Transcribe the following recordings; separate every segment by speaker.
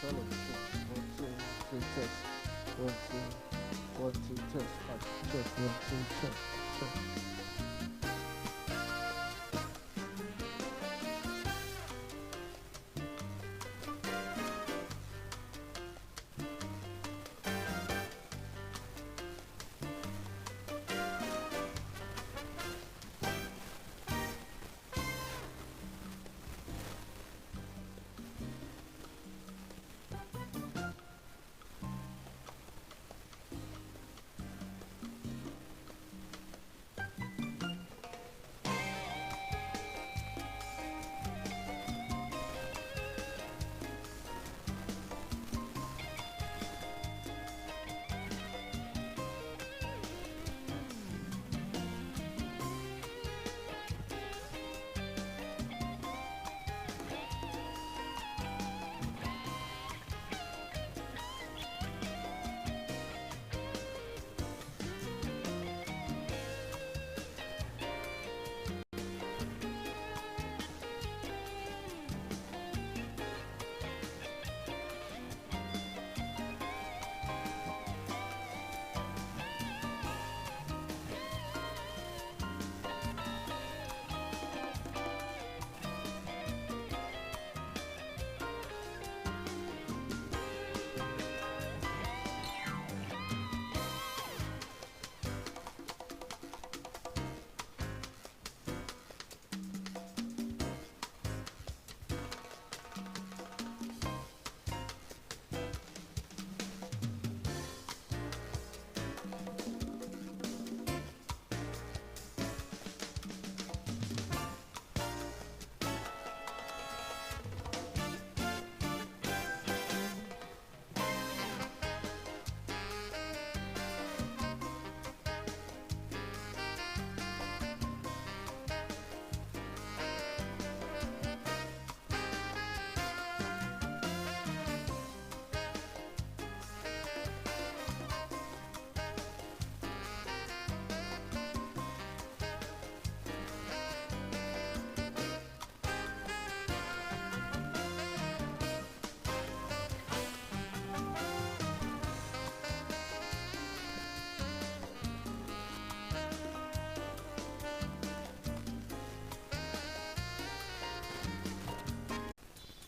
Speaker 1: all of it. One, two, test. One, two, test. Mic check. One, two, check, check.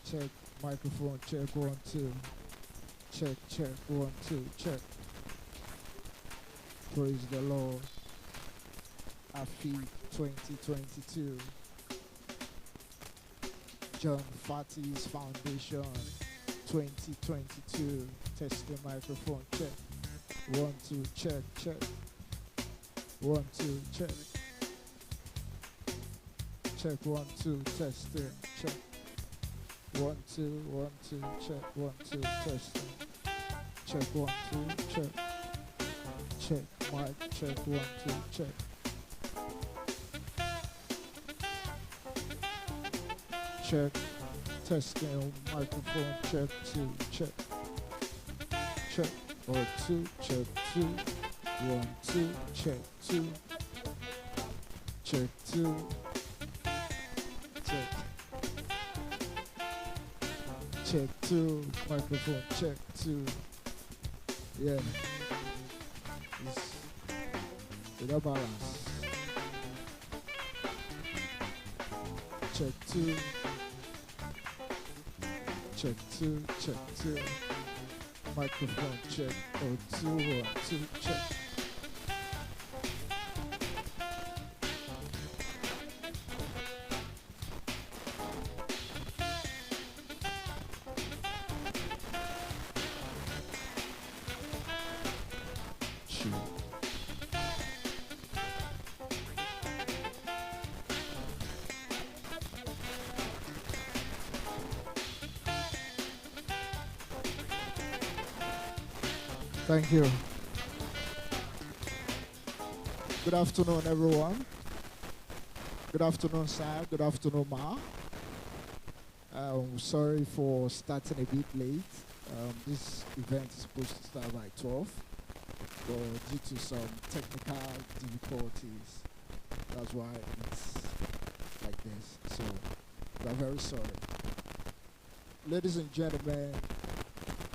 Speaker 1: Check, microphone check, 1, 2. Check, 1, 2, check. Praise the Lord. Affep 2022. John Fatty's Foundation 2022. Testing microphone check. 1, 2, check. 1, 2, check. Check, 1, 2, testing, check. 1, 2, 1, 2, check, 1, 2, testing. Check, 1, 2, check. Check, mic, check, 1, 2, check. Check, testing, microphone, check, 2, check. Check, or 2, check, 2. 1, 2, check, 2. Check, 2. Check. Check 2, microphone check 2. Yeah. It's without balance. Check 2. Check 2, check 2. Microphone check. Oh, 2, 1, 2, check. Thank you. Good afternoon, everyone. Good afternoon, sir. Good afternoon, ma. Sorry for starting a bit late. This event is supposed to start by 12, but due to some technical difficulties, that's why it's like this. So, we're very sorry. Ladies and gentlemen,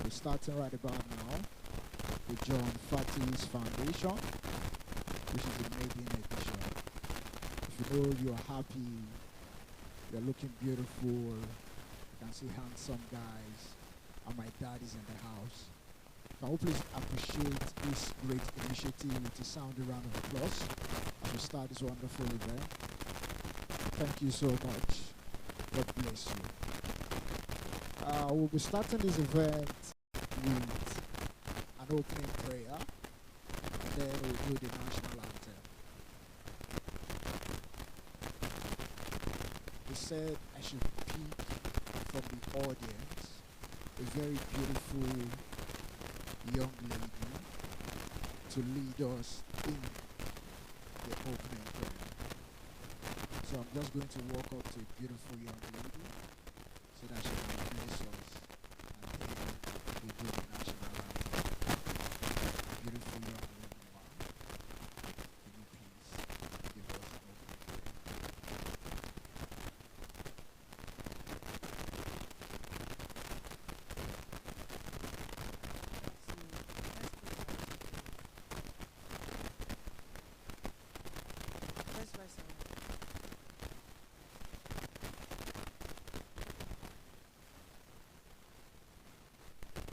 Speaker 1: We're starting right about now with John Fatuyi's Foundation, which is a maiden edition. If you know you are happy, you're looking beautiful, you can see handsome guys, and my dad is in the house. Can we please appreciate this great initiative with a sounding round of applause as we start this wonderful event. Thank you so much. God bless you. We'll be starting this event with an opening prayer, and then we'll do the national anthem. They said I should pick from the audience a very beautiful young lady to lead us in the opening prayer. So I'm just going to walk up to a beautiful young lady so that she can bless us, and then we do the national anthem. Beautiful young woman, can you please give us an opening prayer?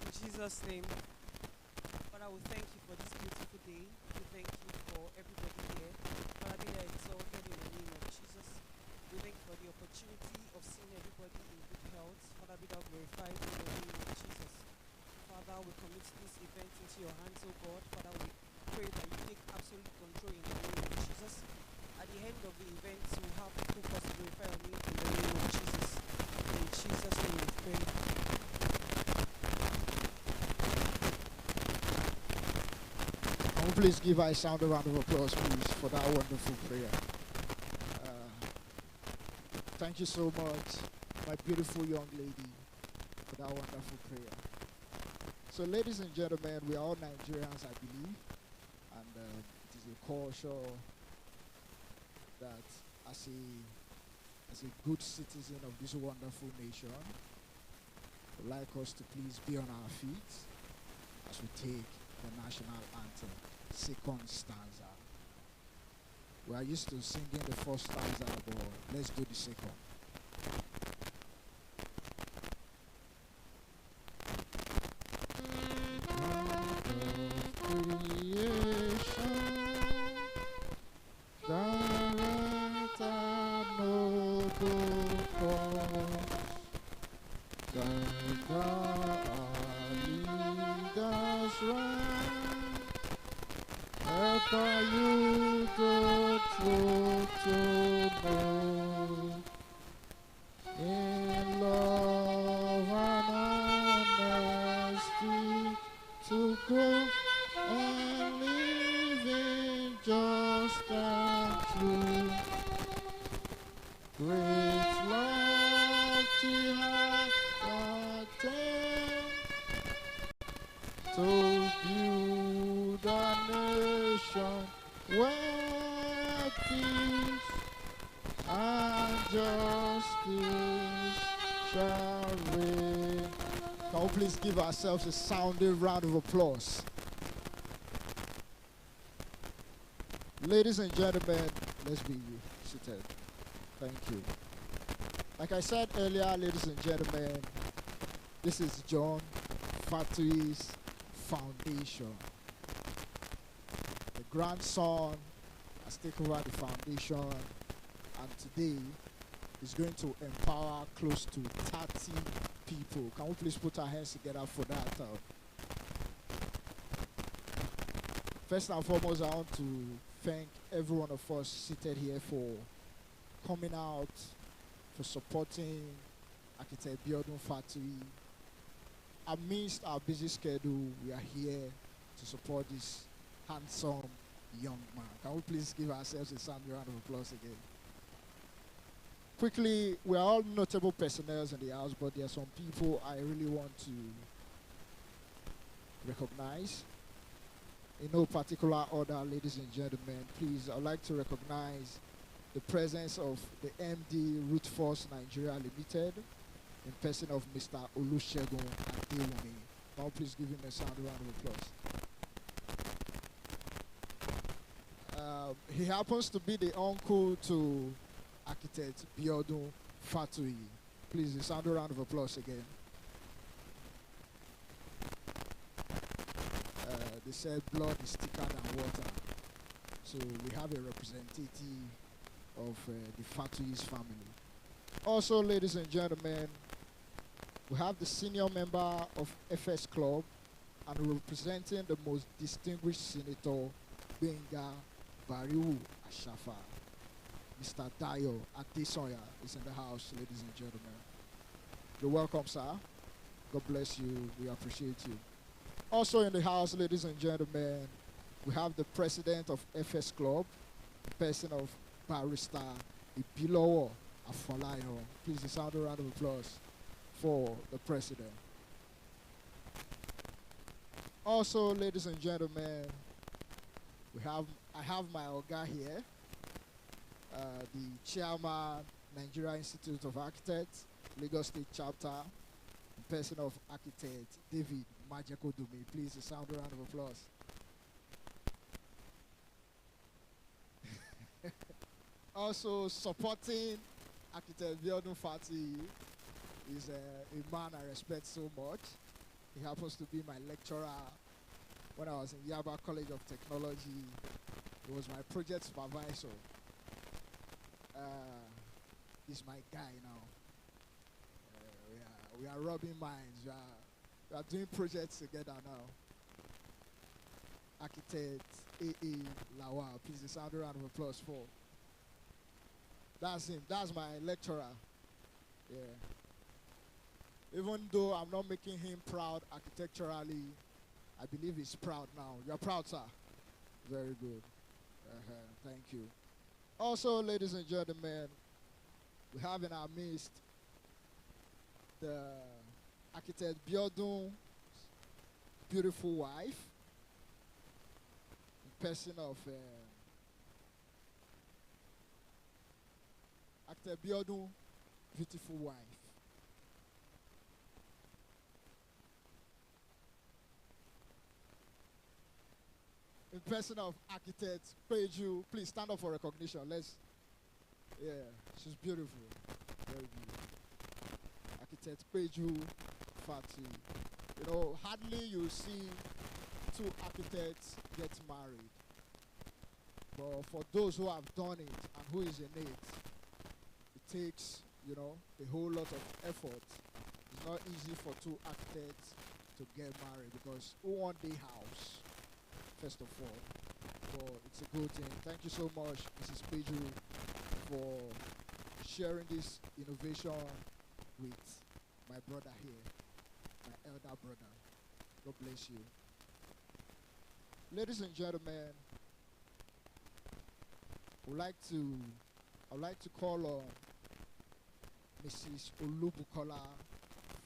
Speaker 2: In Jesus' name, Father, we thank you for this beautiful day. We thank you for everybody here. Father, be thou exalted in the name of Jesus. We thank you for the opportunity of seeing everybody in good health. Father, be thou glorified in the name of Jesus. Father, we commit this event into your hands, O God. Father, we pray that you take absolute control in the name of Jesus. At the end of the event, we will have focus to glorify your name in the name of Jesus. In Jesus' name we pray.
Speaker 1: Please give a sound a round of applause, please, for that wonderful prayer. Thank you so much, my beautiful young lady, for that wonderful prayer. So, ladies and gentlemen, we are all Nigerians, I believe, and it is a culture that, as a good citizen of this wonderful nation, would like us to please be on our feet as we take the national anthem. Second stanza. We are used to singing the first stanza, but let's do the second. You the truth to know, in love and honesty to grow and live in just and true. Great lofty height attain to build a nation where peace and justice shall reign. Can we please give ourselves a sounding round of applause? Ladies and gentlemen, let's be seated. Thank you. Like I said earlier, ladies and gentlemen, this is John Fatuyi's Foundation. The grandson has taken over the foundation, and today is going to empower close to 30 people. Can we please put our hands together for that? First and foremost, I want to thank every one of us seated here for coming out, for supporting Architect Abiodun Fatuyi. Amidst our busy schedule, we are here to support this handsome young man. Can we please give ourselves a sounding round of applause again? Quickly, we are all notable personnel in the house, but there are some people I really want to recognize. In no particular order, ladies and gentlemen, please, I'd like to recognize the presence of the MD Root Force Nigeria Limited in person of Mr. Olusegun Adewumi. Come on, please give him a sound round of applause. He happens to be the uncle to architect Abiodun Fatuyi. Please, a sound round of applause again. They said blood is thicker than water. So we have a representative of the Fatuyi's family. Also, ladies and gentlemen, we have the senior member of FS Club and representing the most distinguished senator, Benga Bariwu Ashafa. Mr. Dayo Adesoya is in the house, ladies and gentlemen. You're welcome, sir. God bless you. We appreciate you. Also in the house, ladies and gentlemen, we have the president of FS Club, the person of Barrister Ibilowo Afolayo. Please, a sound round of applause for the president. Also, ladies and gentlemen, I have my Oga here, the chairman, Nigeria Institute of Architects, Lagos State Chapter, the person of architect David Majekodumi. Please, a sound round of applause. Also supporting architect Abiodun Fatuyi is a man I respect so much. He happens to be my lecturer when I was in Yaba College of Technology. He was my project supervisor. He's my guy now. We are rubbing minds. We are doing projects together now. Architect A.A. Lawa. Please, a sound round of applause for. That's him. That's my lecturer. Yeah. Even though I'm not making him proud architecturally, I believe he's proud now. You're proud, sir? Very good. Thank you. Also, ladies and gentlemen, we have in our midst the architect Abiodun's beautiful wife, in person of architect Abiodun's beautiful wife. In person of architect Peju. Please stand up for recognition. Yeah, she's beautiful. Very beautiful. Architect Peju Fatuyi. You know, hardly you see two architects get married. But for those who have done it and who is in it, it takes, you know, a whole lot of effort. It's not easy for two architects to get married because who want the house? First of all, but it's a good thing. Thank you so much, Mrs. Peju, for sharing this innovation with my brother here, my elder brother. God bless you. Ladies and gentlemen, I'd like to call on Mrs. Olubukola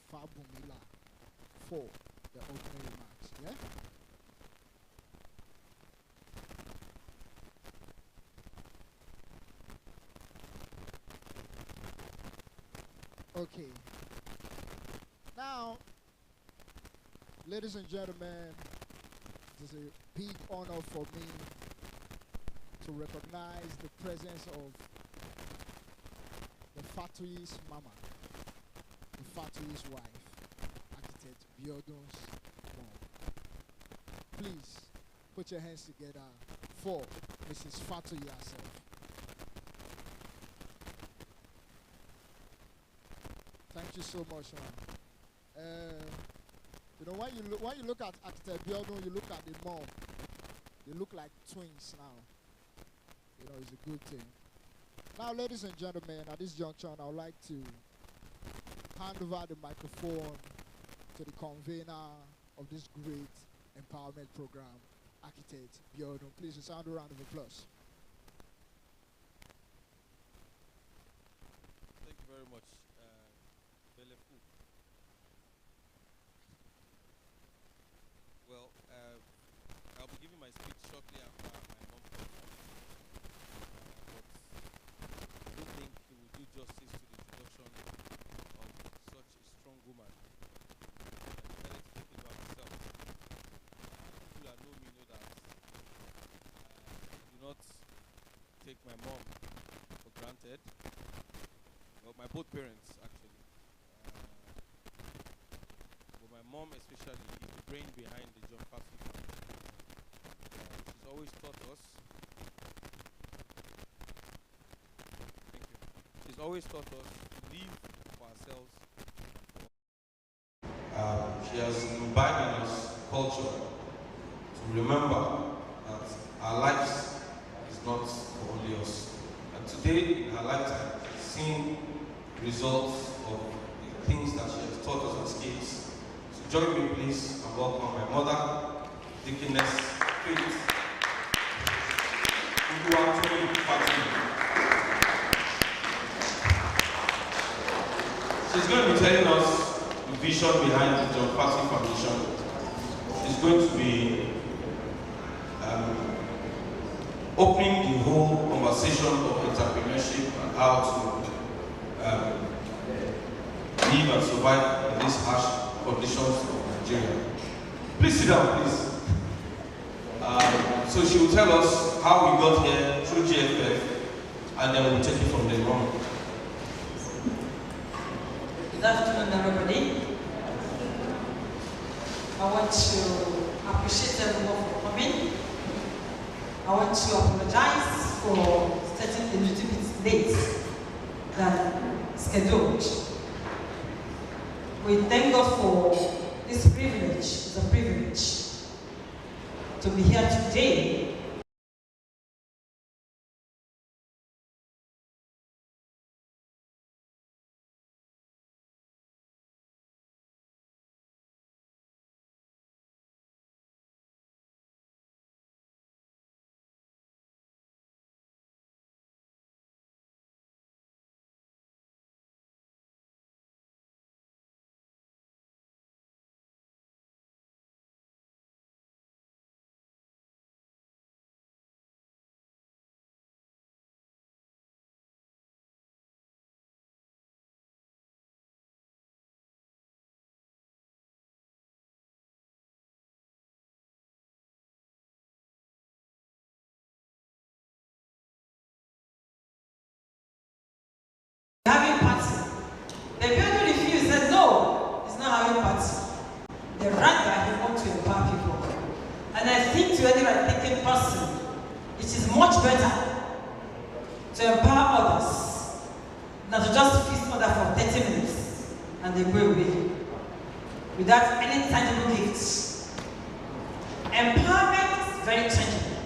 Speaker 1: Fabumila for the opening remarks. Yeah? Okay. Now, ladies and gentlemen, it is a big honor for me to recognize the presence of the Fatuyi's mama, the Fatuyi's wife, architect Abiodun's mom. Please put your hands together for Mrs. Fatuyi herself. Thank you so much, man. You know, when you look at architect Abiodun, you look at the mom. They look like twins now. You know, it's a good thing. Now, ladies and gentlemen, at this junction, I would like to hand over the microphone to the convener of this great empowerment program, architect Abiodun. Please, a sound round of applause.
Speaker 3: Thank you very much. Well, I'll be giving my speech shortly after my mom comes up. But I don't think it will do justice to the introduction of such a strong woman. I decided to take it back. my mom for granted. Well, my both parents actually. But my mom especially is the brain behind the John Fatuyi Foundation. She's always taught us. Thank you. She's always taught us to live for ourselves. She has imbibed in us culture to remember that our lives is not for only us. And today, in her lifetime, she's seen results of the things that she has taught us as kids. So join me, please, and welcome my mother, Deaconess Faith. She's going to be telling us the vision behind the John Fatuyi Foundation. She's going to be opening the whole conversation of entrepreneurship and how to live and survive in these harsh conditions of Nigeria. Please sit down, please. So she will tell us how we got here through GFF, and then we'll take it from there on.
Speaker 4: Good afternoon, everybody. I want to appreciate everyone for coming. I want to apologize for starting a little bit late than scheduled. We thank God for this privilege. It's a privilege to be here today. Having party. The people refused, said no, it's not having party. The right guy who wants to empower people. And I think to any right-thinking person, it is much better to empower others than to just feast others for 30 minutes and they go away without any tangible gifts. Empowerment is very tangible.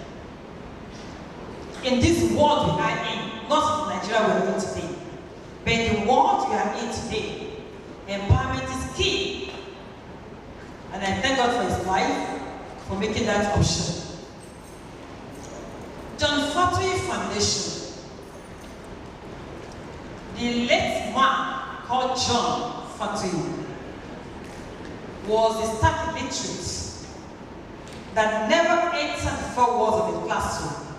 Speaker 4: In this world we are in, not in Nigeria we are in today, but in the world we are in today, empowerment is key. And I thank God for his life, for making that option. John Fatuyi Foundation. The late man called John Fatuyi was a stark illiterate that never entered the four walls of a classroom,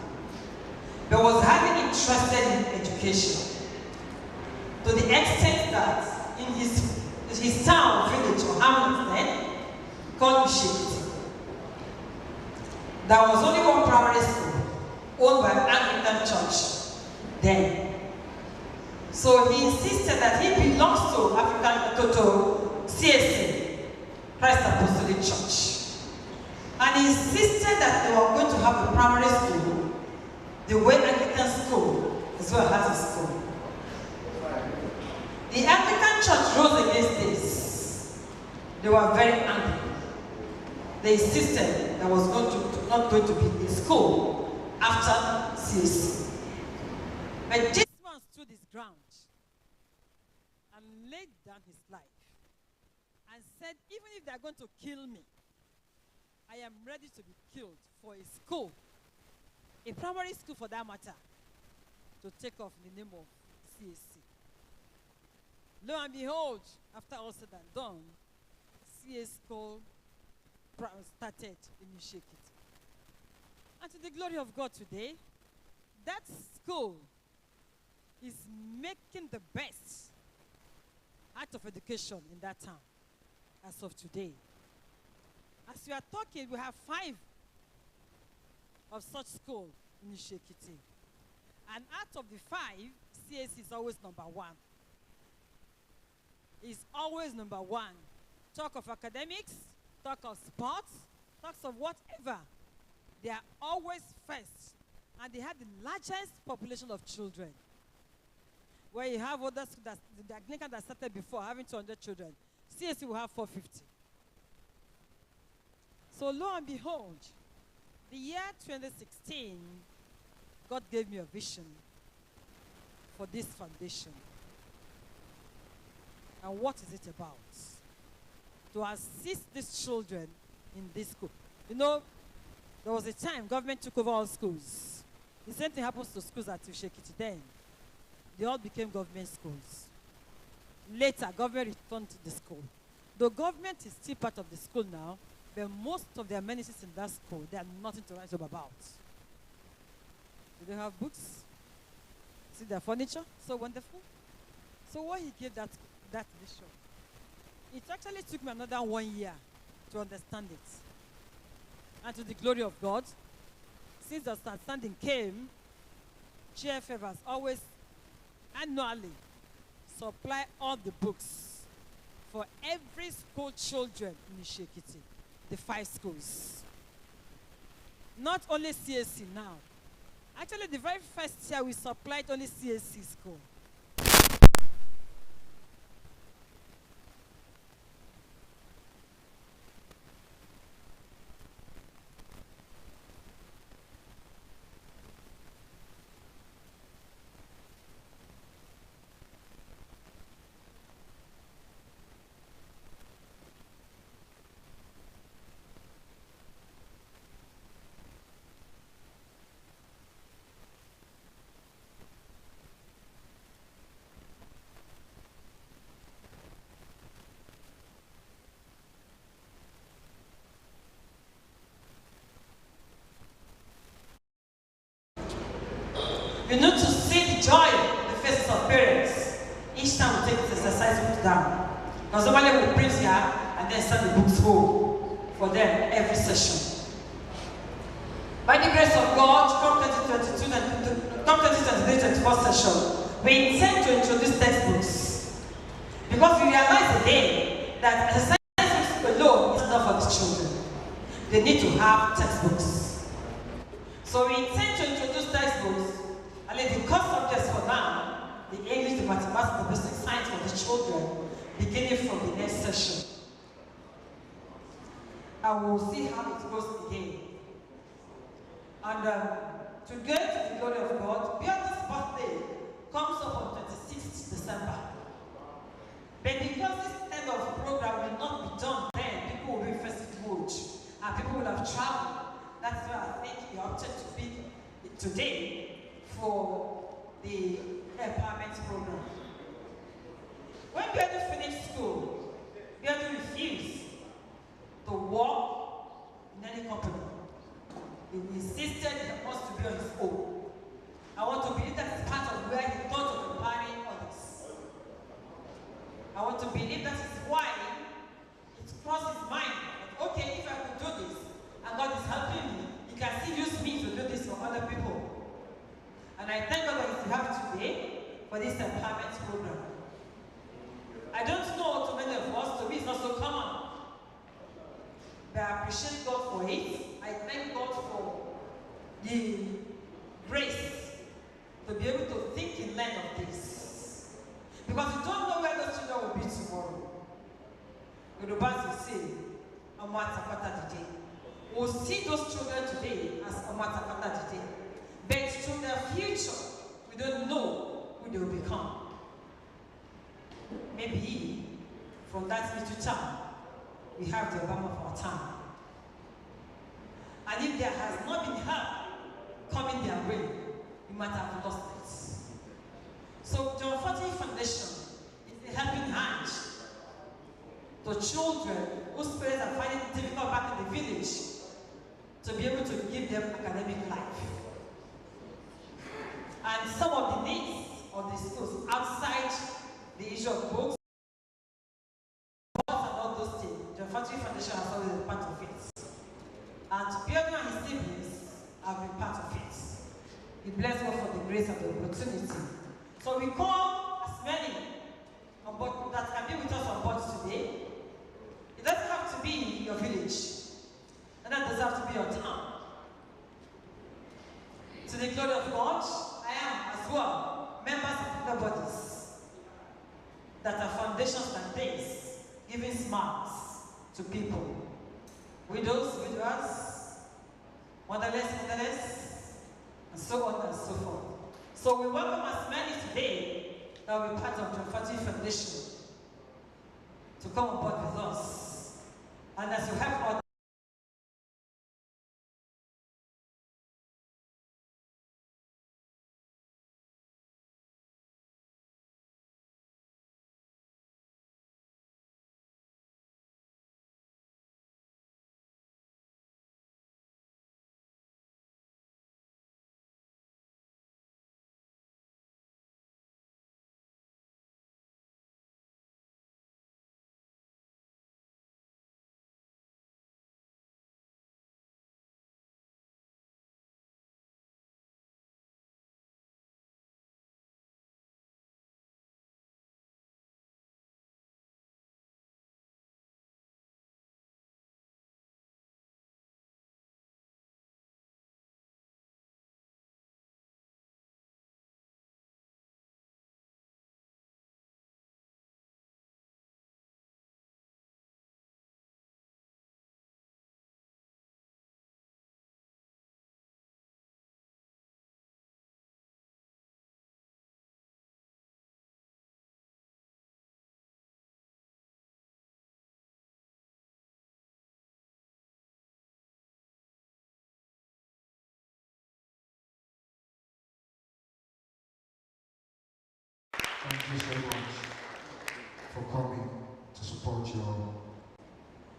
Speaker 4: but was highly interested in education. To the extent that in his town, village, or hamlet then, called Ushekiti, there was only one primary school owned by an Anglican church then. So he insisted that he belongs to CSC, Christ Apostolic Church. And he insisted that they were going to have a primary school the way Anglican school as well as a school. The Anglican Church rose against this. They were very angry. They insisted there was not going to be a school after CSC. But this man stood his ground and laid down his life and said, even if they are going to kill me, I am ready to be killed for a school, a primary school for that matter, to take off in the name of CSC. Lo and behold, after all said and done, CS school started in Ushekiti. And to the glory of God today, that school is making the best out of education in that town as of today. As we are talking, we have 5 of such schools in Ushekiti. And out of the 5, CAC is always number 1. It's always number 1. Talk of academics, talk of sports, talk of whatever. They are always first. And they have the largest population of children. Where you have others, the Anglican that started before having 200 children, CAC will have 450. So lo and behold, the year 2016, God gave me a vision for this foundation. And what is it about? To assist these children in this school. You know, there was a time government took over all schools. The same thing happens to schools at Ushekiti then. They all became government schools. Later, government returned to the school. The government is still part of the school now, but most of the amenities in that school, they are nothing to write home about. Do they have books? See their furniture? So wonderful. So what he gave that vision, it actually took me another 1 year to understand it. And to the glory of God, since the understanding came, GFF has always annually supply all the books for every school children in Ishekiti, the 5 schools. Not only CAC now. Actually, the very first year we supplied only CAC school. You need to see the joy in the faces of parents each time we take this exercise book down. Because normally we print here and then send the books home for them every session. By the grace of God, come 2023-24 session, we intend to introduce textbooks. Because we realize again that exercise books alone is not for the children. They need to have textbooks. So we intend to introduce textbooks. And the core subjects for now, the English, the mathematics, the basic science for the children, beginning from the next session. And we'll see how it goes again. And today, to the glory of God, Abiodun's birthday comes up on 26th December. But because this end of program will not be done then, people will be in festive mood, and people will have traveled. That's why I think he opted to be today for the empowerment program. When Abiodun finished school, Abiodun refused to work in any company. He insisted he wants to be on his own. I want to believe that is part of where he thought of empowering others. I want to believe that is why it crossed his mind that, okay, if I could do this, and God is helping me, he can still use me to do this for other people. And I thank God that you have today for this empowerment program. I don't know to many of us, to me it's not so common. But I appreciate God for it. I thank God for the grace to be able to think and learn of this. Because you don't know where those children will be tomorrow. The Yorubas will say, Amatakata today. We'll see those children today as Amatakata today. But to their future, we don't know who they will become. Maybe from that little town, we have the Obama of our time. And if there has not been help coming their way, we might have lost it. So the Fatuyi Foundation is a helping hand to children whose parents are finding it difficult back in the village to be able to give them academic life. And some of the needs of the schools outside the issue of books and all those things, the Fatuyi Foundation has always been part of it. And Abiodun and his siblings have been part of it. We bless God for the grace and the opportunity. So we call as many on board that can be with us on board today. It doesn't have to be your village, and that doesn't have to be your town. To the glory of God, I am as well members of other bodies that are foundations and things, giving smiles to people. Widows, widowers, motherless, and so on and so forth. So we welcome as many today that will be part of the Fatuyi Foundation to come on board with us. And as you help others,
Speaker 5: Thank you so much for coming to support your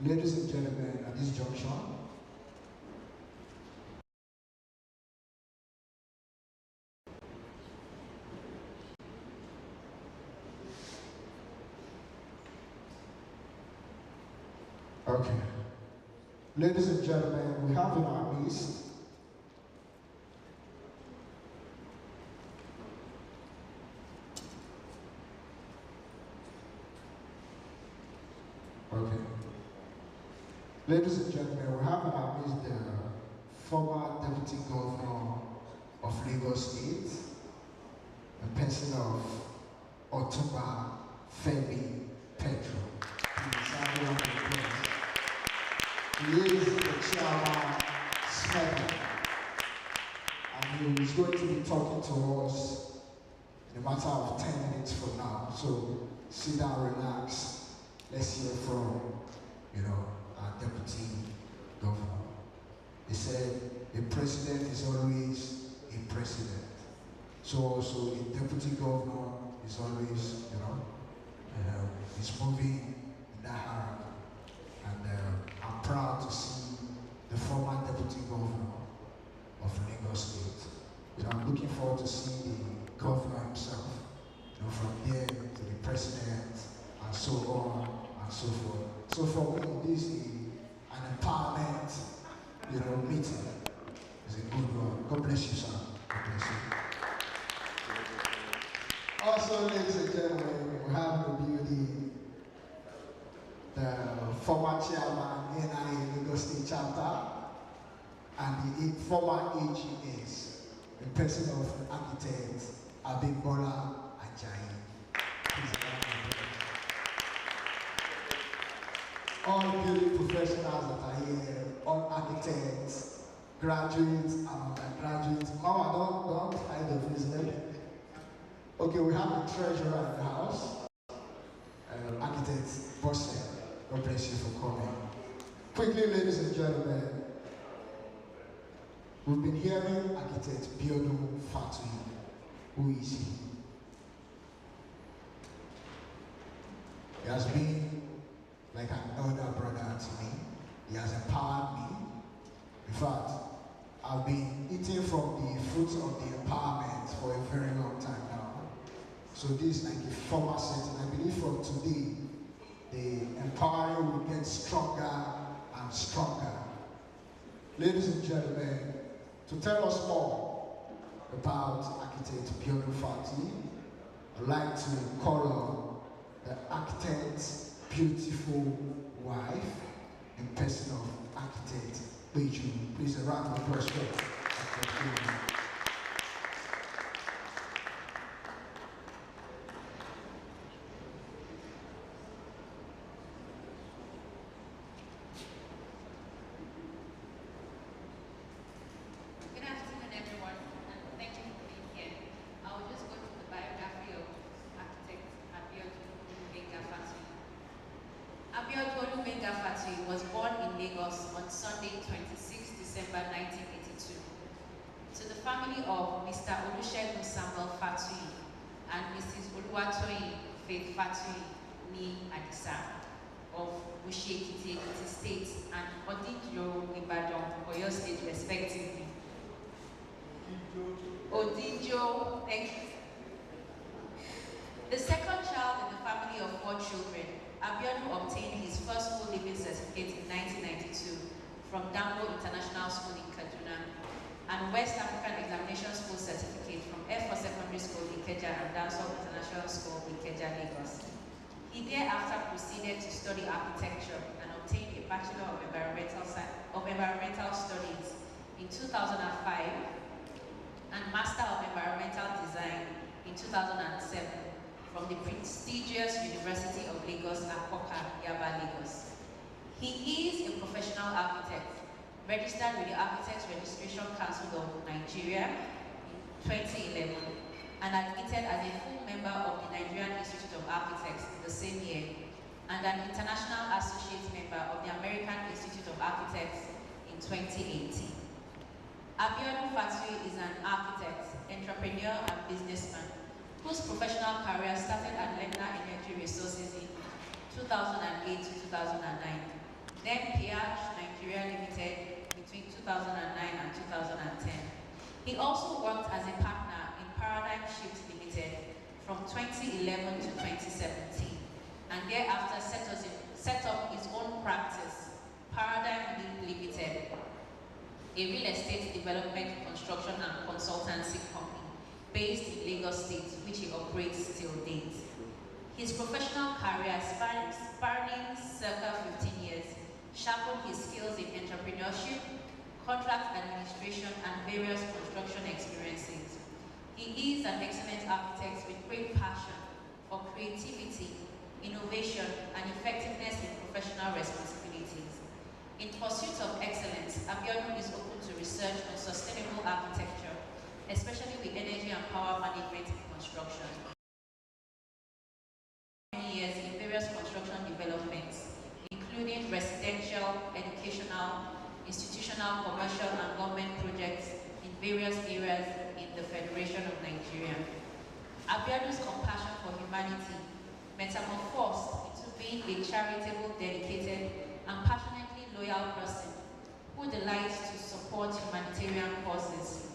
Speaker 5: ladies and gentlemen at this junction. Okay. Ladies and gentlemen, we have in our midst Ladies and gentlemen, we have in our midst the former Deputy Governor of Lagos State, the person of Otumba Femi Petro. He is the chairman, Smedley, and he is going to be talking to us in a matter of 10 minutes from now. So sit down, relax. Let's hear from, our deputy governor. They said a president is always a president. So also a deputy governor is always, he's moving in that hierarchy. And I'm proud to see the former deputy governor of Lagos State. So I'm looking forward to seeing the governor himself, from there to the president and so on and so forth. So for me, this is an empowerment, meeting. It's a good one. God bless you, sir. God bless you. Also, ladies and gentlemen, we have in the building the former chairman, NIA Lagos State Chapter, and the former AGS, the person of architect Abiodun Ajayi. All building professionals that are here, all architects, graduates, and undergraduates. Mama, don't hide the face. Okay, we have the treasurer in the house, architect Bosse. God bless you for coming. Quickly, ladies and gentlemen, we've been hearing architect Abiodun Fatuyi. Who is he? He has been like an elder brother to me. He has empowered me. In fact, I've been eating from the fruits of the empowerment for a very long time now. So this is like a former setting. I believe from today, the empowering will get stronger and stronger. Ladies and gentlemen, to tell us more, about architect Abiodun Fatuyi. I'd like to call on the architect's beautiful wife in person of architect Abiodun. Please, a round of applause for Abiodun.
Speaker 6: Abiodun Fatuyi was born in Lagos on Sunday, 26 December 1982, to the family of Mr. Olusegun Samuel Fatuyi and Mrs. Oluwatoyin Faith Fatuyi ni Adisa of Ushi-Ekiti State and Odinjo Ibadan, Oyo State, respectively. Odinjo, thank you. The second child in the family of 4 children, Abiodun obtained his first full living certificate in 1992 from Dambo International School in Kaduna and West African Examination School certificate from Air Force Secondary School in Ikeja and Dambo International School in Ikeja, Lagos. He thereafter proceeded to study architecture and obtained a Bachelor of Environmental Studies in 2005 and Master of Environmental Design in 2007 from the prestigious University of Lagos, Akoka, Yaba, Lagos. He is a professional architect, registered with the Architects Registration Council of Nigeria in 2011, and admitted as a full member of the Nigerian Institute of Architects the same year, and an international associate member of the American Institute of Architects in 2018. Abiodun Fatuyi is an architect, entrepreneur, and businessman whose professional career started at Lena Energy Resources in 2008 to 2009, then PH Nigeria Limited between 2009 and 2010. He also worked as a partner in Paradigm Shift Limited from 2011 to 2017, and thereafter set up his own practice, Paradigm Limited, a real estate development, construction, and consultancy company based in Lagos State, which he operates till date. His professional career, spanning circa 15 years, sharpened his skills in entrepreneurship, contract administration, and various construction experiences. He is an excellent architect with great passion for creativity, innovation, and effectiveness in professional responsibilities. In pursuit of excellence, Abiodun is open to research on sustainable architecture, especially with energy and power management in construction. Many years in various construction developments, including residential, educational, institutional, commercial, and government projects in various areas in the Federation of Nigeria. Abiodun's compassion for humanity metamorphosed into being a charitable, dedicated, and passionately loyal person who delights to support humanitarian causes.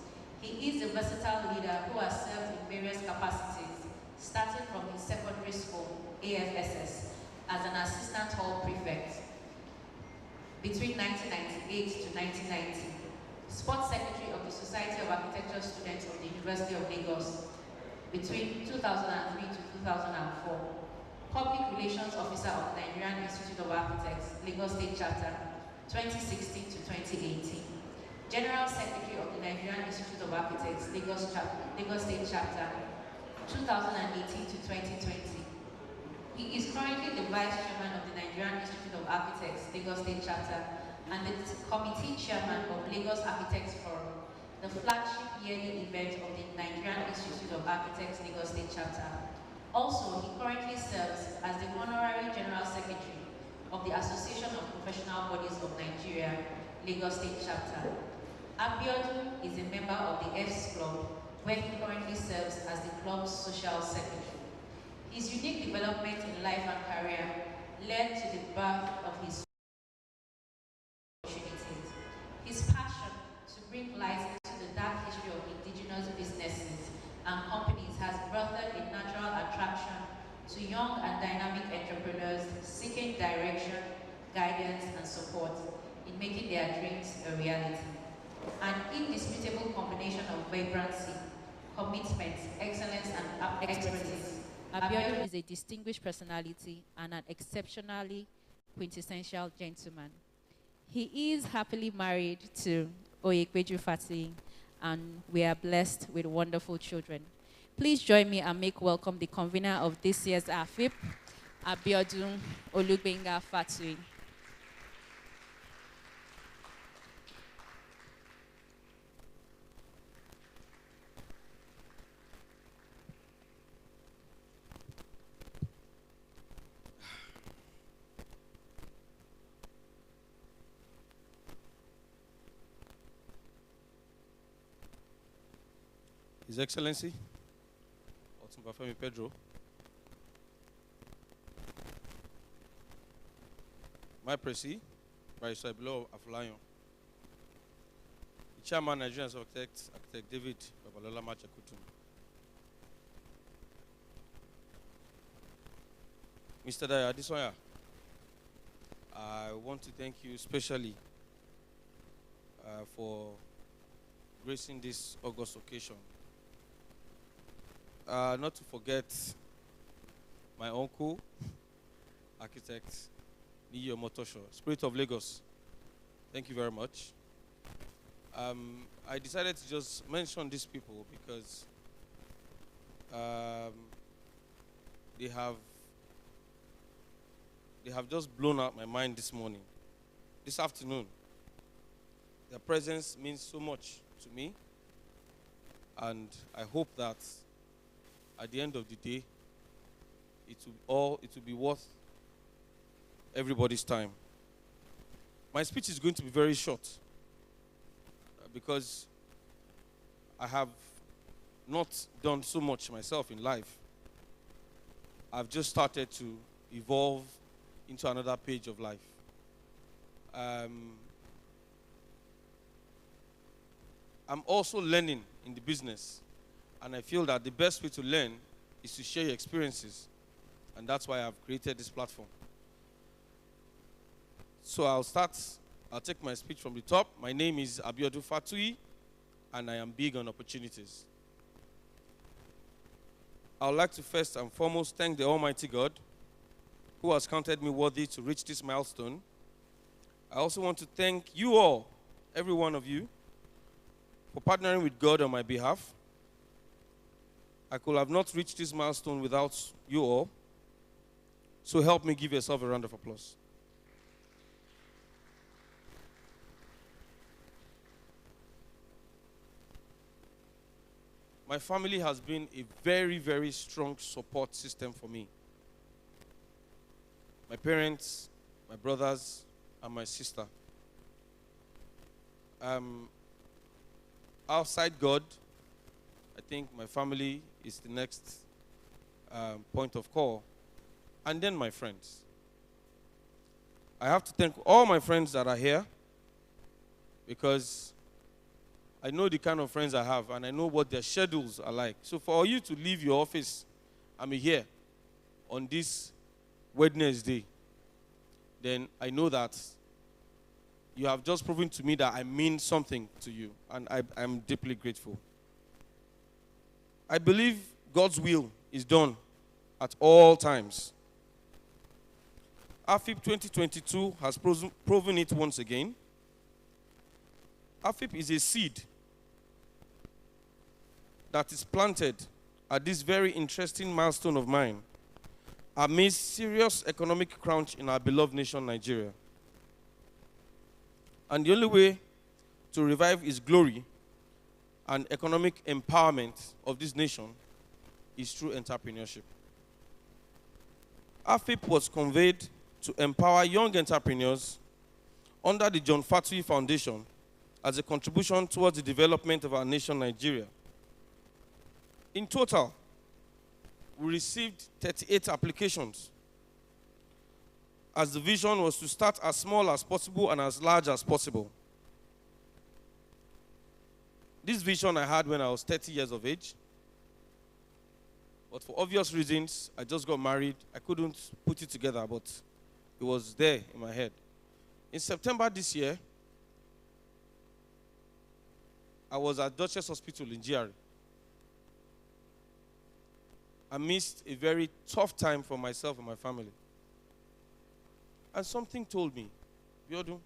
Speaker 6: He is a versatile leader who has served in various capacities, starting from his secondary school, AFSS, as an assistant hall prefect between 1998 to 1990, sports secretary of the Society of Architecture Students of the University of Lagos between 2003 to 2004, public relations officer of the Nigerian Institute of Architects, Lagos State Chapter, 2016 to 2018. General Secretary of the Nigerian Institute of Architects, Lagos State Chapter, 2018 to 2020. He is currently the Vice Chairman of the Nigerian Institute of Architects, Lagos State Chapter, and the Committee Chairman of Lagos Architects Forum, the flagship yearly event of the Nigerian Institute of Architects, Lagos State Chapter. Also, he currently serves as the Honorary General Secretary of the Association of Professional Bodies of Nigeria, Lagos State Chapter. Abiodun is a member of the F's Club, where he currently serves as the club's social secretary. His unique development in life and career led to the birth of his opportunities. His passion to bring light into the dark history of indigenous businesses and companies has birthed a natural attraction to young and dynamic entrepreneurs seeking direction, guidance, and support in making their dreams a reality. An indisputable combination of vibrancy, commitment, excellence, and expertise.
Speaker 7: Abiodun is a distinguished personality and an exceptionally quintessential gentleman. He is happily married to Oyekweju Fatuyi, and we are blessed with wonderful children. Please join me and make welcome the convener of this year's Affep, Abiodun Olugbenga Fatuyi.
Speaker 3: His Excellency, Otumba Femi Pedro, my Presi, Barrister Below Afulayan, the Chairman Nigerian Architect, Architect David Babalola Machakutum, Mr. Daya Adisoya, I want to thank you especially for gracing this August occasion. Not to forget my uncle, architect Niyo Motosho, Spirit of Lagos. Thank you very much. I decided to just mention these people because they have just blown out my mind this morning, this afternoon. Their presence means so much to me, and I hope that at the end of the day, it will be worth everybody's time. My speech is going to be very short because I have not done so much myself in life. I've just started to evolve into another page of life. I'm also learning in the business. And I feel that the best way to learn is to share your experiences. And that's why I've created this platform. So I'll take my speech from the top. My name is Abiodun Fatuyi, and I am big on opportunities. I would like to first and foremost thank the Almighty God, who has counted me worthy to reach this milestone. I also want to thank you all, every one of you, for partnering with God on my behalf. I could have not reached this milestone without you all. So help me give yourself a round of applause. My family has been a very, very strong support system for me. My parents, my brothers, and my sister. Outside God, I think my family is the next point of call. And then my friends. I have to thank all my friends that are here because I know the kind of friends I have and I know what their schedules are like. So for you to leave your office, I'm here on this Wednesday, then I know that you have just proven to me that I mean something to you, and I'm deeply grateful. I believe God's will is done at all times. Affep 2022 has proven it once again. Affep is a seed that is planted at this very interesting milestone of mine amidst serious economic crunch in our beloved nation, Nigeria. And the only way to revive its glory and economic empowerment of this nation is through entrepreneurship. Affep was conveyed to empower young entrepreneurs under the John Fatuyi Foundation as a contribution towards the development of our nation, Nigeria. In total, we received 38 applications, as the vision was to start as small as possible and as large as possible. This vision I had when I was 30 years of age, but for obvious reasons, I just got married. I couldn't put it together, but it was there in my head. In September this year, I was at Duchess Hospital in GRA. amidst a very tough time for myself and my family. And something told me, Abiodun,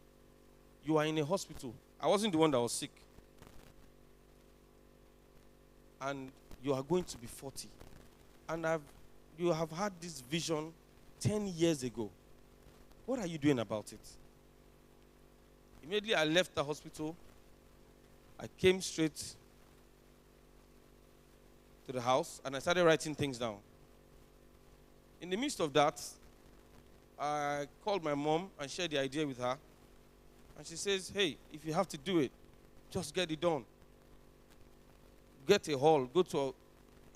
Speaker 3: you are in a hospital. I wasn't the one that was sick. And you are going to be 40. And you have had this vision 10 years ago. What are you doing about it? Immediately I left the hospital. I came straight to the house and I started writing things down. In the midst of that, I called my mom and shared the idea with her. And she says, hey, if you have to do it, just get it done. Get a hall, go to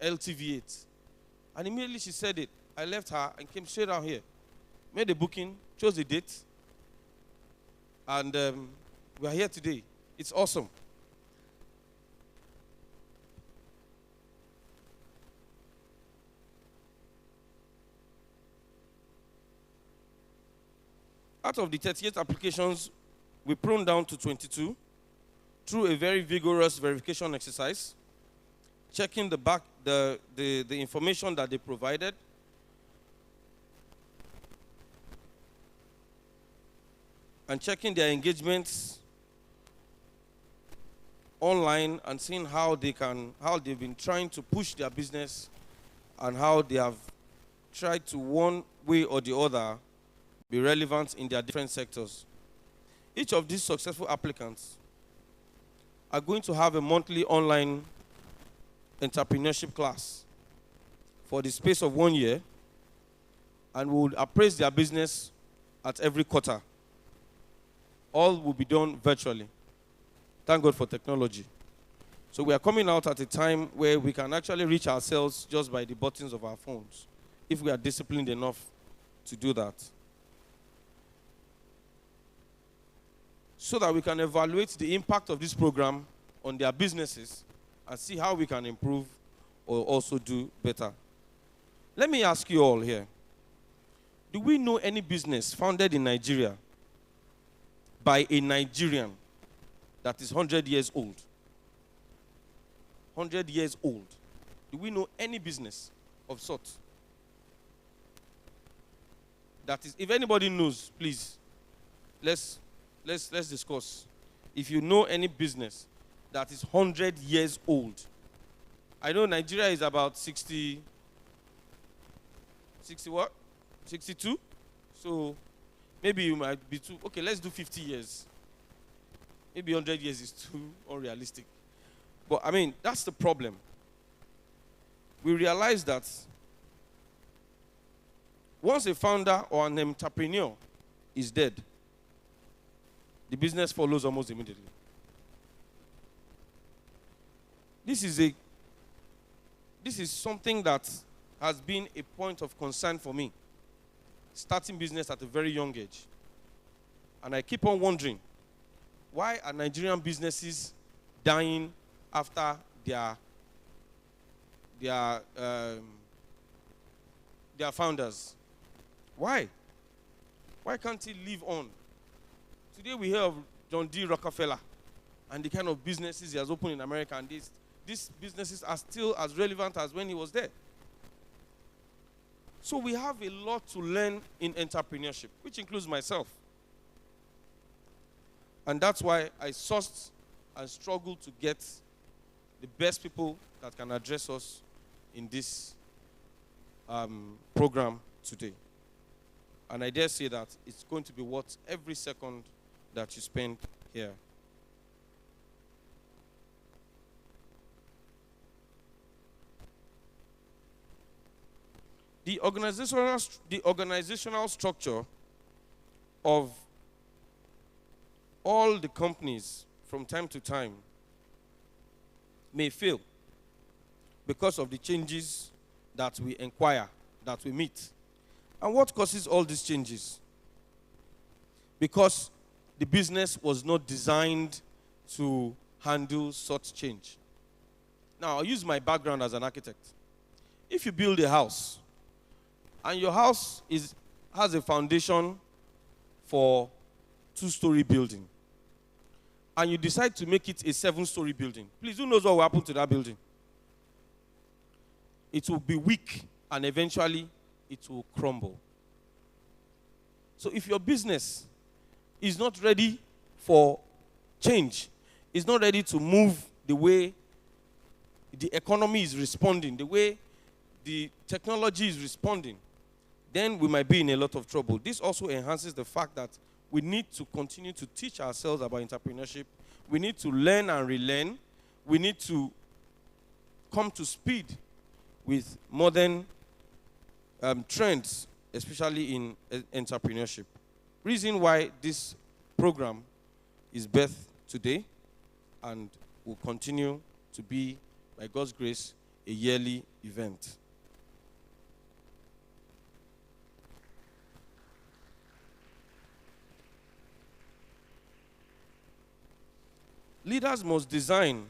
Speaker 3: LTV8. And immediately she said it. I left her and came straight out here. Made a booking, chose a date. And we are here today. It's awesome. Out of the 38 applications, we pruned down to 22 through a very vigorous verification exercise, checking the information that they provided, and checking their engagements online and seeing how they've been trying to push their business and how they have tried to one way or the other be relevant in their different sectors. Each of these successful applicants are going to have a monthly online entrepreneurship class for the space of 1 year, and we will appraise their business at every quarter. All will be done virtually. Thank God for technology. So we are coming out at a time where we can actually reach ourselves just by the buttons of our phones, if we are disciplined enough to do that. So that we can evaluate the impact of this program on their businesses and see how we can improve or also do better. Let me ask you all here. Do we know any business founded in Nigeria by a Nigerian that is 100 years old? 100 years old. Do we know any business of sort? That is, if anybody knows, please, let's discuss. If you know any business that is 100 years old. I know Nigeria is about 60 what? 62? So maybe you might be too, okay, let's do 50 years. Maybe 100 years is too unrealistic. But I mean, that's the problem. We realize that once a founder or an entrepreneur is dead, the business follows almost immediately. This is something that has been a point of concern for me, starting business at a very young age. And I keep on wondering, why are Nigerian businesses dying after their founders? Why? Why can't he live on? Today we hear of John D. Rockefeller and the kind of businesses he has opened in America, and these businesses are still as relevant as when he was there. So we have a lot to learn in entrepreneurship, which includes myself. And that's why I sourced and struggled to get the best people that can address us in this program today. And I dare say that it's going to be worth every second that you spend here. The organizational structure of all the companies from time to time may fail because of the changes that we inquire, that we meet. And what causes all these changes? Because the business was not designed to handle such change. Now, I'll use my background as an architect. If you build a house, and your house has a foundation for 2-story building, and you decide to make it a 7-story building, please, who knows what will happen to that building? it will be weak, and eventually it will crumble. So if your business is not ready for change, is not ready to move the way the economy is responding, the way the technology is responding, then we might be in a lot of trouble. This also enhances the fact that we need to continue to teach ourselves about entrepreneurship. We need to learn and relearn. We need to come to speed with modern trends, especially in entrepreneurship. Reason why this program is birthed today and will continue to be, by God's grace, a yearly event. Leaders must design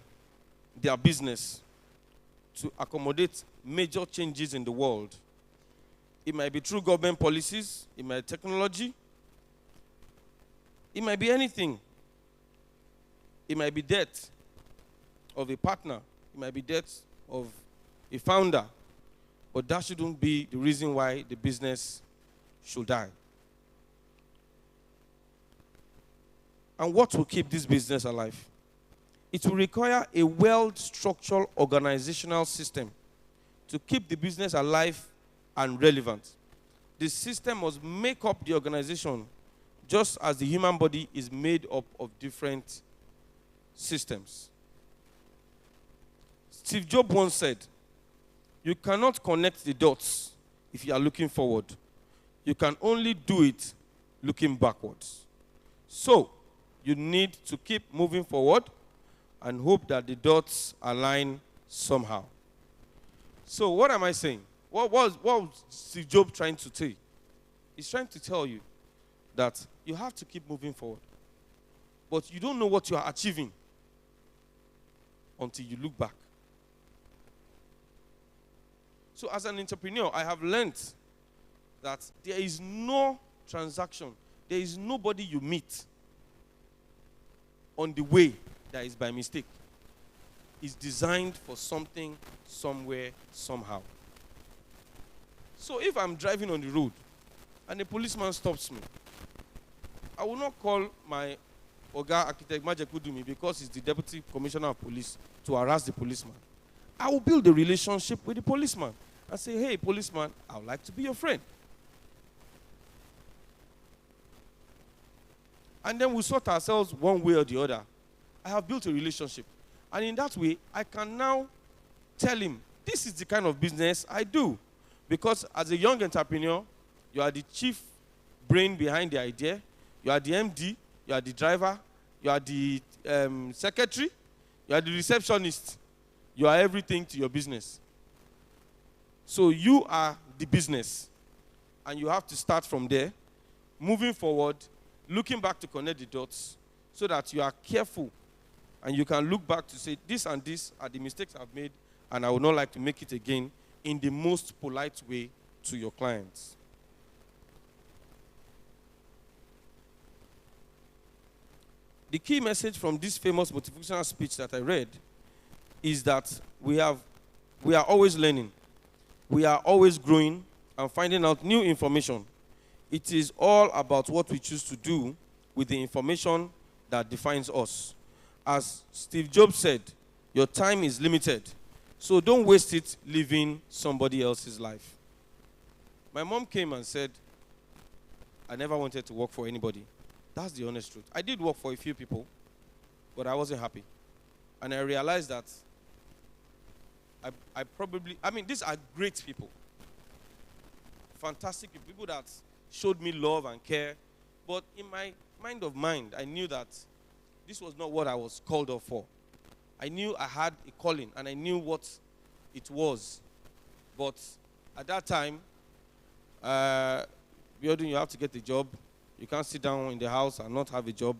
Speaker 3: their business to accommodate major changes in the world. It might be through government policies, it might be technology, it might be anything. It might be death of a partner, it might be death of a founder, but that shouldn't be the reason why the business should die. And what will keep this business alive? It will require a well-structured organizational system to keep the business alive and relevant. The system must make up the organization just as the human body is made up of different systems. Steve Jobs once said, "You cannot connect the dots if you are looking forward. You can only do it looking backwards." So, you need to keep moving forward and hope that the dots align somehow. So what am I saying? What was Steve Jobs trying to say? He's trying to tell you that you have to keep moving forward. But you don't know what you are achieving until you look back. So as an entrepreneur, I have learned that there is no transaction, there is nobody you meet on the way that is by mistake. It's designed for something, somewhere, somehow. So if I'm driving on the road and a policeman stops me, I will not call my Oga Architect Majekudumi because he's the Deputy Commissioner of Police to harass the policeman. I will build a relationship with the policeman and say, "Hey, policeman, I would like to be your friend." And then we sort ourselves one way or the other. I have built a relationship. And in that way, I can now tell him, this is the kind of business I do. Because as a young entrepreneur, you are the chief brain behind the idea. You are the MD. You are the driver. You are the secretary. You are the receptionist. You are everything to your business. So you are the business. And you have to start from there, moving forward, looking back to connect the dots, so that you are careful and you can look back to say, this and this are the mistakes I've made, and I would not like to make it again, in the most polite way to your clients. The key message from this famous motivational speech that I read is that we are always learning. We are always growing and finding out new information. It is all about what we choose to do with the information that defines us. As Steve Jobs said, your time is limited, so don't waste it living somebody else's life. My mom came and said, I never wanted to work for anybody. That's the honest truth. I did work for a few people, but I wasn't happy. And I realized that these are great people. Fantastic people that showed me love and care. But in my mind, I knew that this was not what I was called up for. I knew I had a calling, and I knew what it was. But at that time, Abiodun, you have to get a job. You can't sit down in the house and not have a job.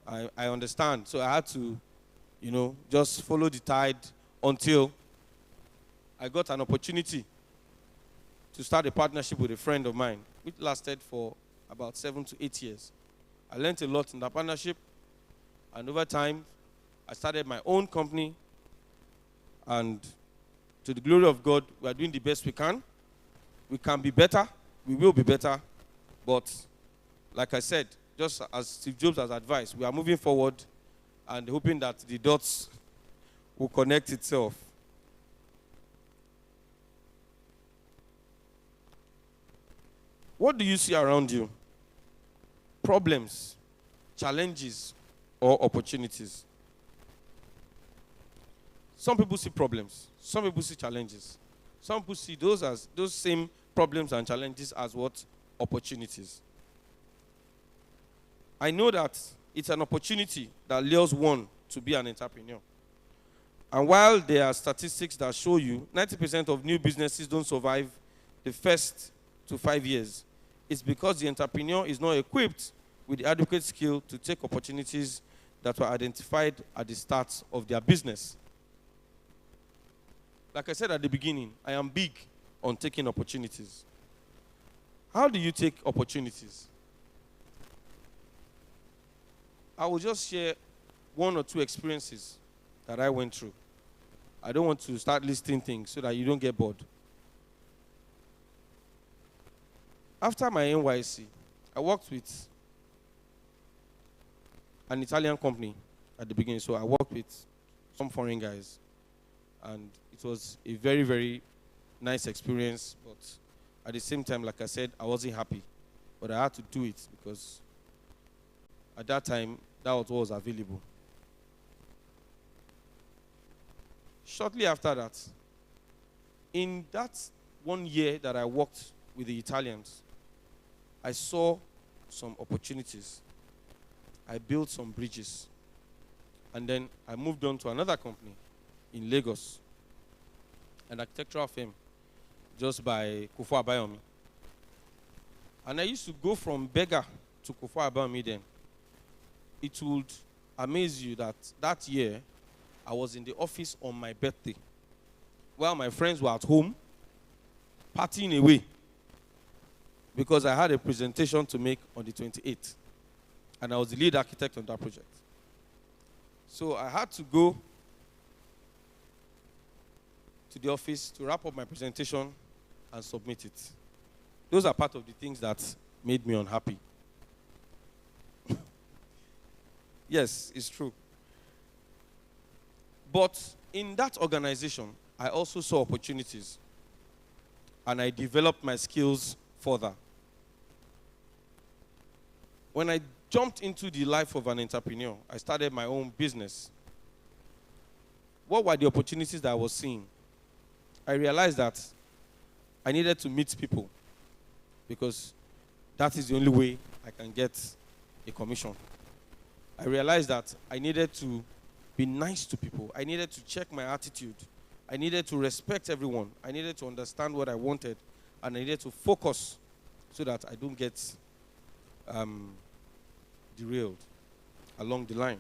Speaker 3: I understand. So I had to, just follow the tide until I got an opportunity to start a partnership with a friend of mine, which lasted for about 7 to 8 years. I learned a lot in that partnership, and over time, I started my own company, and To the glory of God, we are doing the best we can. We can be better. We will be better. But like I said, just as Steve Jobs has advised, we are moving forward and hoping that the dots will connect itself. What do you see around you? Problems, challenges, or opportunities? Some people see problems. Some people see challenges. Some people see those same problems and challenges as what? Opportunities. I know that it's an opportunity that lures one to be an entrepreneur. And while there are statistics that show you 90% of new businesses don't survive the first to 5 years, it's because the entrepreneur is not equipped with the adequate skill to take opportunities that were identified at the start of their business. Like I said at the beginning, I am big on taking opportunities. How do you take opportunities? I will just share 1 or 2 experiences that I went through. I don't want to start listing things so that you don't get bored. After my NYC, I worked with an Italian company at the beginning, so I worked with some foreign guys. And it was a very, very nice experience, but at the same time, like I said, I wasn't happy. But I had to do it because at that time, that was what was available. Shortly after that, in that 1 year that I worked with the Italians, I saw some opportunities. I built some bridges. And then I moved on to another company in Lagos, an architectural firm, just by Kofo Abayomi. And I used to go from beggar to Kofo Abayomi then. It would amaze you that that year, I was in the office on my birthday, while my friends were at home, partying away, because I had a presentation to make on the 28th, and I was the lead architect on that project. So I had to go to the office to wrap up my presentation and submit it. Those are part of the things that made me unhappy. Yes, it's true. But in that organization, I also saw opportunities, and I developed my skills further. When I jumped into the life of an entrepreneur, I started my own business. What were the opportunities that I was seeing? I realized that I needed to meet people because that is the only way I can get a commission. I realized that I needed to be nice to people. I needed to check my attitude. I needed to respect everyone. I needed to understand what I wanted. And I needed to focus so that I don't get derailed along the line.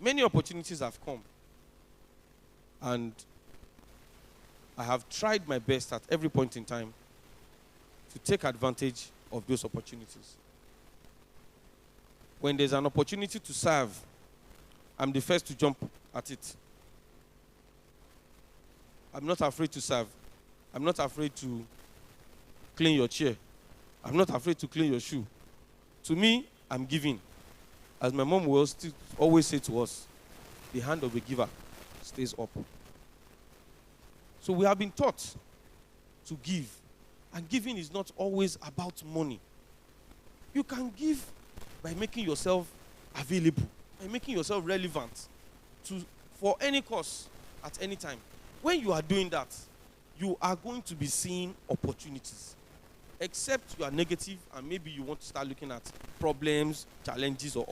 Speaker 3: Many opportunities have come. And I have tried my best at every point in time to take advantage of those opportunities. When there's an opportunity to serve, I'm the first to jump at it. I'm not afraid to serve. I'm not afraid to clean your chair. I'm not afraid to clean your shoe. To me, I'm giving. As my mom will always say to us, the hand of a giver stays up. So we have been taught to give. And giving is not always about money. You can give by making yourself available, by making yourself relevant for any cause at any time. When you are doing that, you are going to be seeing opportunities. Except you are negative and maybe you want to start looking at problems, challenges, or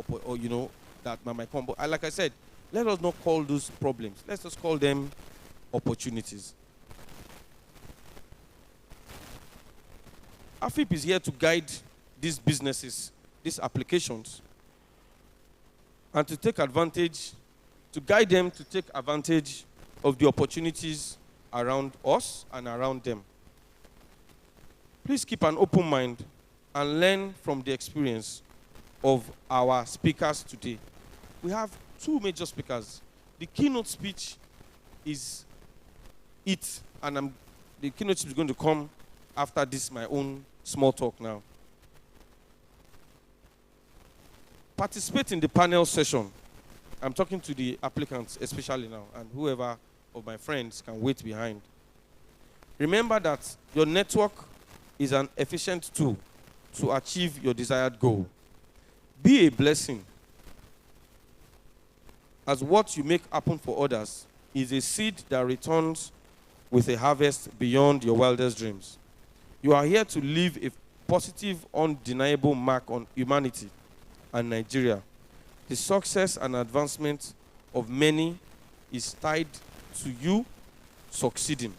Speaker 3: that might come. But like I said, let us not call those problems. Let's just call them opportunities. Affep is here to guide these businesses, these applications, and to take advantage, to guide them to take advantage of the opportunities around us and around them. Please keep an open mind and learn from the experience of our speakers today. We have two major speakers. The keynote speech is eat, and the keynote is going to come after this, my own small talk now. Participate in the panel session. I'm talking to the applicants especially now, and whoever of my friends can wait behind. Remember that your network is an efficient tool to achieve your desired goal. Be a blessing, as what you make happen for others is a seed that returns with a harvest beyond your wildest dreams. You are here to leave a positive, undeniable mark on humanity and Nigeria. The success and advancement of many is tied to you succeeding,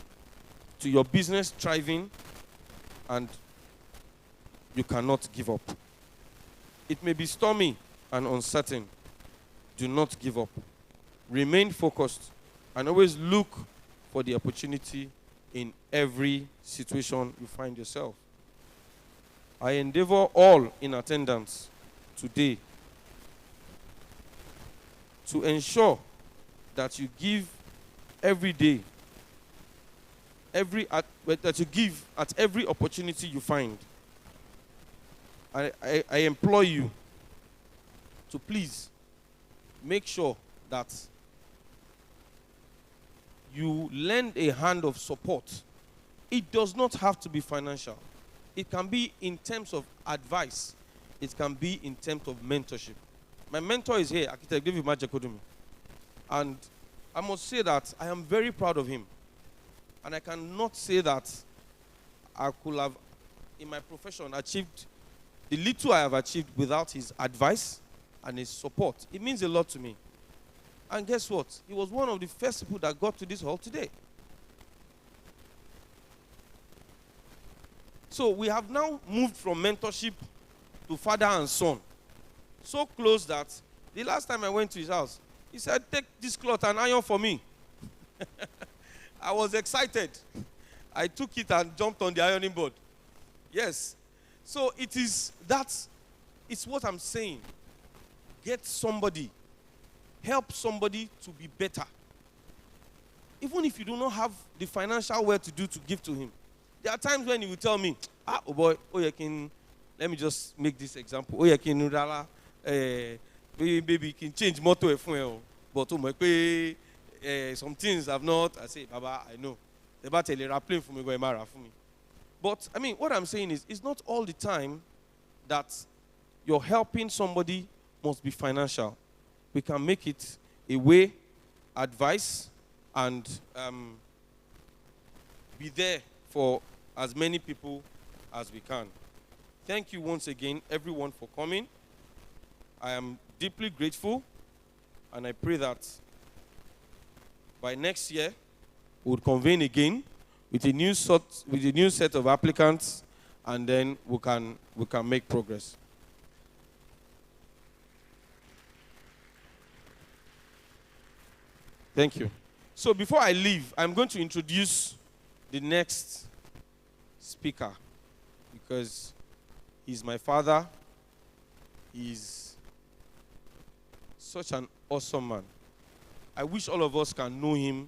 Speaker 3: to your business thriving, and you cannot give up. It may be stormy and uncertain. Do not give up. Remain focused and always look for the opportunity in every situation you find yourself. I endeavor all in attendance today to ensure that you give every day, that you give at every opportunity you find. I implore you to please make sure that you lend a hand of support. It does not have to be financial. It can be in terms of advice. It can be in terms of mentorship. My mentor is here, Architect David Majekodumi. And I must say that I am very proud of him. And I cannot say that I could have, in my profession, achieved the little I have achieved without his advice and his support. It means a lot to me. And guess what? He was one of the first people that got to this hall today. So we have now moved from mentorship to father and son. So close that the last time I went to his house, he said, take this cloth and iron for me. I was excited. I took it and jumped on the ironing board. Yes. So it is that, it's what I'm saying. Get somebody, help somebody to be better. Even if you do not have the financial way to give to him. There are times when he will tell me, oh boy, let me just make this example. Baby, you can change motor but some things I've not. I say, Baba, I know. They're about to plane for me, go for me. But I mean, what I'm saying is, it's not all the time that you're helping somebody must be financial. We can make it a way, advice, and be there for as many people as we can. Thank you once again, everyone, for coming. I am deeply grateful, and I pray that by next year, we'll convene again with a new set of applicants, and then we can make progress. Thank you. So before I leave, I'm going to introduce the next speaker, because he's my father. He's such an awesome man. I wish all of us can know him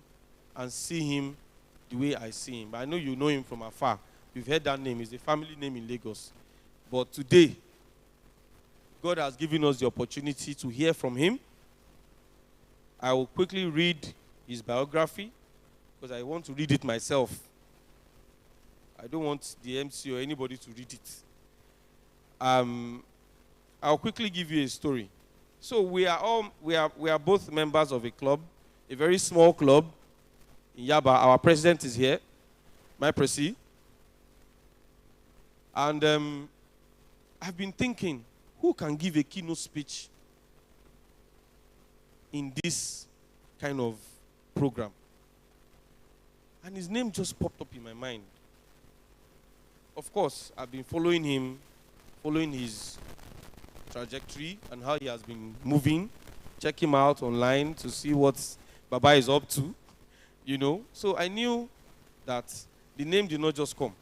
Speaker 3: and see him the way I see him. But I know you know him from afar. You've heard that name. It's a family name in Lagos. But today, God has given us the opportunity to hear from him. I will quickly read his biography, because I want to read it myself. I don't want the MC or anybody to read it. I'll quickly give you a story. So we are both members of a club, a very small club in Yaba. Our president is here, my presi. And I've been thinking, who can give a keynote speech in this kind of program? And his name just popped up in my mind. Of course, I've been following him, following his trajectory and how he has been moving. Check him out online to see what Baba is up to, you know. So I knew that the name did not just come.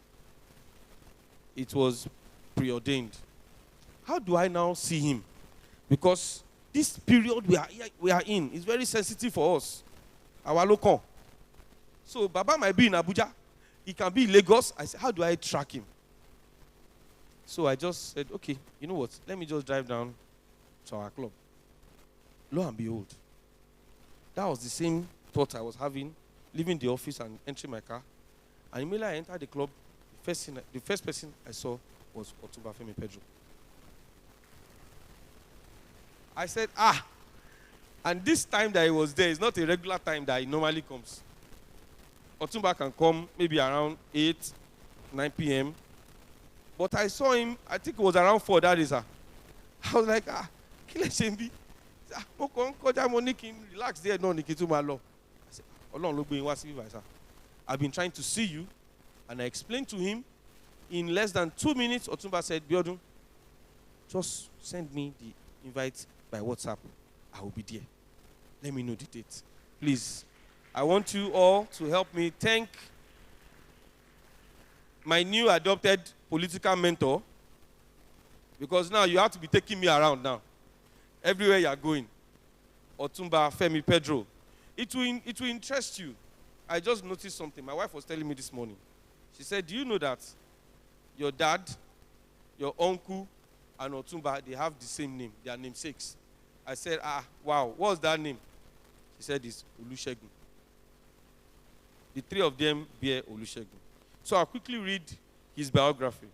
Speaker 3: It was preordained. How do I now see him? Because this period we are in is very sensitive for us. Our local. So Baba might be in Abuja. He can be in Lagos. I said, how do I track him? So I just said, okay, you know what? Let me just drive down to our club. Lo and behold, that was the same thought I was having, leaving the office and entering my car. And immediately I entered the club. The first person I saw was Otumba Femi Pedro. I said, and this time that he was there is not a regular time that he normally comes. Otumba can come maybe around 8, 9 p.m. But I saw him, I think it was around 4, that is, sir. I was like, Kile Shembi. Relax there, no, Nikitumalo. I said, Olorun lo gbe yin wa sibi báyìí, sir. I've been trying to see you. And I explained to him. In less than 2 minutes, Otumba said, Abiodun, just send me the invite by WhatsApp. I will be there. Let me know the date. Please. I want you all to help me thank my new adopted political mentor, because now you have to be taking me around now. Everywhere you are going. Otumba Femi Pedro. It will interest you. I just noticed something. My wife was telling me this morning. She said, do you know that your dad, your uncle, and Otumba, they have the same name. They are namesakes. I said, wow, what's that name? She said, it's Olusegun. The 3 of them bear Olusegun. So I'll quickly read his biography.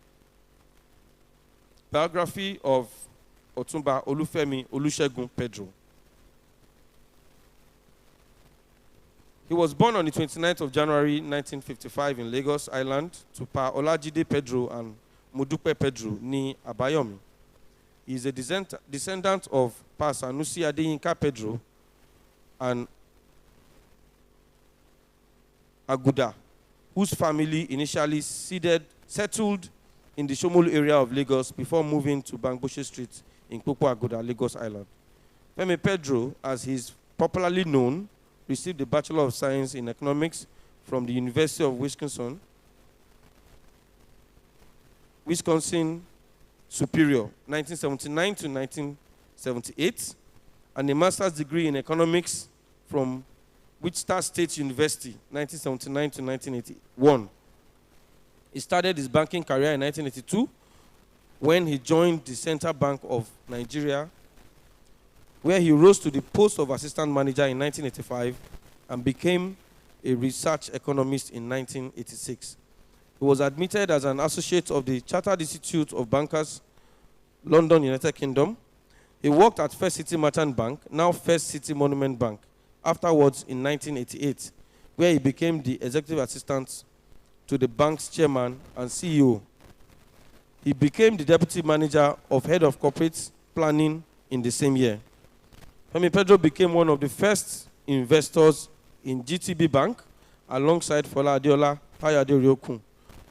Speaker 3: Biography of Otumba Olufemi Olusegun Pedro. He was born on the 29th of January 1955 in Lagos Island to Pa Olajide Pedro and Modupe Pedro ni Abayomi. He is a descendant of Pa Sanusi Adeyinka Pedro and Aguda, whose family initially settled in the Shomolu area of Lagos before moving to Bangboshe Street in Kpokpo Aguda, Lagos Island. Femi Pedro, as he is popularly known, received a Bachelor of Science in Economics from the University of Wisconsin Superior, 1979 to 1978, and a master's degree in economics from Wichita State University, 1979 to 1981. He started his banking career in 1982 when he joined the Central Bank of Nigeria, where he rose to the post of assistant manager in 1985 and became a research economist in 1986. He was admitted as an associate of the Chartered Institute of Bankers, London, United Kingdom. He worked at First City Merchant Bank, now First City Monument Bank, afterwards in 1988, where he became the executive assistant to the bank's chairman and CEO. He became the deputy manager of head of corporate planning in the same year. Femi Pedro became one of the first investors in GTB Bank alongside Fola Adeola, Payade Ryokun,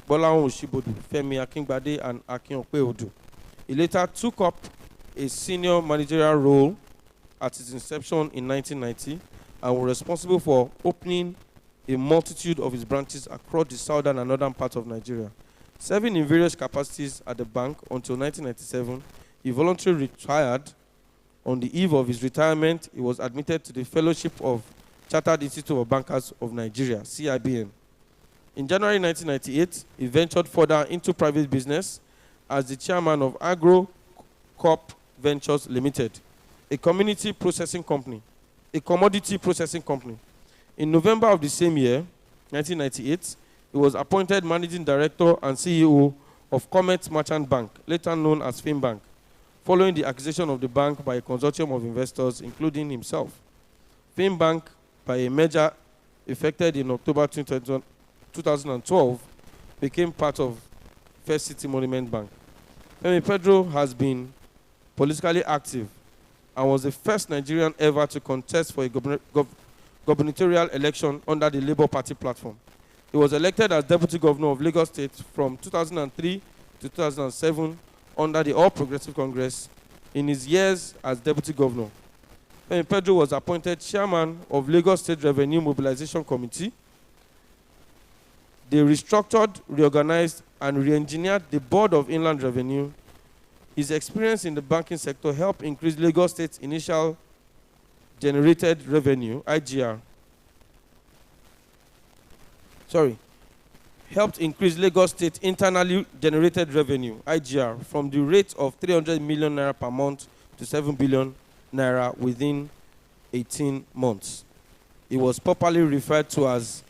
Speaker 3: Bolahun Oshibodu, Femi Akingbade, and Akin Okpeodu. He later took up a senior managerial role at its inception in 1990 and was responsible for opening a multitude of its branches across the southern and northern parts of Nigeria. Serving in various capacities at the bank until 1997, he voluntarily retired. On the eve of his retirement, he was admitted to the Fellowship of Chartered Institute of Bankers of Nigeria, CIBN. In January 1998, he ventured further into private business as the chairman of Agro Corp Ventures Limited, a commodity processing company. In November of the same year, 1998, he was appointed managing director and CEO of Comet Merchant Bank, later known as Finbank, following the acquisition of the bank by a consortium of investors, including himself. Finbank, by a merger effected in October 2012, became part of First City Monument Bank. Femi Pedro has been politically active and was the first Nigerian ever to contest for a gubernatorial election under the Labour Party platform. He was elected as Deputy Governor of Lagos State from 2003 to 2007 under the All Progressive Congress. In his years as Deputy Governor, Femi Pedro was appointed Chairman of Lagos State Revenue Mobilization Committee. They restructured, reorganized, and re-engineered the Board of Inland Revenue. His experience in the banking sector helped increase Lagos State's initial generated revenue, IGR, helped increase Lagos State internally generated revenue, IGR, from the rate of 300 million naira per month to 7 billion naira within 18 months. He was popularly referred to as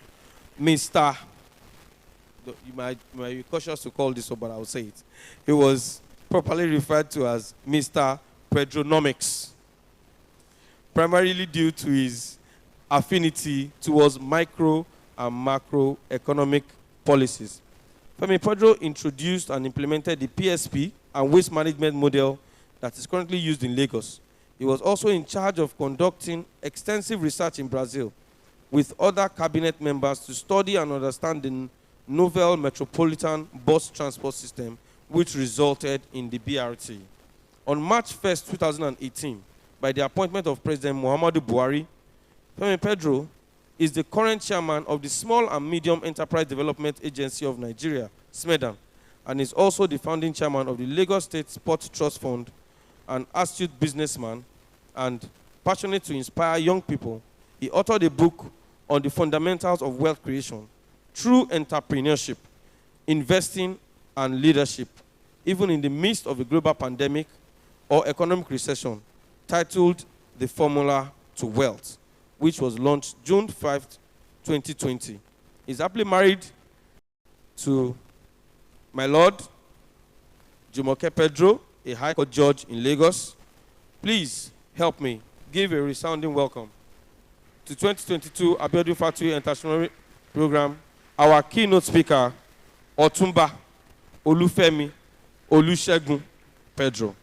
Speaker 3: Mr. You might be cautious to call this one, but I'll say it. He was properly referred to as Mr. Pedronomics, primarily due to his affinity towards micro and macroeconomic policies. Femi Pedro introduced and implemented the PSP and waste management model that is currently used in Lagos. He was also in charge of conducting extensive research in Brazil with other cabinet members to study and understand the novel metropolitan bus transport system, which resulted in the BRT. On March 1st, 2018, by the appointment of President Muhammadu Buhari, Femi Pedro is the current chairman of the Small and Medium Enterprise Development Agency of Nigeria, SMEDAN, and is also the founding chairman of the Lagos State Sports Trust Fund, an astute businessman and passionate to inspire young people. He authored a book on the fundamentals of wealth creation, true entrepreneurship, investing, and leadership, even in the midst of a global pandemic or economic recession, titled The Formula to Wealth, which was launched June 5, 2020. He's happily married to my Lord, Jumoke Pedro, a High Court judge in Lagos. Please help me give a resounding welcome to 2022 Abiodun Fatuyi International Program, our keynote speaker, Otumba Olufemi Olusegun Pedro.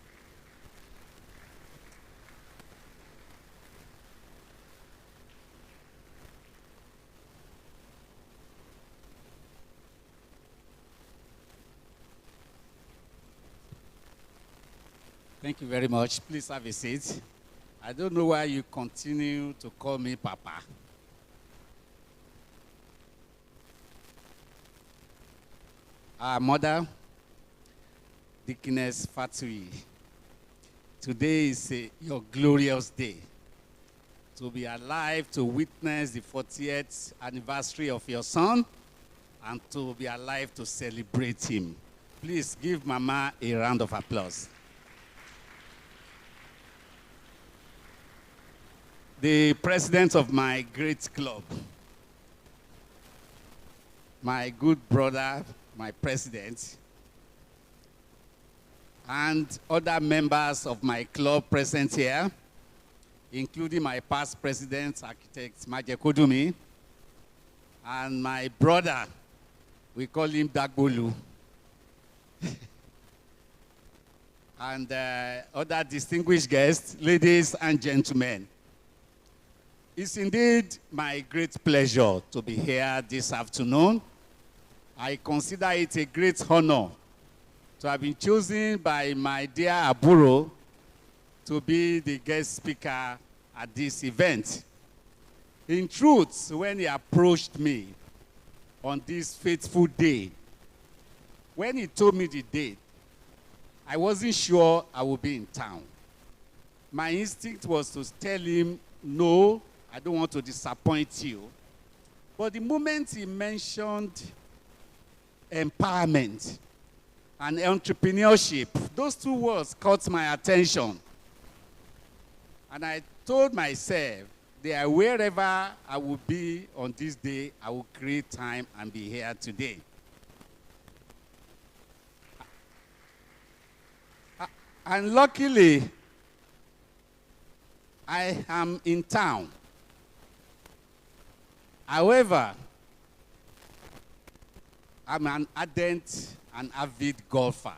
Speaker 8: Thank you very much. Please have a seat. I don't know why you continue to call me Papa. Our mother, Deaconess Fatuyi, today is your glorious day. To be alive to witness the 40th anniversary of your son and to be alive to celebrate him. Please give Mama a round of applause. The president of my great club, my good brother, my president, and other members of my club present here, including my past president, architect Maje Kodumi, and my brother, we call him Dagbolu, and other distinguished guests, ladies and gentlemen. It's indeed my great pleasure to be here this afternoon. I consider it a great honor to have been chosen by my dear Aburo to be the guest speaker at this event. In truth, when he approached me on this fateful day, when he told me the date, I wasn't sure I would be in town. My instinct was to tell him, no, I don't want to disappoint you. But the moment he mentioned empowerment and entrepreneurship, those two words caught my attention. And I told myself that wherever I will be on this day, I will create time and be here today. And luckily, I am in town. However, I'm an ardent and avid golfer.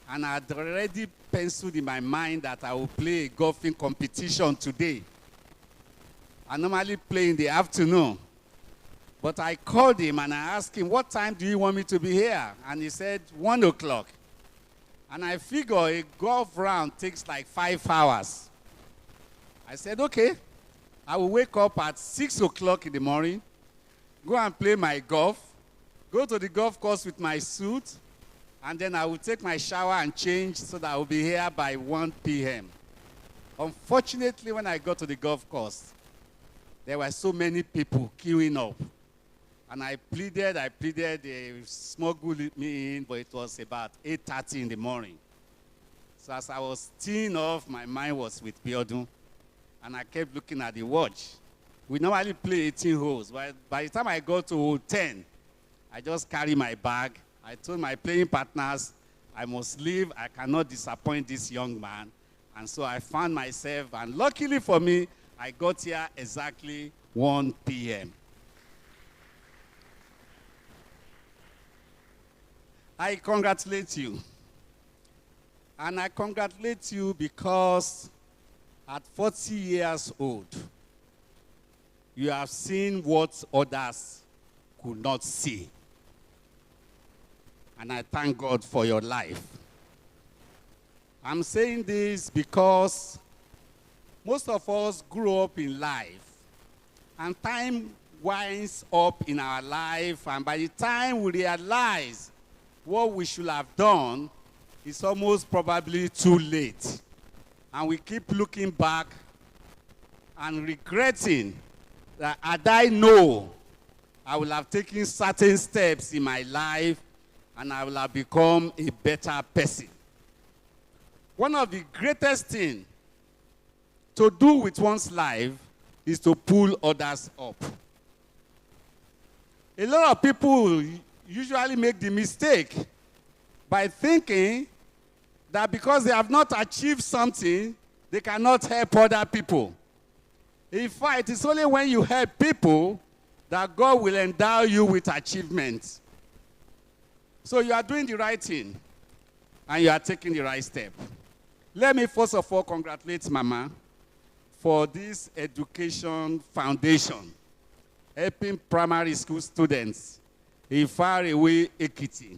Speaker 8: And I had already penciled in my mind that I will play a golfing competition today. I normally play in the afternoon. But I called him and I asked him, what time do you want me to be here? And he said, 1 o'clock. And I figure a golf round takes like 5 hours. I said, okay. I will wake up at 6 o'clock in the morning, go and play my golf, go to the golf course with my suit, and then I will take my shower and change so that I will be here by 1 p.m. Unfortunately, when I got to the golf course, there were so many people queuing up. And I pleaded, they smuggled me in, but it was about 8:30 in the morning. So as I was teeing off, my mind was with Abiodun, and I kept looking at the watch. We normally play 18 holes, but by the time I got to hole 10, I just carried my bag. I told my playing partners, I must leave. I cannot disappoint this young man. And so I found myself, and luckily for me, I got here exactly 1 p.m. I congratulate you. And I congratulate you because at 40 years old, you have seen what others could not see. And I thank God for your life. I'm saying this because most of us grew up in life, and time winds up in our life, and by the time we realize what we should have done, it's almost probably too late. And we keep looking back and regretting that had I known, I would have taken certain steps in my life and I will have become a better person. One of the greatest things to do with one's life is to pull others up. A lot of people usually make the mistake by thinking that because they have not achieved something, they cannot help other people. In fact, it's only when you help people that God will endow you with achievements. So you are doing the right thing, and you are taking the right step. Let me first of all congratulate Mama for this education foundation, helping primary school students in faraway Ekiti.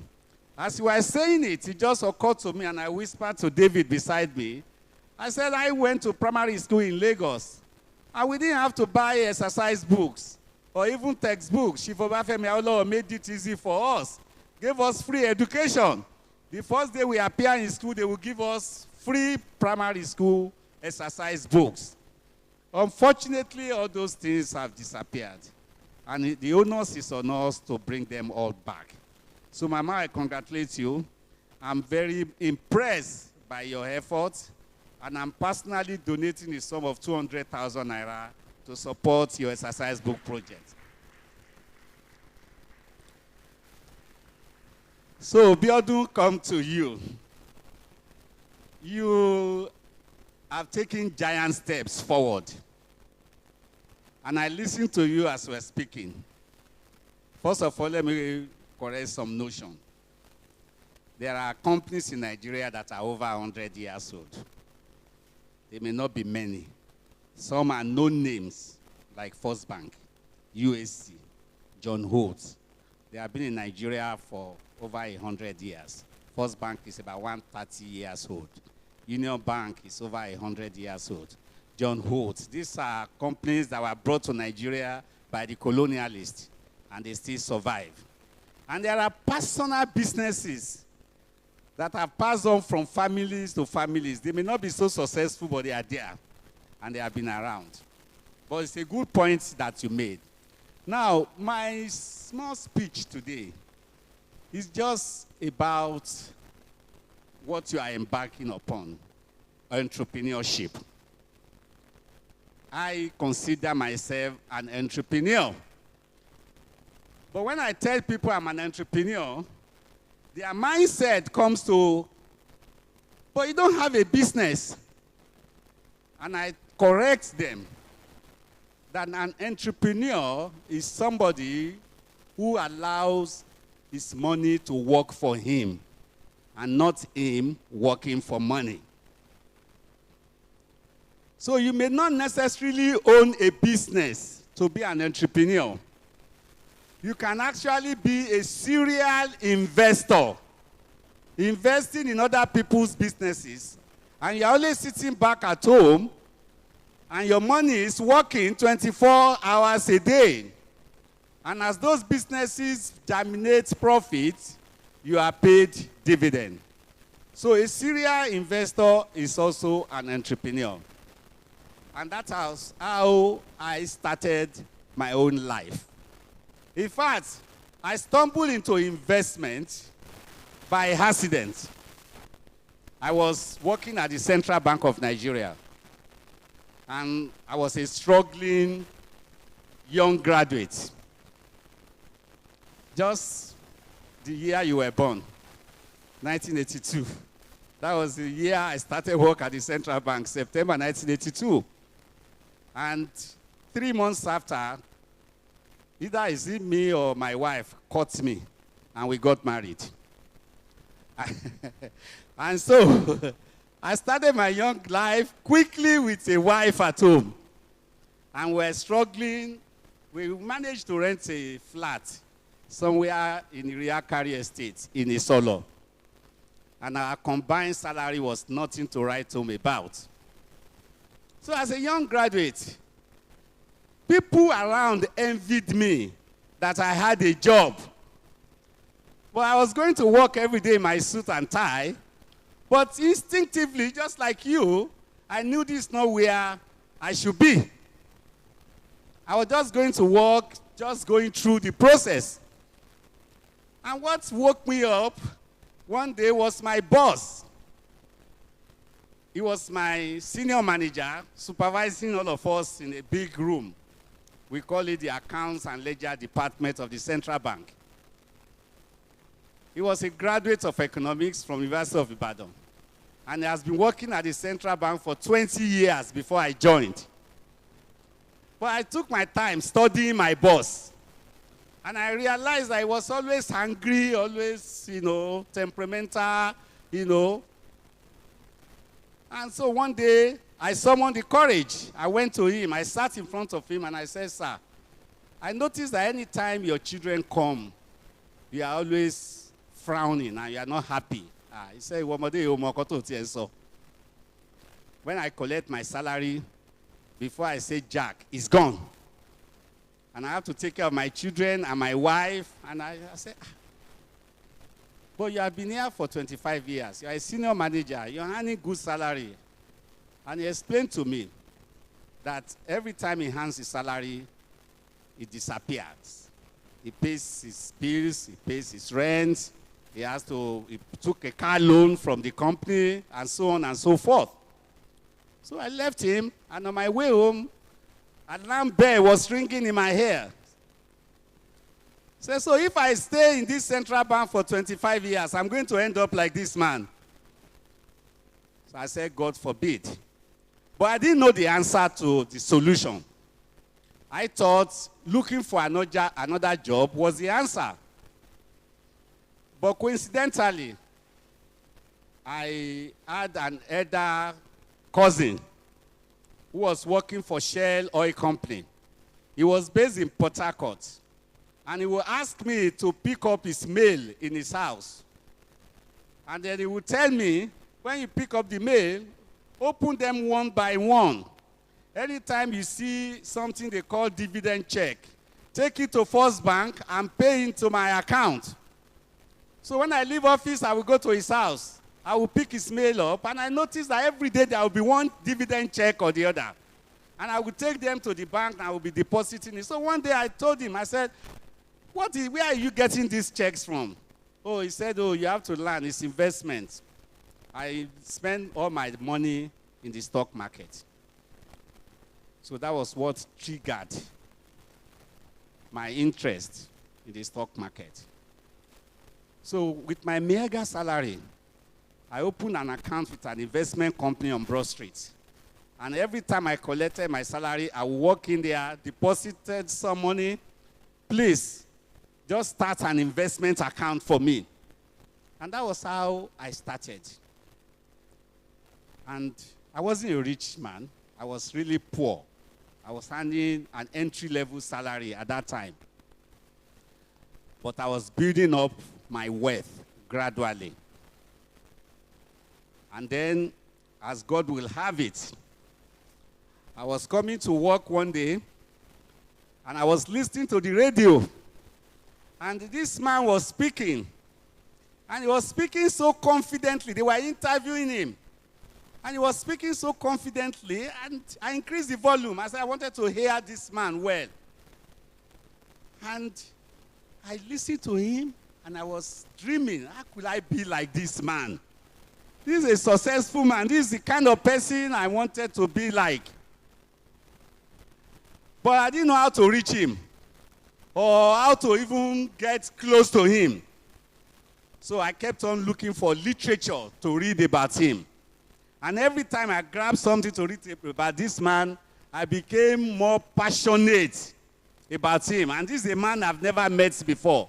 Speaker 8: As you were saying it, it just occurred to me, and I whispered to David beside me. I said, I went to primary school in Lagos, and we didn't have to buy exercise books or even textbooks. Chief Obafemi Awolowo made it easy for us, gave us free education. The first day we appear in school, they will give us free primary school exercise books. Unfortunately, all those things have disappeared, and the onus is on us to bring them all back. So, Mama, I congratulate you. I'm very impressed by your efforts, and I'm personally donating a sum of 200,000 naira to support your exercise book project. So, Abiodun, come to you. You have taken giant steps forward, and I listened to you as you were speaking. First of all, let me correct some notion. There are companies in Nigeria that are over 100 years old. They may not be many. Some are known names, like First Bank, USC, John Holt. They have been in Nigeria for over 100 years. First Bank is about 130 years old. Union Bank is over 100 years old. John Holt. These are companies that were brought to Nigeria by the colonialists, and they still survive. And there are personal businesses that have passed on from families to families. They may not be so successful, but they are there, and they have been around. But it's a good point that you made. Now, my small speech today is just about what you are embarking upon, entrepreneurship. I consider myself an entrepreneur. But when I tell people I'm an entrepreneur, their mindset comes to, but you don't have a business. And I correct them that an entrepreneur is somebody who allows his money to work for him and not him working for money. So you may not necessarily own a business to be an entrepreneur. You can actually be a serial investor, investing in other people's businesses, and you're always sitting back at home, and your money is working 24 hours a day. And as those businesses germinate profit, you are paid dividend. So a serial investor is also an entrepreneur. And that's how I started my own life. In fact, I stumbled into investment by accident. I was working at the Central Bank of Nigeria, and I was a struggling young graduate. Just the year you were born, 1982. That was the year I started work at the Central Bank, September 1982. And 3 months after, either is it me or my wife caught me, and we got married. And so, I started my young life quickly with a wife at home. And we're struggling. We managed to rent a flat somewhere in Iriakari Estate in Isolo. And our combined salary was nothing to write home about. So as a young graduate, people around envied me that I had a job. But I was going to work every day in my suit and tie. But instinctively, just like you, I knew this is not where I should be. I was just going to work, just going through the process. And what woke me up one day was my boss. He was my senior manager, supervising all of us in a big room. We call it the Accounts and Ledger Department of the Central Bank. He was a graduate of economics from University of Ibadan. And he has been working at the Central Bank for 20 years before I joined. But I took my time studying my boss. And I realized I was always hungry, always, temperamental, And so one day, I summoned the courage. I went to him. I sat in front of him, and I said, "Sir, I noticed that any time your children come, you are always frowning, and you are not happy." He said, when I collect my salary, before I say Jack, it's gone. And I have to take care of my children and my wife. And I said, but you have been here for 25 years. You are a senior manager. You are earning good salary. And he explained to me that every time he hands his salary, it disappears. He pays his bills, he pays his rent, he took a car loan from the company, and so on and so forth. So I left him, and on my way home, an alarm bell was ringing in my ear. So if I stay in this central bank for 25 years, I'm going to end up like this man. So I said, God forbid. But I didn't know the answer to the solution. I thought looking for another job was the answer. But coincidentally, I had an elder cousin who was working for Shell Oil Company. He was based in Port Harcourt. And he would ask me to pick up his mail in his house. And then he would tell me, when you pick up the mail, open them one by one. Anytime you see something they call dividend check, take it to First Bank and pay into my account. So when I leave office, I will go to his house. I will pick his mail up, and I noticed that every day there will be one dividend check or the other. And I will take them to the bank, and I will be depositing it. So one day I told him, I said, where are you getting these checks from? Oh, he said, oh, you have to learn, it's investment. I spend all my money in the stock market. So that was what triggered my interest in the stock market. So with my mega salary, I opened an account with an investment company on Broad Street. And every time I collected my salary, I would walk in there, deposited some money. Please, just start an investment account for me. And that was how I started. And I wasn't a rich man. I was really poor. I was earning an entry-level salary at that time. But I was building up my wealth gradually. And then, as God will have it, I was coming to work one day, and I was listening to the radio. And this man was speaking. And he was speaking so confidently. They were interviewing him. And he was speaking so confidently, and I increased the volume as I wanted to hear this man well. And I listened to him, and I was dreaming, how could I be like this man? This is a successful man. This is the kind of person I wanted to be like. But I didn't know how to reach him or how to even get close to him. So I kept on looking for literature to read about him. And every time I grabbed something to read about this man, I became more passionate about him. And this is a man I've never met before.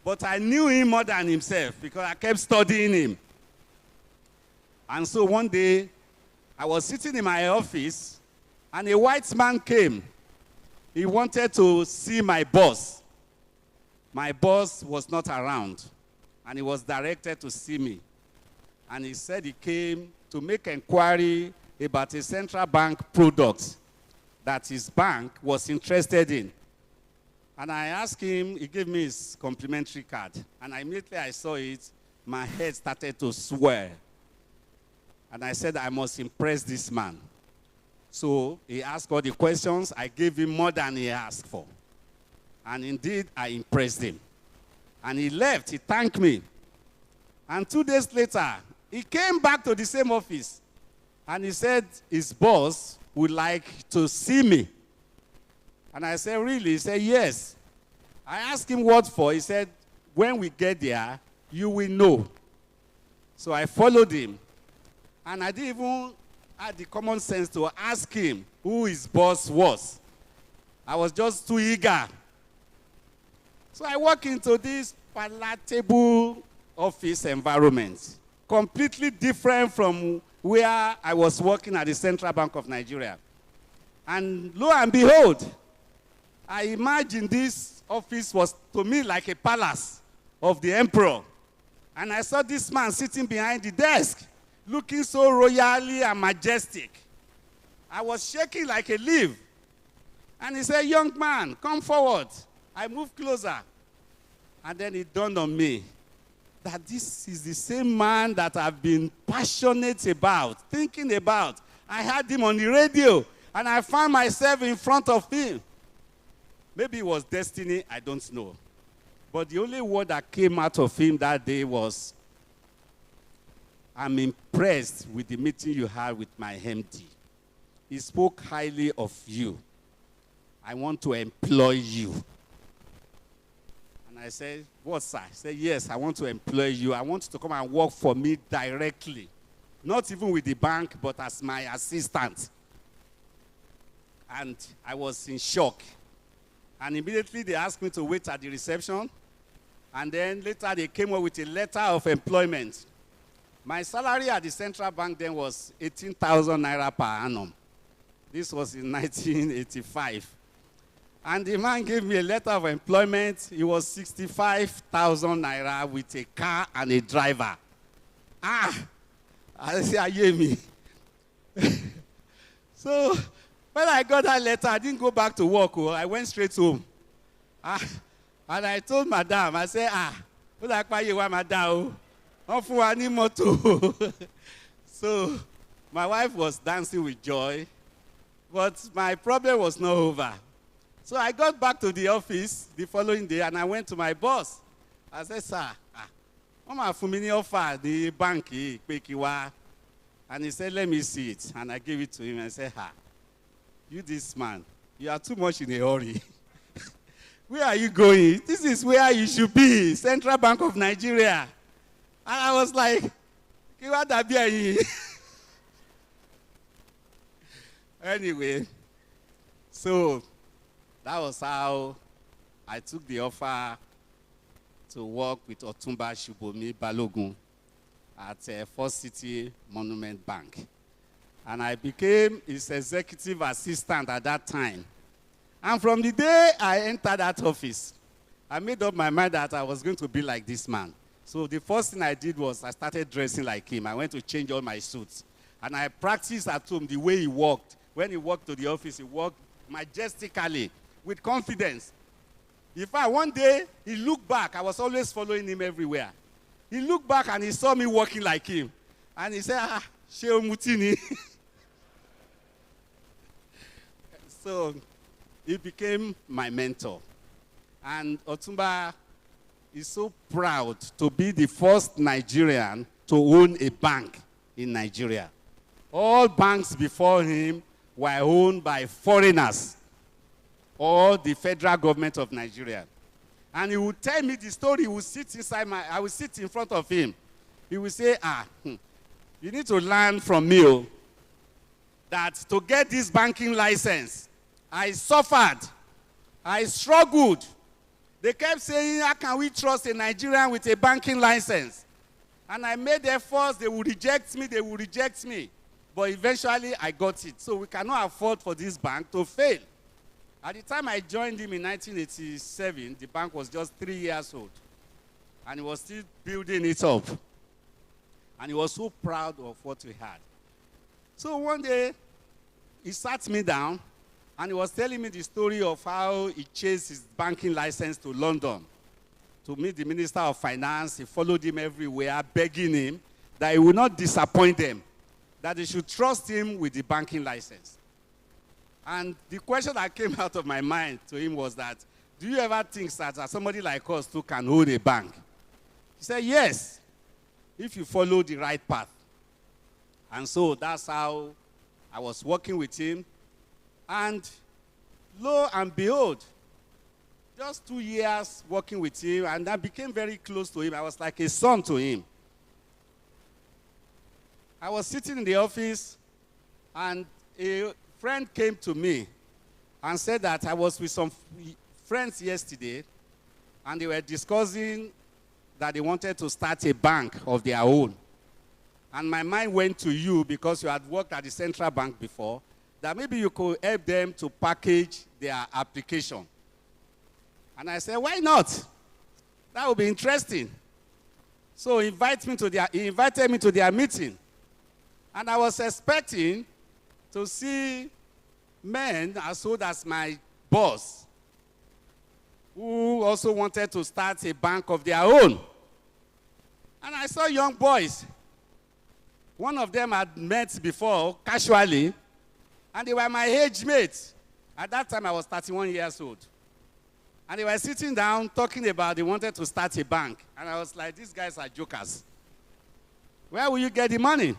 Speaker 8: But I knew him more than himself because I kept studying him. And so one day, I was sitting in my office, and a white man came. He wanted to see my boss. My boss was not around, and he was directed to see me. And he said he came to make inquiry about a central bank product that his bank was interested in. And I asked him, he gave me his complimentary card. And immediately I saw it, my head started to swell. And I said, I must impress this man. So he asked all the questions. I gave him more than he asked for. And indeed, I impressed him. And he left. He thanked me. And 2 days later, he came back to the same office. And he said his boss would like to see me. And I said, really? He said, yes. I asked him what for. He said, when we get there, you will know. So I followed him. And I didn't even have the common sense to ask him who his boss was. I was just too eager. So I walked into this palatable office environment, completely different from where I was working at the Central Bank of Nigeria. And lo and behold, I imagined this office was to me like a palace of the emperor. And I saw this man sitting behind the desk, looking so royally and majestic. I was shaking like a leaf. And he said, young man, come forward. I moved closer. And then it dawned on me that this is the same man that I've been passionate about, thinking about. I heard him on the radio, and I found myself in front of him. Maybe it was destiny, I don't know. But the only word that came out of him that day was, I'm impressed with the meeting you had with my MD. He spoke highly of you. I want to employ you. And I said, what, sir? He said, yes, I want to employ you. I want you to come and work for me directly. Not even with the bank, but as my assistant. And I was in shock. And immediately they asked me to wait at the reception. And then later they came up with a letter of employment. My salary at the central bank then was 18,000 naira per annum. This was in 1985. And the man gave me a letter of employment. It was 65,000 naira with a car and a driver. I said, I hear me. So when I got that letter, I didn't go back to work. I went straight home. And I told madam, I said, what are you want, madam? So my wife was dancing with joy, but my problem was not over. So I got back to the office the following day, and I went to my boss. I said, sir, Mama Fumini offer the bank, and he said, let me see it. And I gave it to him and said, you this man, you are too much in a hurry. Where are you going? This is where you should be, Central Bank of Nigeria. And I was like, anyway, so that was how I took the offer to work with Otumba Shubomi Balogun at First City Monument Bank. And I became his executive assistant at that time. And from the day I entered that office, I made up my mind that I was going to be like this man. So the first thing I did was I started dressing like him. I went to change all my suits. And I practiced at home the way he walked. When he walked to the office, he walked majestically, with confidence. In fact, one day, he looked back. I was always following him everywhere. He looked back and he saw me walking like him. And he said, Sheo Mutini. So he became my mentor. And Otumba is so proud to be the first Nigerian to own a bank in Nigeria. All banks before him were owned by foreigners or the federal government of Nigeria. And he would tell me the story. He would sit I would sit in front of him. He would say, you need to learn from me, oh, that to get this banking license, I suffered, I struggled. They kept saying, how can we trust a Nigerian with a banking license? And I made efforts, they would reject me. But eventually, I got it. So we cannot afford for this bank to fail. At the time I joined him in 1987, the bank was just 3 years old. And he was still building it up. And he was so proud of what we had. So one day, he sat me down, and he was telling me the story of how he chased his banking license to London to meet the Minister of Finance. He followed him everywhere, begging him that he would not disappoint them, that they should trust him with the banking license. And the question that came out of my mind to him was that, do you ever think that somebody like us too can hold a bank? He said, yes, if you follow the right path. And so that's how I was working with him. And lo and behold, just 2 years working with him, and I became very close to him. I was like a son to him. I was sitting in the office, and a friend came to me and said that I was with some friends yesterday, and they were discussing that they wanted to start a bank of their own. And my mind went to you because you had worked at the central bank before, that maybe you could help them to package their application. And I said, why not? That would be interesting. So he invited me to their meeting. And I was expecting to see men as old as my boss, who also wanted to start a bank of their own. And I saw young boys. One of them had met before, casually, and they were my age mates. At that time, I was 31 years old. And they were sitting down talking about they wanted to start a bank. And I was like, these guys are jokers. Where will you get the money?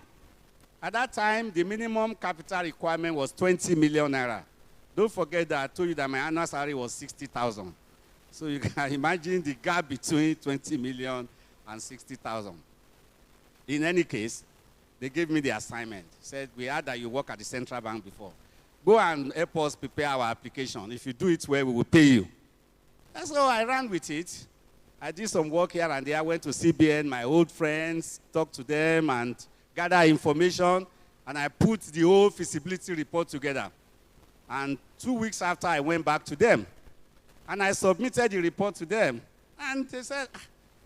Speaker 8: At that time, the minimum capital requirement was 20 million naira. Don't forget that I told you that my annual salary was 60,000. So you can imagine the gap between 20 million and 60,000. In any case, they gave me the assignment. Said, we heard that you work at the central bank before. Go and help us prepare our application. If you do it well, we will pay you. And so I ran with it. I did some work here and there. I went to CBN, my old friends, talked to them and gather information. And I put the whole feasibility report together. And 2 weeks after, I went back to them. And I submitted the report to them. And they said,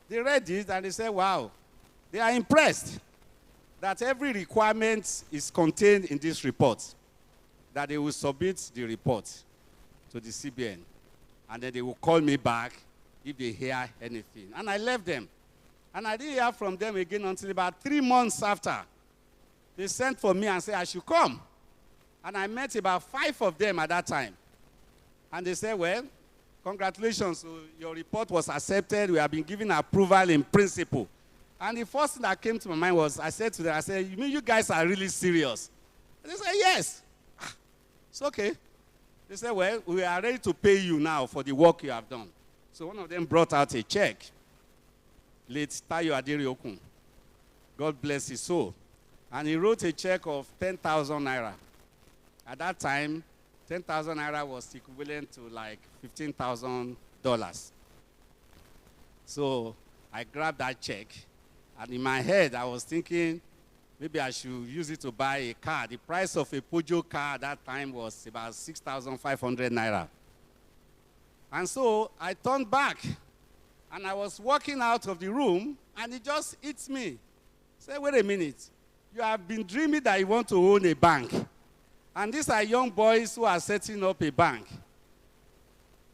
Speaker 8: they read it and they said, wow, they are impressed that every requirement is contained in this report, that they will submit the report to the CBN. And then they will call me back if they hear anything. And I left them. And I didn't hear from them again until about 3 months after. They sent for me and said I should come. And I met about 5 of them at that time. And they said, well, congratulations, so your report was accepted. We have been given approval in principle. And the first thing that came to my mind was, I said to them, I said, you mean you guys are really serious? And they said, yes. It's okay. They said, well, we are ready to pay you now for the work you have done. So one of them brought out a check. Late Tayo Aderiokun. God bless his soul. And he wrote a check of 10,000 naira. At that time, 10,000 naira was equivalent to like $15,000. So I grabbed that check. And in my head, I was thinking, maybe I should use it to buy a car. The price of a Peugeot car at that time was about 6,500 naira. And so I turned back, and I was walking out of the room, and it just hit me. Say, wait a minute. You have been dreaming that you want to own a bank. And these are young boys who are setting up a bank.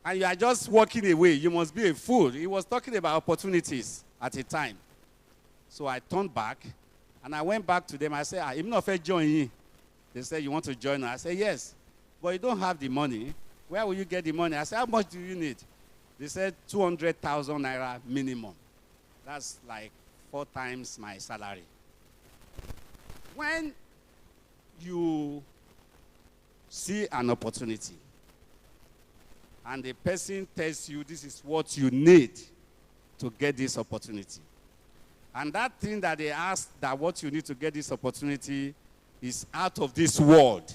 Speaker 8: And you are just walking away. You must be a fool. He was talking about opportunities at a time. So I turned back, and I went back to them. I said, I'm not going to join you. They said, you want to join us? I said, yes, but you don't have the money. Where will you get the money? I said, how much do you need? They said 200,000 naira minimum. That's like 4 times my salary. When you see an opportunity and the person tells you this is what you need to get this opportunity, and that thing that they ask that what you need to get this opportunity is out of this world,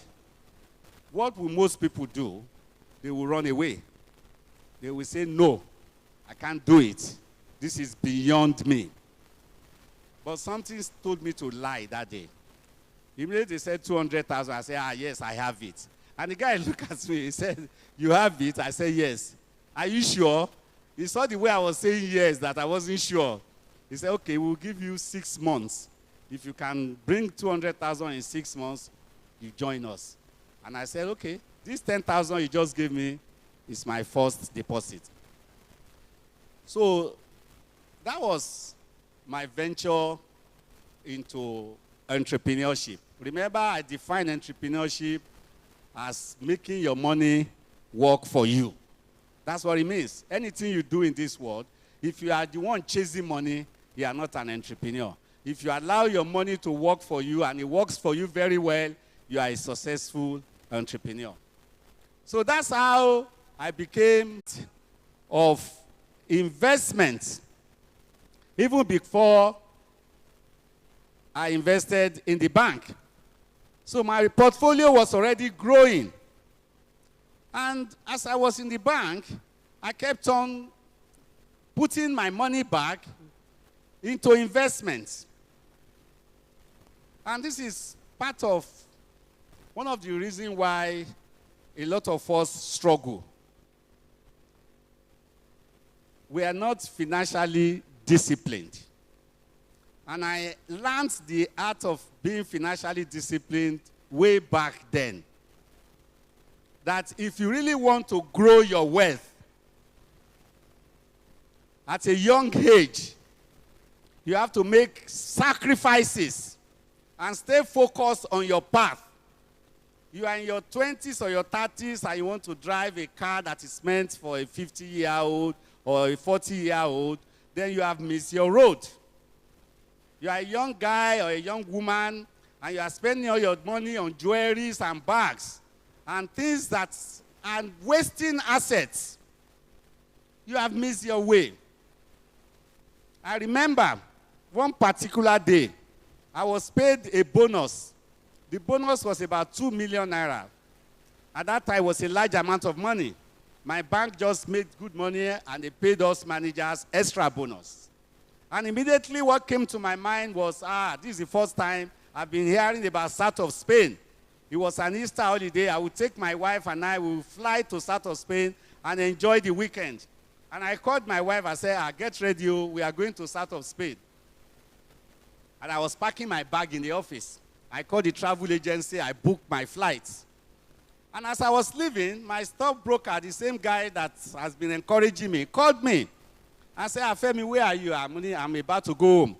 Speaker 8: what will most people do? They will run away. They will say, no, I can't do it. This is beyond me. But something told me to lie that day. Immediately they said 200,000. I said, yes, I have it. And the guy looked at me. He said, you have it? I said, yes. Are you sure? He saw the way I was saying yes, that I wasn't sure. He said, okay, we'll give you 6 months. If you can bring 200,000 in 6 months, you join us. And I said, okay, this 10,000 you just gave me is my first deposit. So that was my venture into entrepreneurship. Remember, I define entrepreneurship as making your money work for you. That's what it means. Anything you do in this world, if you are the one chasing money, you are not an entrepreneur. If you allow your money to work for you and it works for you very well, you are a successful entrepreneur. So that's how I became of investment. Even before I invested in the bank. So my portfolio was already growing. And as I was in the bank, I kept on putting my money back into investments. And this is part of one of the reasons why a lot of us struggle. We are not financially disciplined. And I learned the art of being financially disciplined way back then. That if you really want to grow your wealth at a young age, you have to make sacrifices and stay focused on your path. You are in your 20s or your 30s and you want to drive a car that is meant for a 50-year-old or a 40-year-old, then you have missed your road. You are a young guy or a young woman and you are spending all your money on jewelries and bags and things that are wasting assets. You have missed your way. I remember one particular day, I was paid a bonus. The bonus was about 2 million naira. At that time, it was a large amount of money. My bank just made good money, and they paid us managers extra bonus. And immediately what came to my mind was, this is the first time I've been hearing about south of Spain. It was an Easter holiday. I would take my wife and I will fly to south of Spain and enjoy the weekend. And I called my wife. I said, get ready. We are going to south of Spain. And I was packing my bag in the office. I called the travel agency. I booked my flights. And as I was leaving, my stockbroker, the same guy that has been encouraging me, called me. I said, Affep, where are you? I'm about to go home.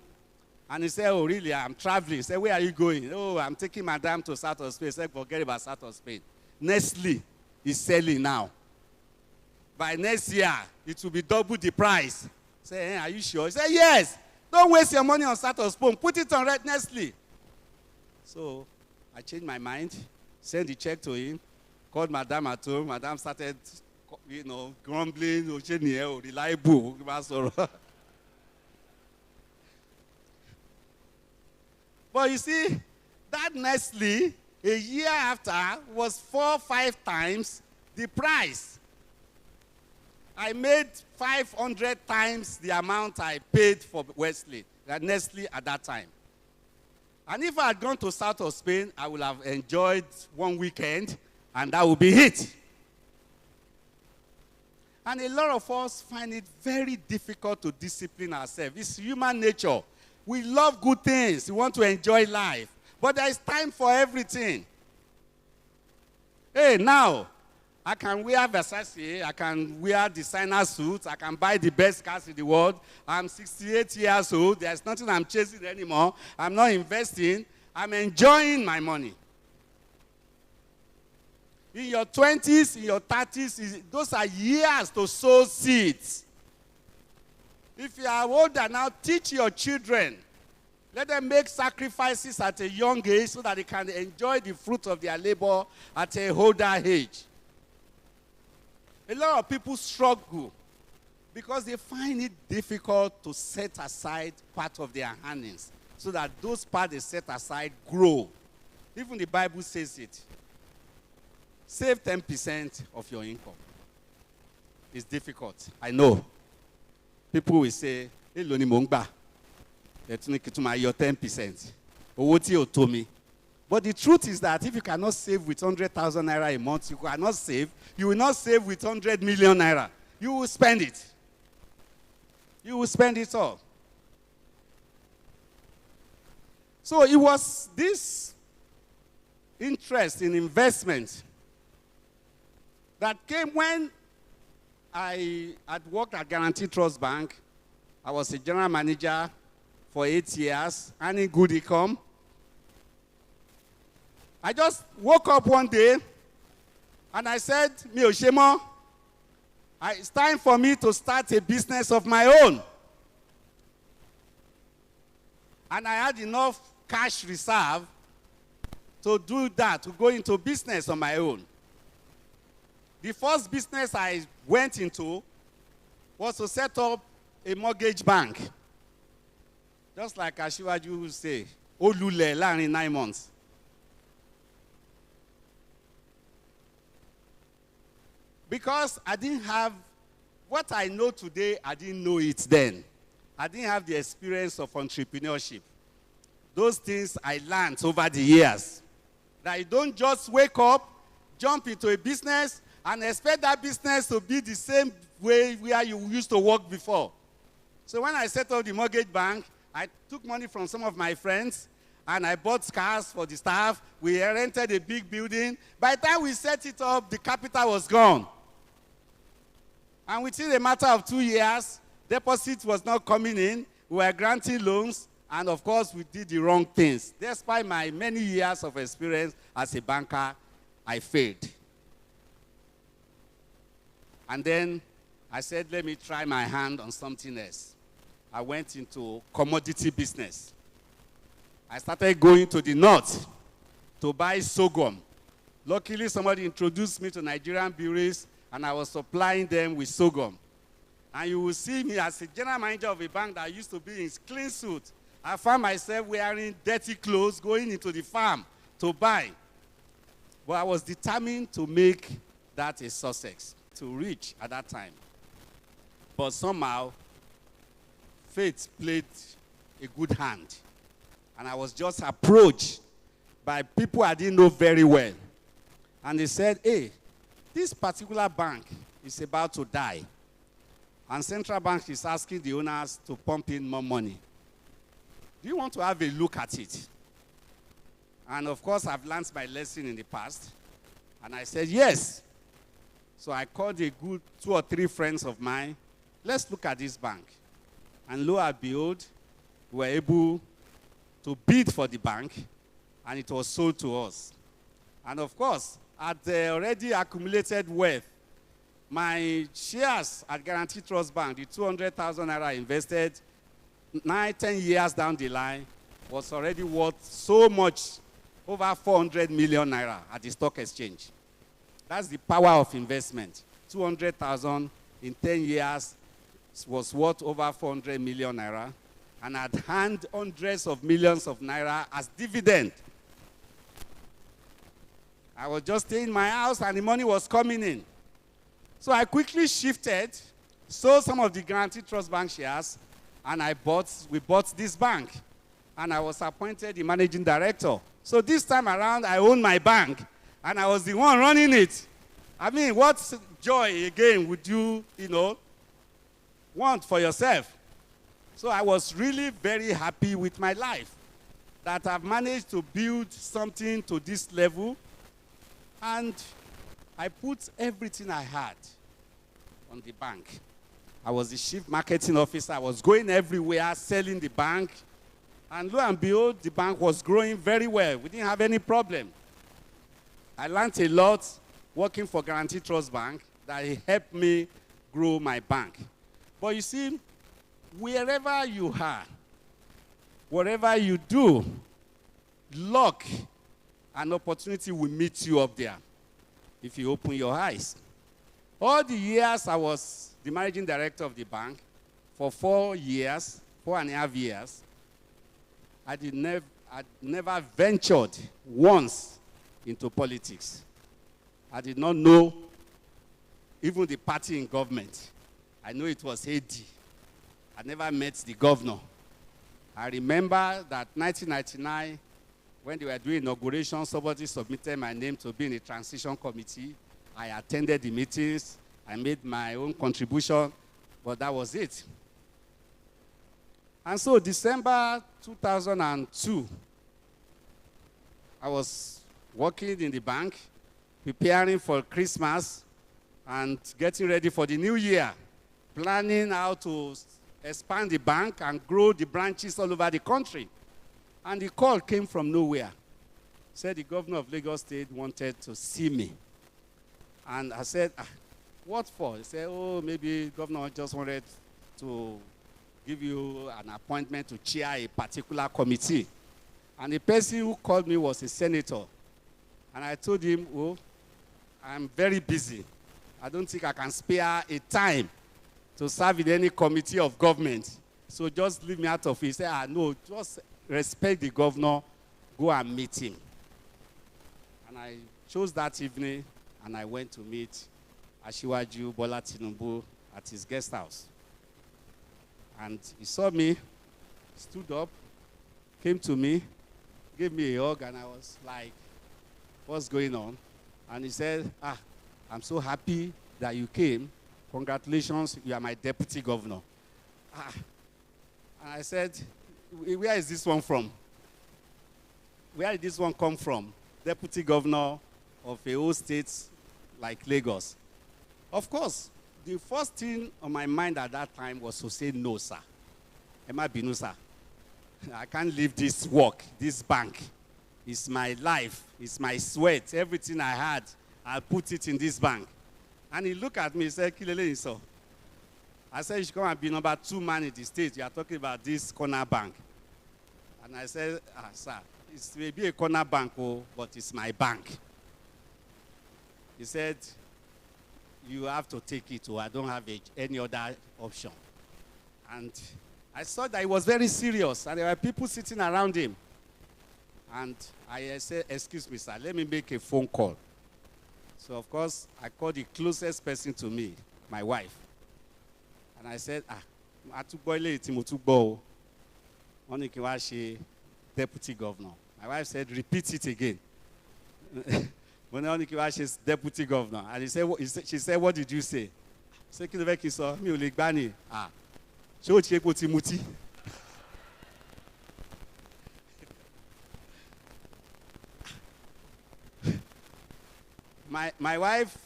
Speaker 8: And he said, oh, really? I'm traveling. He said, where are you going? Oh, I'm taking madam to south of Spain. He said, forget about south of Spain. Nestle is selling now. By next year, it will be double the price. I said, are you sure? He said, yes. Don't waste your money on south of Spain. Put it on Red Nestle. So I changed my mind, sent the check to him, called madam at home. Madam started, grumbling, reliable. But you see, that Nestle, a year after, was 4 or 5 times the price. I made 500 times the amount I paid for Nestle at that time. And if I had gone to south of Spain, I would have enjoyed one weekend, and that would be it. And a lot of us find it very difficult to discipline ourselves. It's human nature. We love good things. We want to enjoy life. But there is time for everything. Hey, now, I can wear Versace. I can wear designer suits. I can buy the best cars in the world. I'm 68 years old. There's nothing I'm chasing anymore. I'm not investing. I'm enjoying my money. In your 20s, in your 30s, those are years to sow seeds. If you are older now, teach your children. Let them make sacrifices at a young age so that they can enjoy the fruit of their labor at a older age. A lot of people struggle because they find it difficult to set aside part of their earnings so that those parts they set aside grow. Even the Bible says it. Save 10% of your income. It's difficult. I know. People will say, "Èló ni mò ń gbà?" Let's make it to my your 10%. Owó tí ò tó mi. But the truth is that if you cannot save with 100,000 naira a month, you cannot save. You will not save with 100 million naira. You will spend it. You will spend it all. So it was this interest in investment that came when I had worked at Guarantee Trust Bank. I was a general manager for 8 years, earning good income. I just woke up one day and I said, "Mi ò ṣe mọ́. It's time for me to start a business of my own." And I had enough cash reserve to do that, to go into business on my own. The first business I went into was to set up a mortgage bank. Just like Asiwaju would say, "Ó lulẹ̀ láàrin 9 months." Because I didn't have what I know today, I didn't know it then. I didn't have the experience of entrepreneurship. Those things I learned over the years. That you don't just wake up, jump into a business, and expect that business to be the same way where you used to work before. So when I set up the mortgage bank, I took money from some of my friends, and I bought cars for the staff. We rented a big building. By the time we set it up, the capital was gone. And within a matter of 2 years, deposit was not coming in. We were granting loans, and of course, we did the wrong things. Despite my many years of experience as a banker, I failed. And then I said, let me try my hand on something else. I went into commodity business. I started going to the north to buy sorghum. Luckily, somebody introduced me to Nigerian breweries, and I was supplying them with sorghum. And you will see me as a general manager of a bank that used to be in clean suit. I found myself wearing dirty clothes, going into the farm to buy. But I was determined to make that a success, to reach at that time. But somehow, fate played a good hand. And I was just approached by people I didn't know very well. And they said, "Hey, this particular bank is about to die. And Central Bank is asking the owners to pump in more money. Do you want to have a look at it?" And of course, I've learned my lesson in the past. And I said, yes. So I called a good 2 or 3 friends of mine. Let's look at this bank. And lo and behold, we were able to bid for the bank, and it was sold to us. And of course, at the already accumulated wealth, my shares at Guarantee Trust Bank, the 200,000 naira invested 9-10 years down the line, was already worth so much, over 400 million naira at the stock exchange. That's the power of investment. 200,000 in 10 years was worth over 400 million naira, and had earned hundreds of millions of naira as dividend. I was just staying in my house, and the money was coming in. So I quickly shifted, sold some of the Guarantee Trust Bank shares, and we bought this bank. And I was appointed the managing director. So this time around, I owned my bank, and I was the one running it. I mean, what joy, again, would you want for yourself? So I was really very happy with my life, that I've managed to build something to this level, and I put everything I had on the bank. I was the chief marketing officer. I was going everywhere, selling the bank. And lo and behold, the bank was growing very well. We didn't have any problem. I learned a lot working for Guarantee Trust Bank that he helped me grow my bank. But you see, wherever you are, whatever you do, luck and opportunity will meet you up there if you open your eyes. All the years I was the managing director of the bank, for 4 years, 4.5 years, I never ventured once into politics. I did not know even the party in government. I know it was AD. I never met the governor. I remember that 1999, when they were doing inauguration, somebody submitted my name to be in the transition committee. I attended the meetings. I made my own contribution, but that was it. And so December 2002, I was working in the bank, preparing for Christmas and getting ready for the new year, planning how to expand the bank and grow the branches all over the country. And the call came from nowhere. Said the governor of Lagos State wanted to see me. And I said, what for? He said, oh, maybe governor just wanted to give you an appointment to chair a particular committee. And the person who called me was a senator. And I told him, oh, I'm very busy. I don't think I can spare a time to serve in any committee of government. So just leave me out of it. He said, no, just respect the governor, go and meet him. And I chose that evening, and I went to meet Asiwaju Bola Tinubu at his guest house. And he saw me, stood up, came to me, gave me a hug, and I was like, what's going on? And he said, I'm so happy that you came. Congratulations, you are my deputy governor. And I said, where is this one from? Where did this one come from? Deputy governor of a whole state like Lagos. Of course, the first thing on my mind at that time was to say, no, sir. Emma Binu, sir. I can't leave this work, this bank. It's my life, it's my sweat, everything I had, I'll put it in this bank. And he looked at me and said, Kilele, so. I said, you should come and be number 2 man in the state. You are talking about this corner bank. And I said, sir, it may be a corner bank, but it's my bank. He said, you have to take it, or I don't have any other option. And I saw that he was very serious, and there were people sitting around him. And I said, excuse me, sir, let me make a phone call. So, of course, I called the closest person to me, my wife. And I said, deputy governor. My wife said, repeat it again. Deputy governor. And she said, what did you say? I said, My wife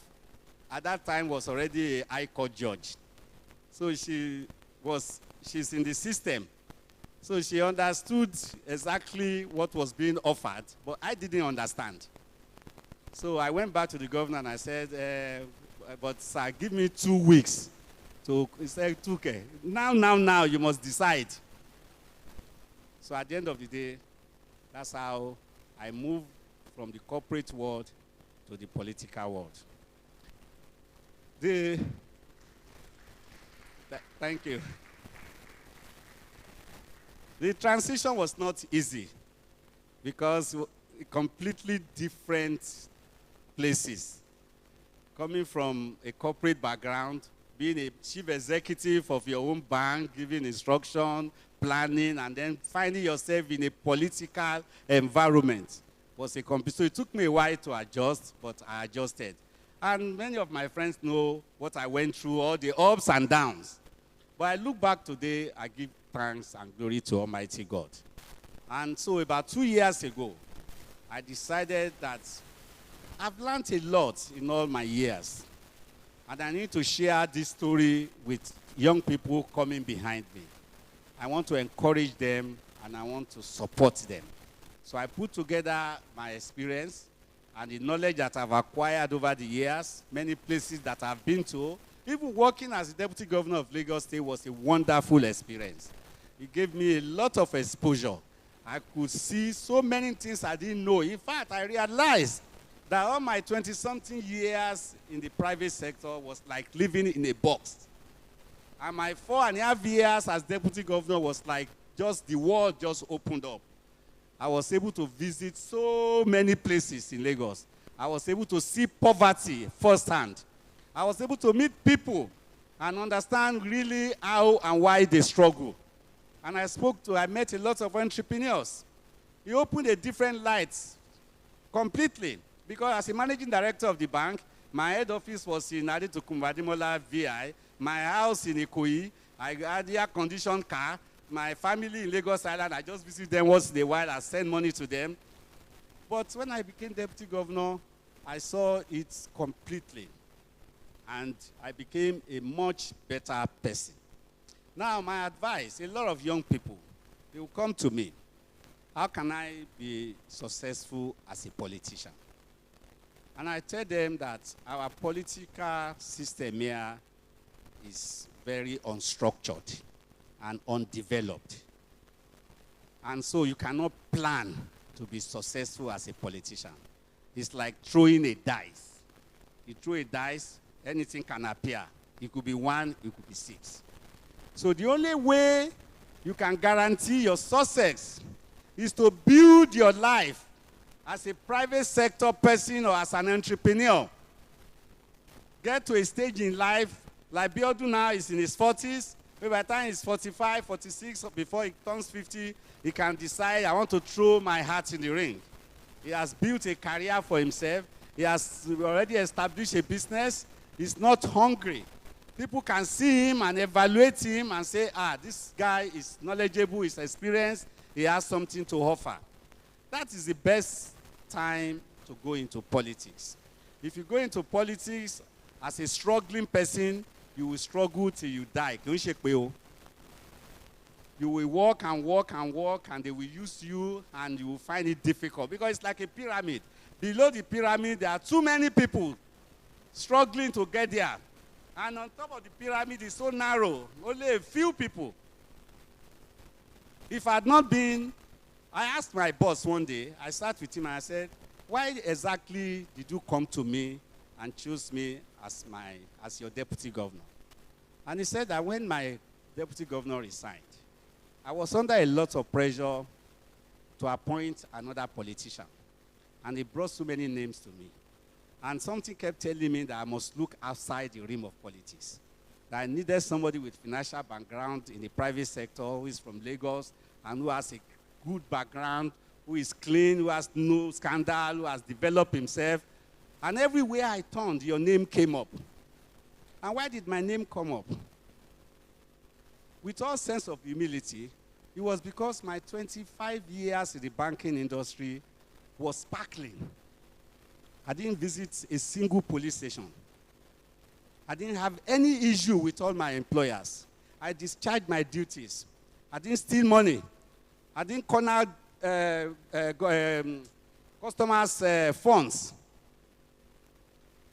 Speaker 8: at that time was already a high court judge. So she's in the system. So she understood exactly what was being offered, but I didn't understand. So I went back to the governor and I said, but sir, give me 2 weeks. So he said, okay, now, you must decide. So at the end of the day, that's how I moved from the corporate world to the political world. Thank you. The transition was not easy because completely different places. Coming from a corporate background, being a chief executive of your own bank, giving instruction, planning, and then finding yourself in a political environment was a complete. So it took me a while to adjust, but I adjusted. And many of my friends know what I went through, all the ups and downs. But I look back today, I give thanks and glory to Almighty God. And so about 2 years ago, I decided that I've learned a lot in all my years. And I need to share this story with young people coming behind me. I want to encourage them and I want to support them. So I put together my experience and the knowledge that I've acquired over the years, many places that I've been to, even working as the Deputy Governor of Lagos State was a wonderful experience. It gave me a lot of exposure. I could see so many things I didn't know. In fact, I realized that all my 20-something years in the private sector was like living in a box. And my 4.5 years as Deputy Governor was like just the world just opened up. I was able to visit so many places in Lagos. I was able to see poverty firsthand. I was able to meet people and understand really how and why they struggle. And I met a lot of entrepreneurs. It opened a different light completely. Because as a managing director of the bank, my head office was in Adetokunbo VI, my house in Ikoyi, I had an air-conditioned car, my family in Lagos Island, I just visit them once in a while, I send money to them. But when I became deputy governor, I saw it completely. And I became a much better person. Now, my advice, a lot of young people, they will come to me. How can I be successful as a politician? And I tell them that our political system here is very unstructured and undeveloped. And so you cannot plan to be successful as a politician. It's like throwing a dice. You throw a dice, anything can appear. It could be 1, it could be 6. So the only way you can guarantee your success is to build your life as a private sector person or as an entrepreneur. Get to a stage in life, like Abiodun now is in his 40s, maybe by the time he's 45, 46, before he turns 50, he can decide, I want to throw my hat in the ring. He has built a career for himself. He has already established a business. He's not hungry. People can see him and evaluate him and say, this guy is knowledgeable, he's experienced, he has something to offer. That is the best time to go into politics. If you go into politics as a struggling person, you will struggle till you die. You will work and work and work, and they will use you, and you will find it difficult because it's like a pyramid. Below the pyramid, there are too many people struggling to get there. And on top of the pyramid is so narrow, only a few people. If I had not been, I asked my boss one day, I sat with him and I said, why exactly did you come to me and choose me as your deputy governor? And he said that when my deputy governor resigned, I was under a lot of pressure to appoint another politician. And he brought so many names to me. And something kept telling me that I must look outside the realm of politics. That I needed somebody with financial background in the private sector who is from Lagos and who has a good background, who is clean, who has no scandal, who has developed himself. And everywhere I turned, your name came up. And why did my name come up? With all sense of humility, it was because my 25 years in the banking industry was sparkling. I didn't visit a single police station. I didn't have any issue with all my employers. I discharged my duties. I didn't steal money. I didn't corner customers' funds.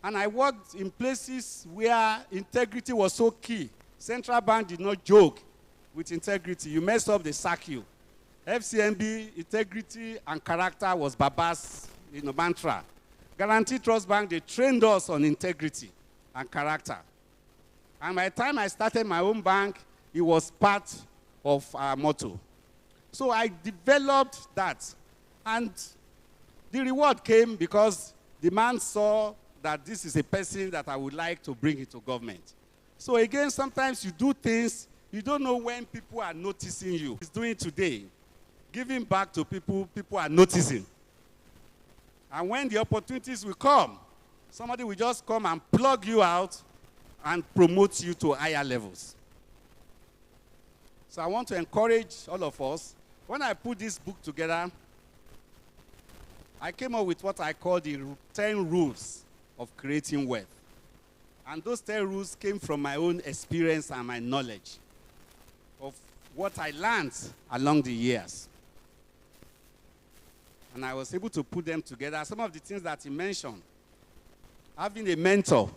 Speaker 8: And I worked in places where integrity was so key. Central Bank did not joke with integrity. You mess up, they sack you. FCMB, integrity and character was Baba's mantra. Guarantee Trust Bank, they trained us on integrity and character. And by the time I started my own bank, it was part of our motto. So I developed that. And the reward came because the man saw that this is a person that I would like to bring into government. So again, sometimes you do things, you don't know when people are noticing you. He's doing today. Giving back to people, people are noticing. And when the opportunities will come, somebody will just come and plug you out and promote you to higher levels. So I want to encourage all of us. When I put this book together, I came up with what I call the 10 rules of creating wealth. And those 10 rules came from my own experience and my knowledge of what I learned along the years. And I was able to put them together. Some of the things that he mentioned, having a mentor.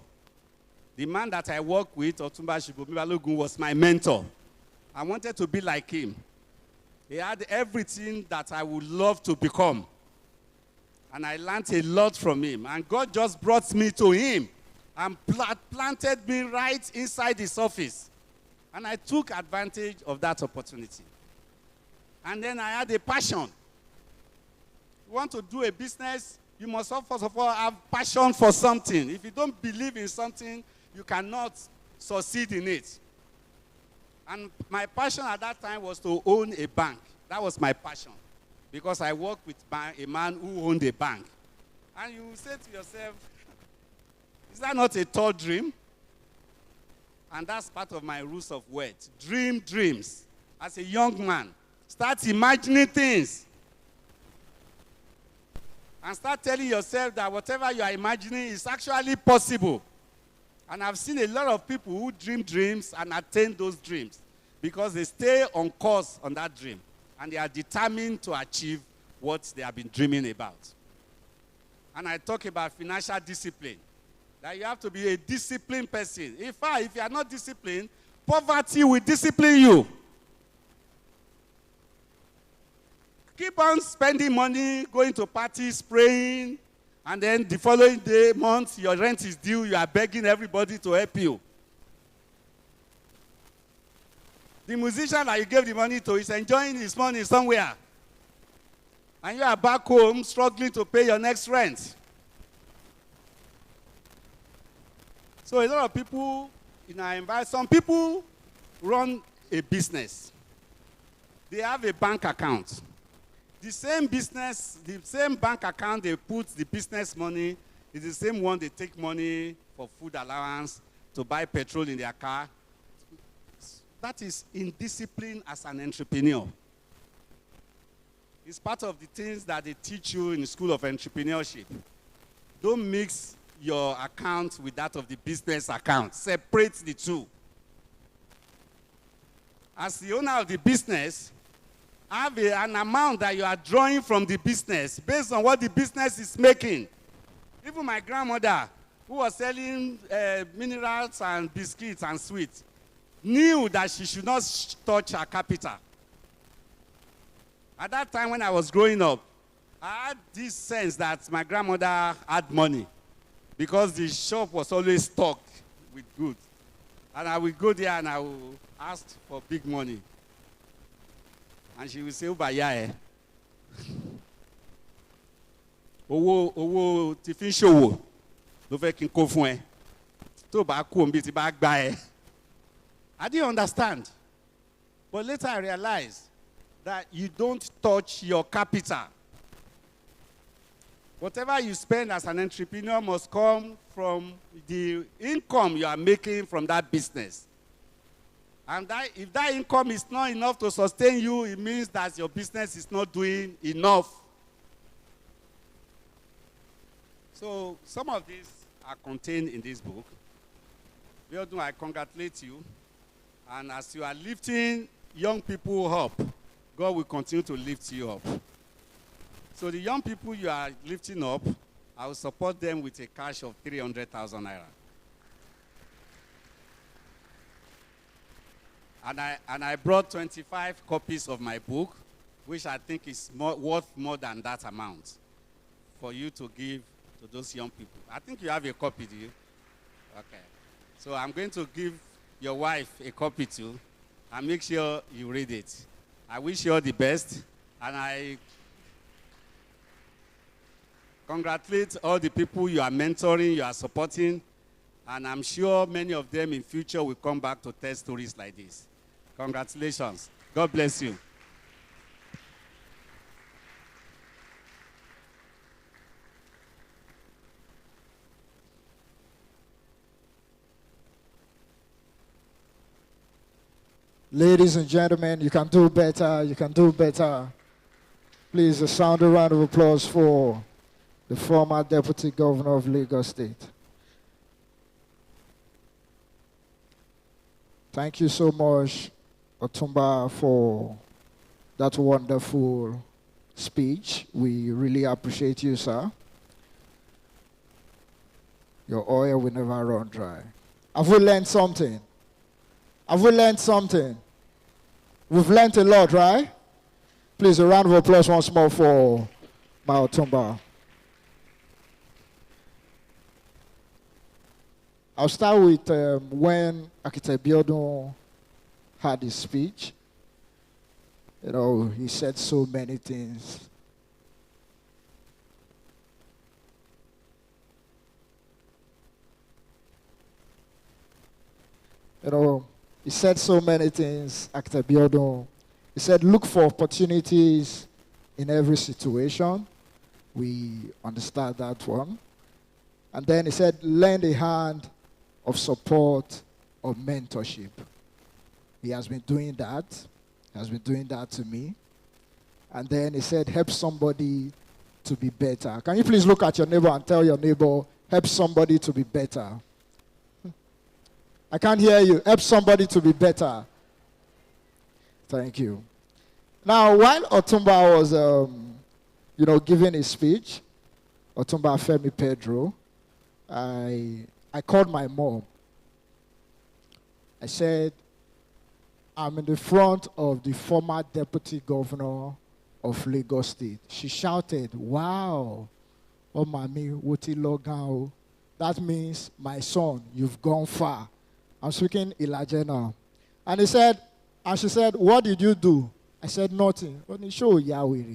Speaker 8: The man that I work with, Otumba Shibomi Balogun, was my mentor. I wanted to be like him. He had everything that I would love to become. And I learned a lot from him. And God just brought me to him and planted me right inside his office. And I took advantage of that opportunity. And then I had a passion. You want to do a business, you must first of all have passion for something. If you don't believe in something, you cannot succeed in it. And my passion at that time was to own a bank. That was my passion. Because I worked with a man who owned a bank. And you say to yourself, is that not a tall dream? And that's part of my rules of words. Dream dreams. As a young man, start imagining things. And start telling yourself that whatever you are imagining is actually possible. And I've seen a lot of people who dream dreams and attain those dreams because they stay on course on that dream. And they are determined to achieve what they have been dreaming about. And I talk about financial discipline. That you have to be a disciplined person. In fact, if you are not disciplined, poverty will discipline you. Keep on spending money, going to parties, praying, and then the following day, month, your rent is due, you are begging everybody to help you. The musician that you gave the money to is enjoying his money somewhere. And you are back home struggling to pay your next rent. So a lot of people in our environment, some people run a business. They have a bank account. The same business, the same bank account they put the business money is the same one they take money for food allowance, to buy petrol in their car. That is indiscipline as an entrepreneur. It's part of the things that they teach you in the school of entrepreneurship. Don't mix your account with that of the business account. Separate the two. As the owner of the business, have an amount that you are drawing from the business based on what the business is making. Even my grandmother, who was selling minerals and biscuits and sweets, knew that she should not touch her capital. At that time when I was growing up, I had this sense that my grandmother had money because the shop was always stocked with goods. And I would go there and I would ask for big money. And she will say, "Ubaya, owó ti fi ń ṣòwò ló fẹ́ kí n kó fún ẹ. Tó bá kú òun bí ti bá gbá ẹ." I didn't understand. But later I realized that you don't touch your capital. Whatever you spend as an entrepreneur must come from the income you are making from that business. And if that income is not enough to sustain you, it means that your business is not doing enough. So some of these are contained in this book. Abiodun, I congratulate you. And as you are lifting young people up, God will continue to lift you up. So the young people you are lifting up, I will support them with a cash of 300,000 naira. And I brought 25 copies of my book, which I think is worth more than that amount, for you to give to those young people. I think you have a copy, do you? Okay. So I'm going to give your wife a copy too, and make sure you read it. I wish you all the best, and I congratulate all the people you are mentoring, you are supporting, and I'm sure many of them in future will come back to tell stories like this. Congratulations. God bless you.
Speaker 1: Ladies and gentlemen, you can do better, you can do better. Please, a sounding round of applause for the former Deputy Governor of Lagos State. Thank you so much, Otumba, for that wonderful speech. We really appreciate you, sir. Your oil will never run dry. Have we learned something? Have we learned something? We've learned a lot, right? Please, a round of applause once more for my Otumba. I'll start with when Abiodun had his speech. You know, he said so many things. You know, he said so many things, Abiodun. He said, look for opportunities in every situation. We understand that one. And then he said, lend a hand of support, of mentorship. He has been doing that. He has been doing that to me. And then he said, help somebody to be better. Can you please look at your neighbor and tell your neighbor, help somebody to be better? I can't hear you. Help somebody to be better. Thank you. Now, while Otumba was, giving his speech, Otumba Femi Pedro, I called my mom. I said, I'm in the front of the former deputy governor of Lagos State. She shouted, wow, oh, mommy, woti logan. That means, my son, you've gone far. I'm speaking Ilaje now. And she said, what did you do? I said, nothing. Only show Yahweh.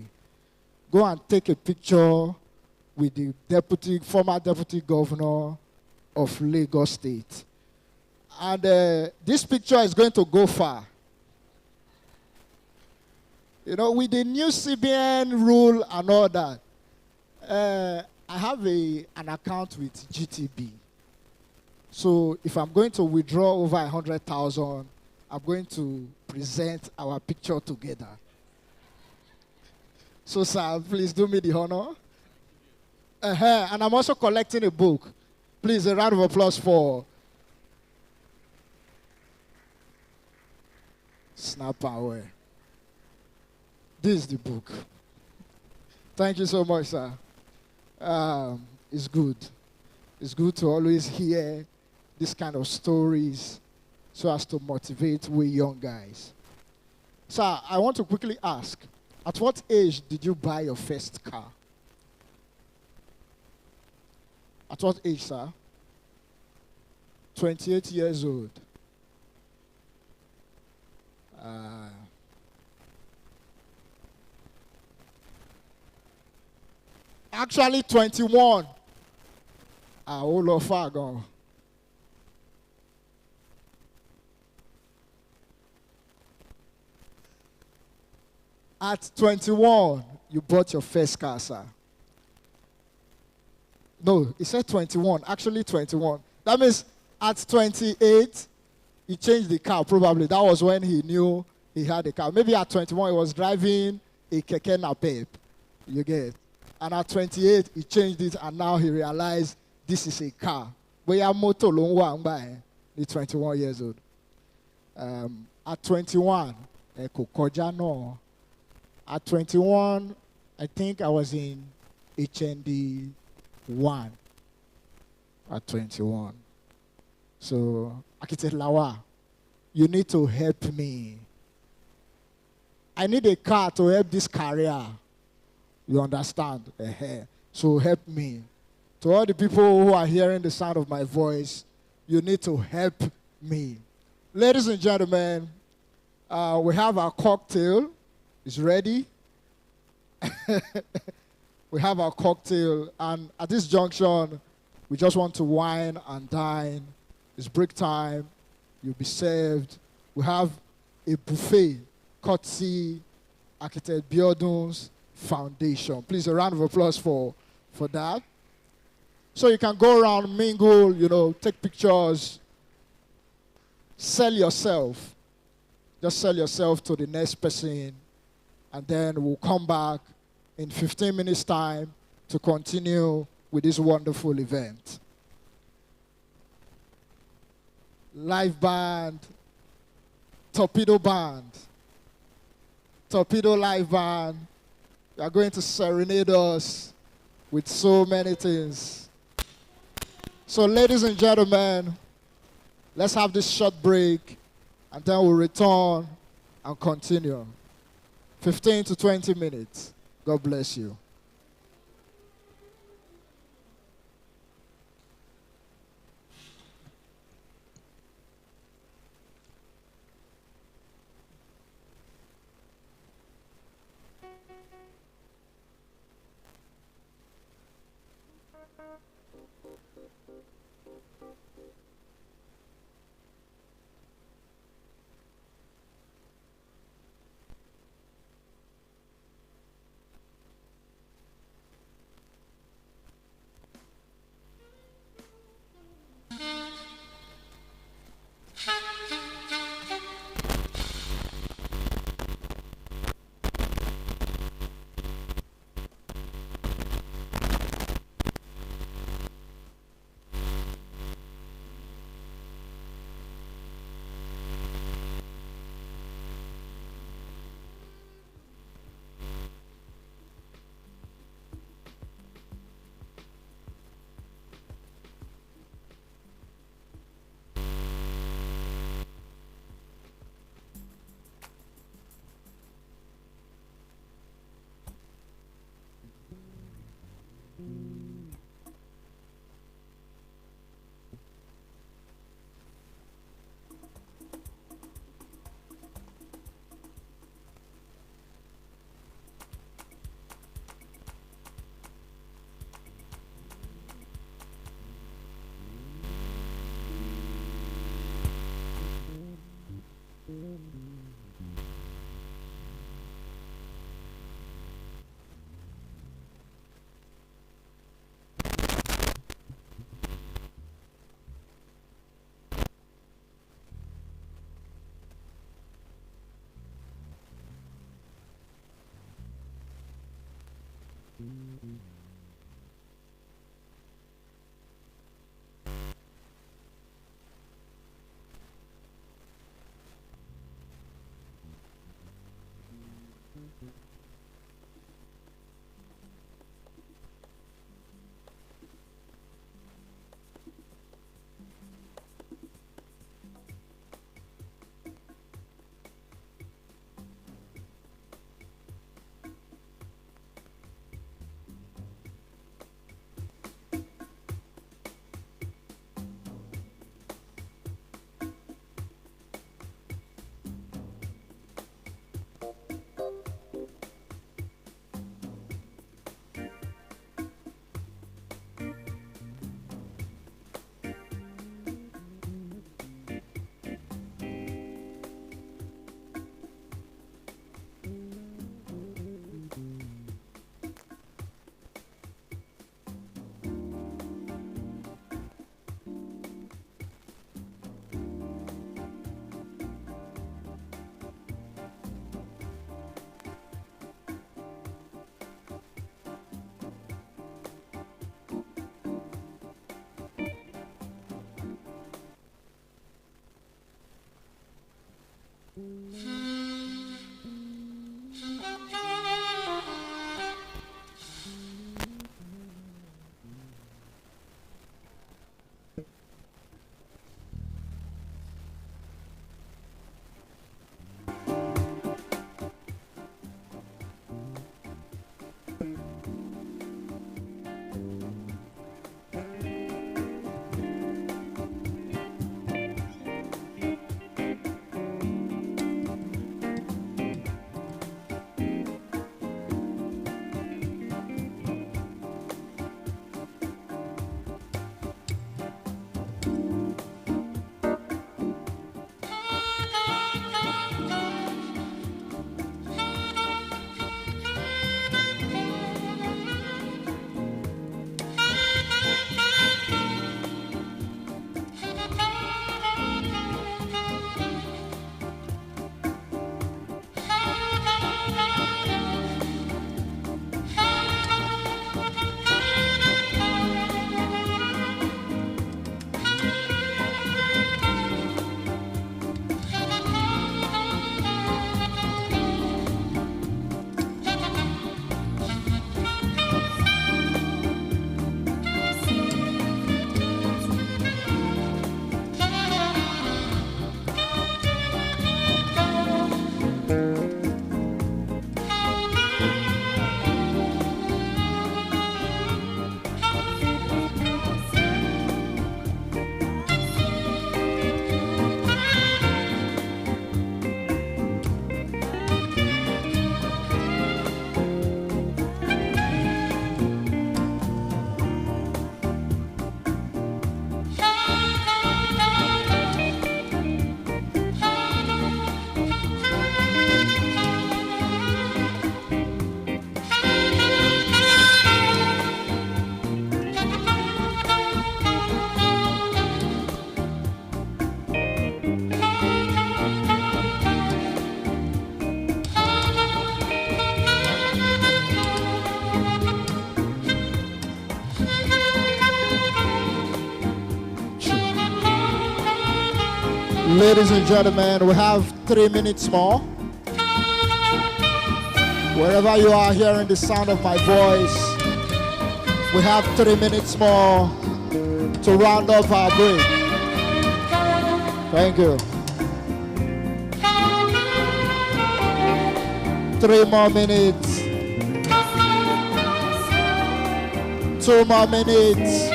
Speaker 1: Go and take a picture with the former deputy governor of Lagos State. And this picture is going to go far. You know, with the new CBN rule and all that, I have an account with GTB. So if I'm going to withdraw over 100,000, I'm going to present our picture together. So, sir, please do me the honor. And I'm also collecting a book. Please, a round of applause for Snap Away. This is the book. Thank you so much, sir. It's good. It's good to always hear this kind of stories so as to motivate we young guys. Sir, I want to quickly ask, at what age did you buy your first car? At what age, sir? 28 years old. Actually, 21. All of far gone. At 21, you bought your first car, sir. No, he said 21. Actually, 21. That means at 28, he changed the car, probably. That was when he knew he had a car. Maybe at 21, he was driving a keke napep. You get it? And at 28, he changed it, and now he realized this is a car. But yeah, moto long by the 21 years old. At 21, no. At 21, I think I was in HND 1 at 21. So, Architect Lawa, you need to help me. I need a car to help this career. You understand? So help me. To all the people who are hearing the sound of my voice, you need to help me. Ladies and gentlemen, we have our cocktail. It's ready. We have our cocktail, and at this junction, we just want to wine and dine. It's break time. You'll be served. We have a buffet, courtesy Architect Abiodun's Foundation. Please, a round of applause for that. So you can go around, mingle, take pictures, sell yourself. Just sell yourself to the next person, and then we'll come back in 15 minutes' time to continue with this wonderful event. Live band, Torpedo Band, Torpedo Live Band, You are going to serenade us with so many things. So, ladies and gentlemen, let's have this short break, and then we'll return and continue. 15 to 20 minutes. God bless you. Ladies and gentlemen, we have 3 minutes more. Wherever you are hearing the sound of my voice, we have 3 minutes more to round up our break. Thank you. 3 more minutes. 2 more minutes.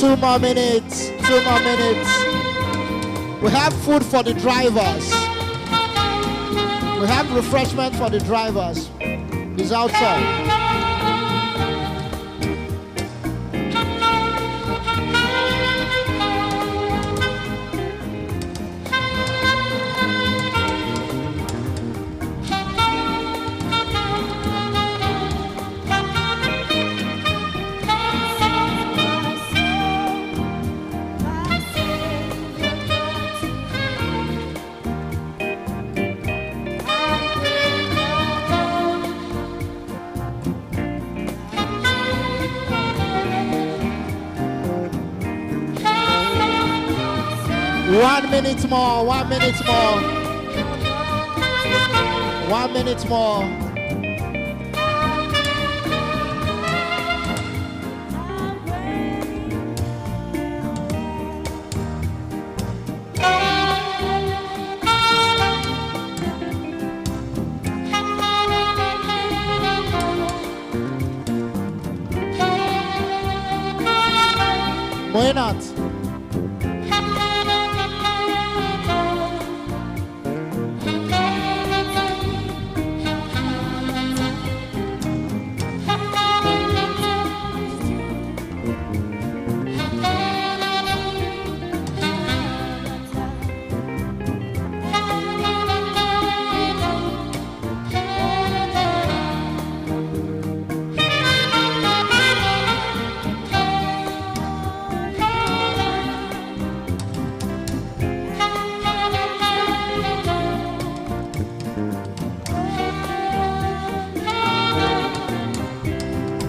Speaker 1: Two more minutes. We have food for the drivers. We have refreshment for the drivers. It's outside. One minute more. 1 minute more. Why not?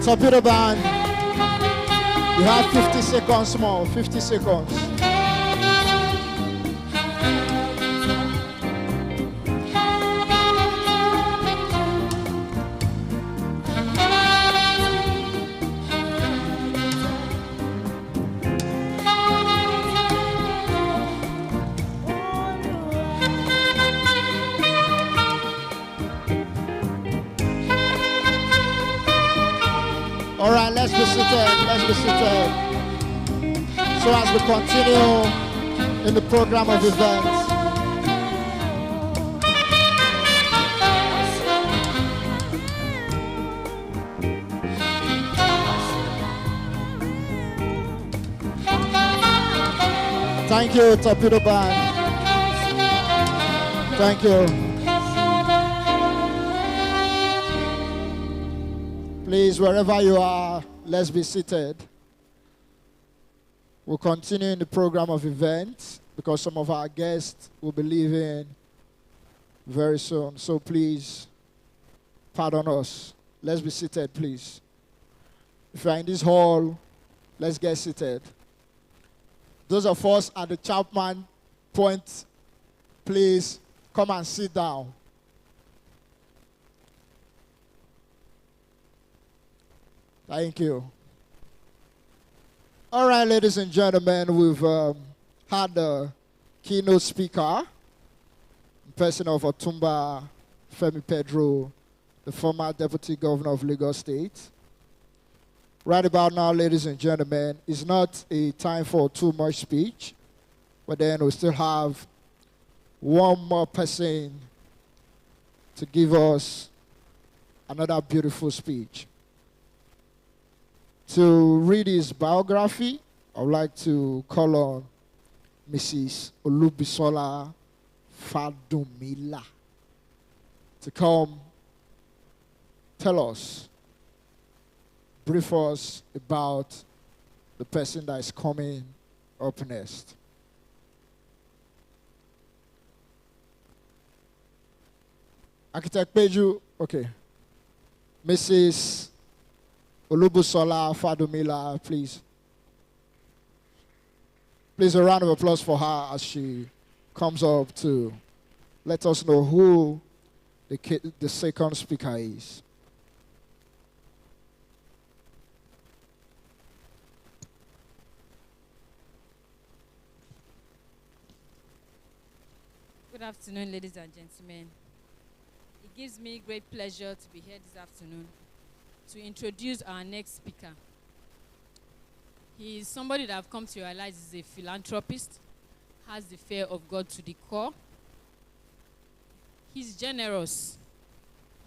Speaker 1: Torpedo band, you have 50 seconds more, 50 seconds. All right, let's be seated. So as we continue in the program of events, thank you, Torpedo Band. Thank you. Please, wherever you are, let's be seated. We'll continue in the program of events because some of our guests will be leaving very soon. So please, pardon us. Let's be seated, please. If you're in this hall, let's get seated. Those of us at the Chapman Point, please come and sit down. Thank you. All right, ladies and gentlemen, we've had the keynote speaker, in person of Otumba Femi Pedro, the former Deputy Governor of Lagos State. Right about now, ladies and gentlemen, it's not a time for too much speech, but then we still have one more person to give us another beautiful speech. To read his biography, I would like to call on Mrs. Olubisola Fadumila to come tell us brief us about the person that is coming up next. Architect Peju, okay. Mrs. Olubusola Fadumila, please. Please, a round of applause for her as she comes up to let us know who the second speaker is.
Speaker 7: Good afternoon, ladies and gentlemen. It gives me great pleasure to be here this afternoon to introduce our next speaker. He is somebody that I've come to realize is a philanthropist, has the fear of God to the core. He's generous.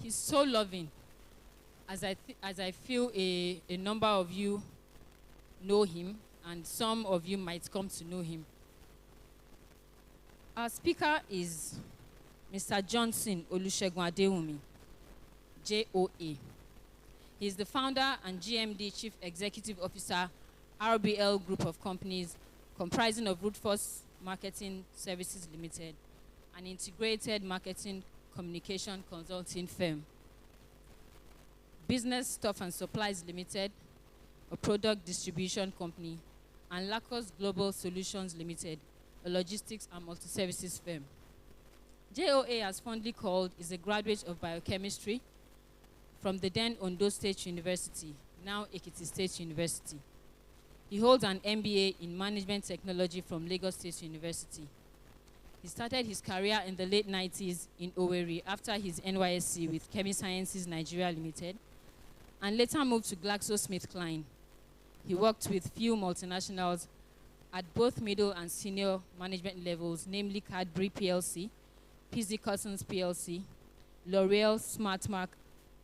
Speaker 7: He's so loving. As I feel a number of you know him, and some of you might come to know him. Our speaker is Mr. Johnson Olusegun Adewumi, JOA. He is the founder and GMD Chief Executive Officer, RBL Group of Companies, comprising of Rootforce Marketing Services Limited, an integrated marketing communication consulting firm. Business Stuff and Supplies Limited, a product distribution company, and Lacos Global Solutions Limited, a logistics and multi-services firm. JOA, as fondly called, is a graduate of biochemistry from the then Ondo State University, now Ekiti State University. He holds an MBA in Management Technology from Lagos State University. He started his career in the late 90s in Owerri after his NYSC with Chemi Sciences Nigeria Limited, and later moved to GlaxoSmithKline. He worked with few multinationals at both middle and senior management levels, namely Cadbury PLC, PZ Cussons PLC, L'Oreal, Smartmark,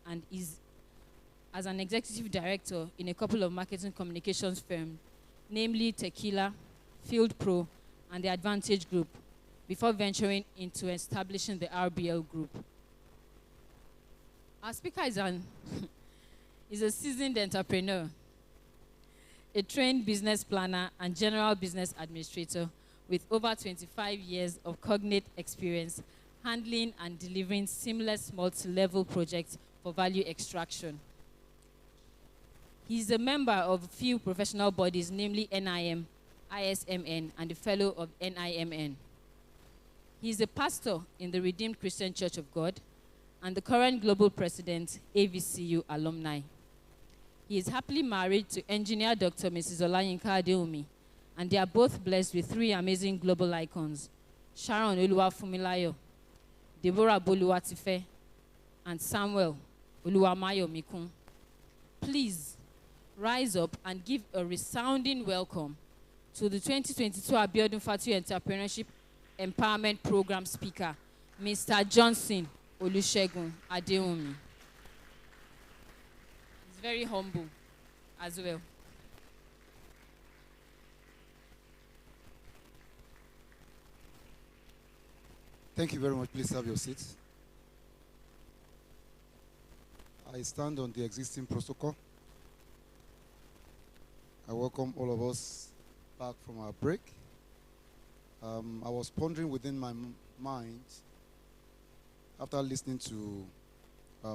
Speaker 7: and is as an executive director in a couple of marketing communications firms, namely Tequila, Field Pro, and the Advantage Group, before venturing into establishing the RBL Group. Our speaker is a seasoned entrepreneur, a trained business planner and general business administrator with over 25 years of cognate experience handling and delivering seamless multi-level projects for value extraction. He is a member of a few professional bodies, namely NIM, ISMN, and a fellow of NIMN. He is a pastor in the Redeemed Christian Church of God and the current global president, AVCU alumni. He is happily married to engineer Dr. Mrs. Olayinka Adewumi, and they are both blessed with 3 amazing global icons, Sharon Oluwafunmilayo, Deborah Boluwatife, and Samuel Oluwamayo Mikun. Please rise up and give a resounding welcome to the 2022 Abiodun Fatuyi Entrepreneurship Empowerment Program speaker, Mr. Johnson Olusegun Adewumi. He's very humble as well.
Speaker 9: Thank you very much. Please have your seats. I stand on the existing protocol. I welcome all of us back from our break. I was pondering within my mind after listening to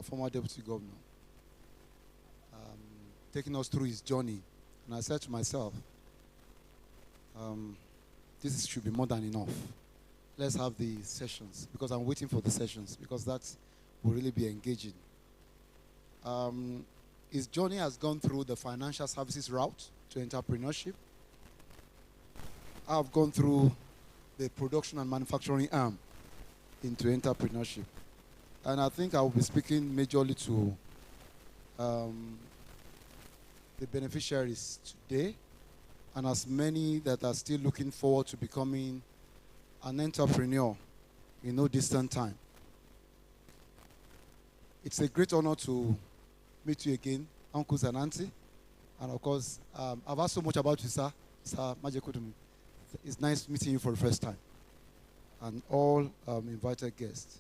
Speaker 9: former Deputy Governor taking us through his journey, and I said to myself, this should be more than enough. Let's have the sessions, because I'm waiting for the sessions, because that will really be engaging. His journey has gone through the financial services route to entrepreneurship. I've gone through the production and manufacturing arm into entrepreneurship. And I think I will be speaking majorly to the beneficiaries today, and as many that are still looking forward to becoming an entrepreneur in no distant time. It's a great honor to meet you again, uncles and auntie. And of course, I've heard so much about you, sir. Sir Majekudumi. It's nice meeting you for the first time. And all invited guests.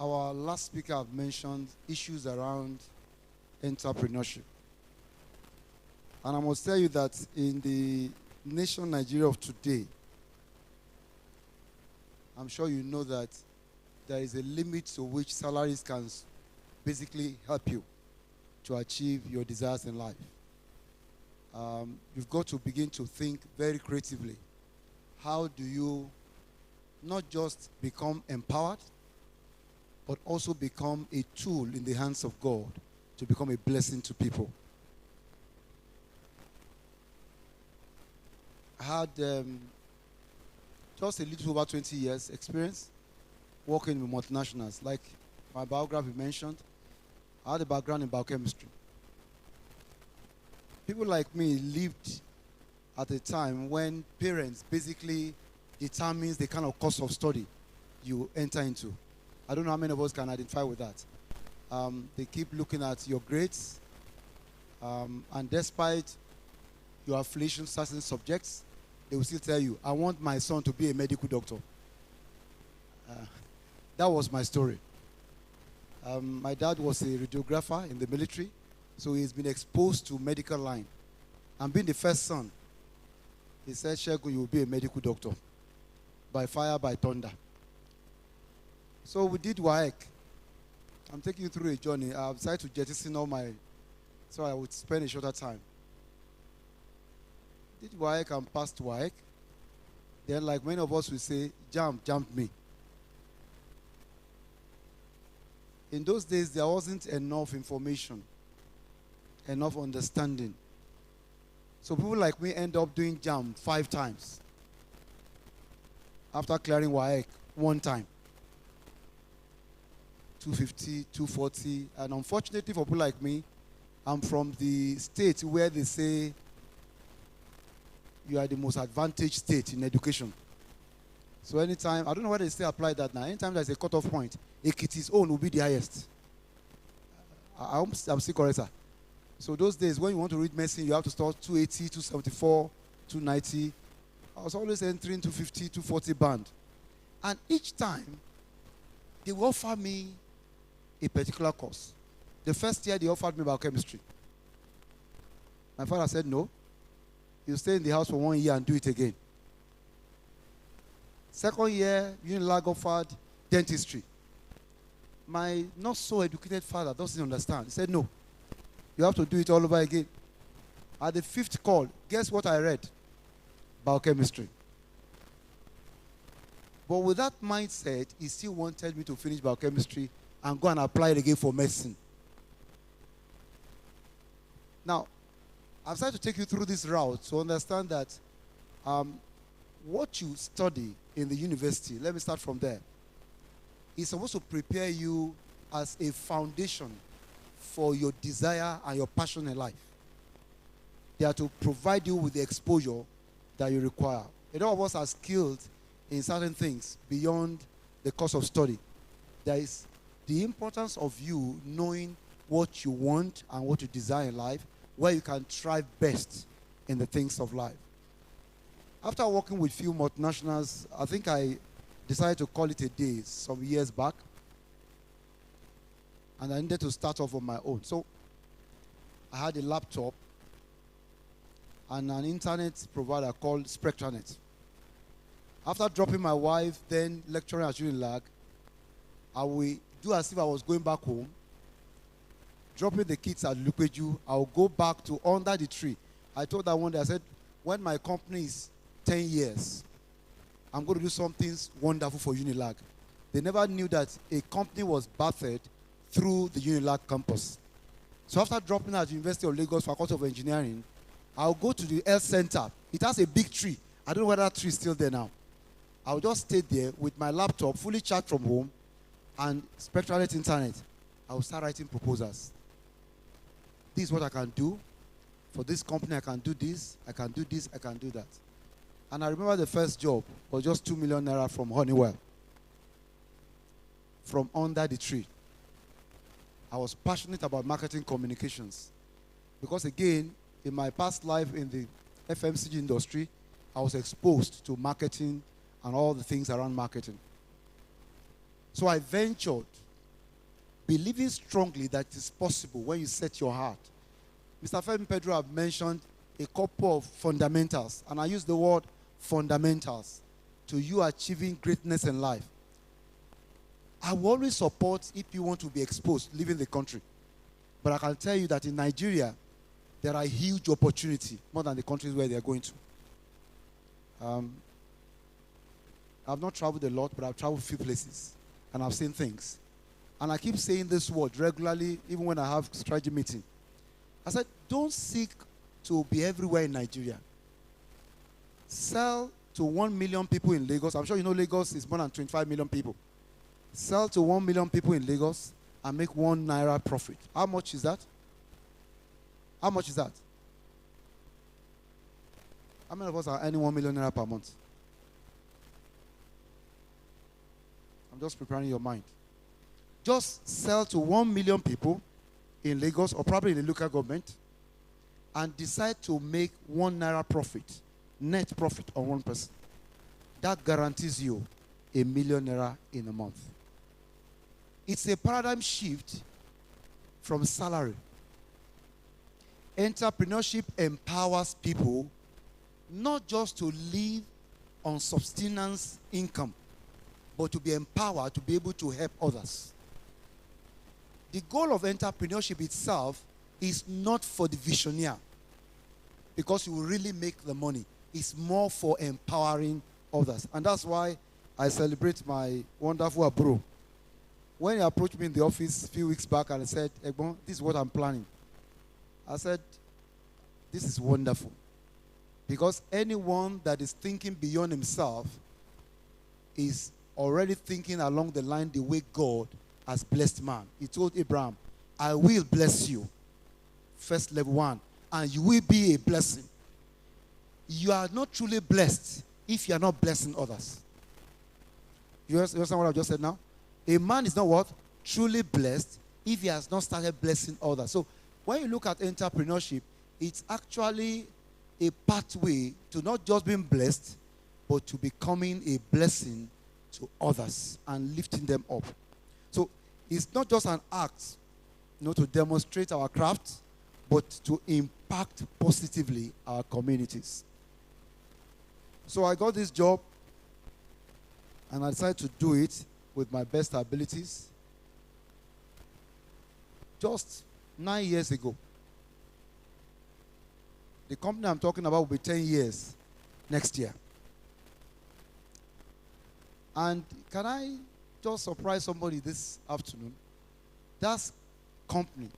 Speaker 9: Our last speaker have mentioned issues around entrepreneurship. And I must tell you that in the nation Nigeria of today, I'm sure you know that there is a limit to which salaries can basically help you to achieve your desires in life. You've got to begin to think very creatively. How do you not just become empowered, but also become a tool in the hands of God to become a blessing to people? I had just a little over 20 years experience working with multinationals. Like my biography mentioned, I had a background in biochemistry. People like me lived at a time when parents basically determines the kind of course of study you enter into. I don't know how many of us can identify with that. They keep looking at your grades, and despite your affiliation to certain subjects, they will still tell you, I want my son to be a medical doctor. That was my story. My dad was a radiographer in the military, so he's been exposed to medical line. And being the first son, he said, Shegun, you will be a medical doctor. By fire, by thunder. So we did WAEC. I'm taking you through a journey. I've decided to jettison all my, so I would spend a shorter time. Did WAEC and passed WAEC. Then, like many of us will say, jumped me. In those days, there wasn't enough information, enough understanding. So people like me end up doing JAM 5 times. After clearing WAEC 1 time. 250, 240. And unfortunately for people like me, I'm from the state where they say you are the most advantaged state in education. So anytime, I don't know whether they still apply that now. Anytime there's a cutoff point, Ekiti's own will be the highest. I'm still correct, sir. So those days, when you want to read medicine, you have to start 280, 274, 290. I was always entering 250, 240 band. And each time, they will offer me a particular course. The first year, they offered me biochemistry. My father said, no. You stay in the house for 1 year and do it again. Second year, Unilag offered dentistry. My not so educated father doesn't understand. He said, no. You have to do it all over again. At the 5th call, guess what I read? Biochemistry. But with that mindset, he still wanted me to finish biochemistry and go and apply it again for medicine. Now, I've started to take you through this route to understand that what you study in the university, let me start from there, is supposed to prepare you as a foundation for your desire and your passion in life. They are to provide you with the exposure that you require. A lot of us are skilled in certain things beyond the course of study. There is the importance of you knowing what you want and what you desire in life, where you can thrive best in the things of life. After working with few multinationals, I think I decided to call it a day some years back. And I needed to start off on my own. So I had a laptop and an internet provider called Spectranet. After dropping my wife, then lecturing at Unilag, I will do as if I was going back home, dropping the kids at Lupeju. I will go back to under the tree. I told that one day, I said, when my company is 10 years, I'm going to do something wonderful for Unilag. They never knew that a company was birthed through the Unilag campus. So after dropping at the University of Lagos Faculty of Engineering, I'll go to the health center. It has a big tree. I don't know whether that tree is still there now. I'll just stay there with my laptop, fully charged from home, and Spectranet internet. I'll start writing proposals. This is what I can do. For this company, I can do this, I can do this, I can do that. And I remember the first job was just 2 million naira from Honeywell. From under the tree. I was passionate about marketing communications. Because again, in my past life in the FMCG industry, I was exposed to marketing and all the things around marketing. So I ventured believing strongly that it is possible when you set your heart. Mr. Femi Pedro have mentioned a couple of fundamentals, and I use the word fundamentals to you achieving greatness in life. I will always support if you want to be exposed, leaving the country. But I can tell you that in Nigeria, there are huge opportunity, more than the countries where they are going to. I've not traveled a lot, but I've traveled a few places, and I've seen things. And I keep saying this word regularly, even when I have strategy meeting. I said, don't seek to be everywhere in Nigeria. Sell to 1 million people in Lagos. I'm sure you know Lagos is more than 25 million people. Sell to 1 million people in Lagos and make 1 naira profit. How much is that? How much is that? How many of us are earning 1 million naira per month? I'm just preparing your mind. Just sell to 1 million people in Lagos or probably in the local government and decide to make 1 naira profit, net profit on one person. That guarantees you 1 million naira in a month. It's a paradigm shift from salary. Entrepreneurship empowers people not just to live on subsistence income, but to be empowered to be able to help others. The goal of entrepreneurship itself is not for the visionaire, because you will really make the money. It's more for empowering others. And that's why I celebrate my wonderful Aburo. When he approached me in the office a few weeks back and said, Egbon, this is what I'm planning. I said, this is wonderful. Because anyone that is thinking beyond himself is already thinking along the line the way God has blessed man. He told Abraham, I will bless you. First level 1. And you will be a blessing. You are not truly blessed if you are not blessing others. You understand what I just said now? A man is not what? Truly blessed if he has not started blessing others. So when you look at entrepreneurship, it's actually a pathway to not just being blessed, but to becoming a blessing to others and lifting them up. So it's not just an act, to demonstrate our craft, but to impact positively our communities. So I got this job, and I decided to do it with my best abilities. Just 9 years ago. The company I'm talking about will be 10 years next year. And can I just surprise somebody this afternoon? That company,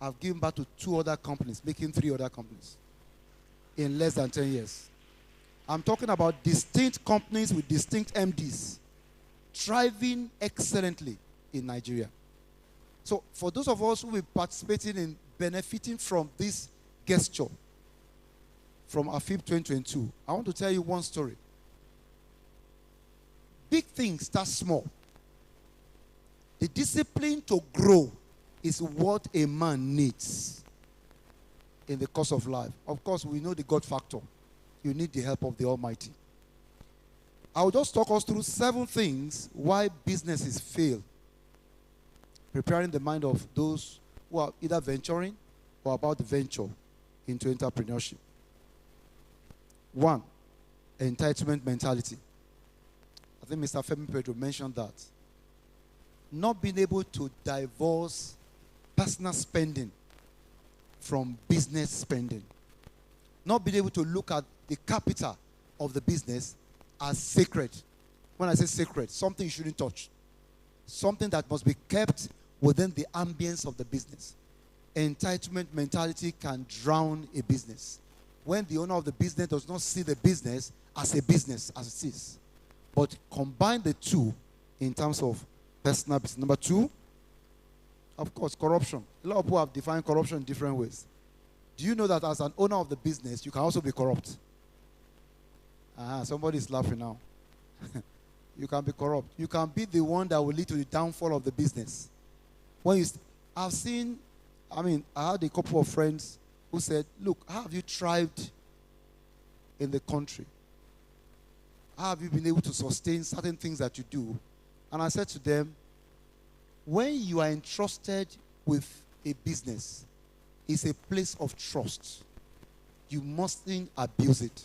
Speaker 9: I've given birth to 2 other companies, making 3 other companies in less than 10 years. I'm talking about distinct companies with distinct MDs, thriving excellently in Nigeria. So for those of us who will be participating in benefiting from this gesture from Affep 2022, I want to tell you one story. Big things start small. The discipline to grow is what a man needs in the course of life. Of course, we know the God factor. You need the help of the Almighty. I will just talk us through 7 things why businesses fail, preparing the mind of those who are either venturing or about to venture into entrepreneurship. 1, entitlement mentality. I think Mr. Femi Pedro mentioned that. Not being able to divorce personal spending from business spending. Not being able to look at the capital of the business as sacred. When I say sacred, something you shouldn't touch. Something that must be kept within the ambience of the business. Entitlement mentality can drown a business. When the owner of the business does not see the business as a business, as it is, but combine the two in terms of personal business. Number 2, of course, corruption. A lot of people have defined corruption in different ways. Do you know that as an owner of the business, you can also be corrupt? Somebody is laughing now. You can be corrupt. You can be the one that will lead to the downfall of the business. I had a couple of friends who said, look, how have you thrived in the country? How have you been able to sustain certain things that you do? And I said to them, when you are entrusted with a business, it's a place of trust. You mustn't abuse it.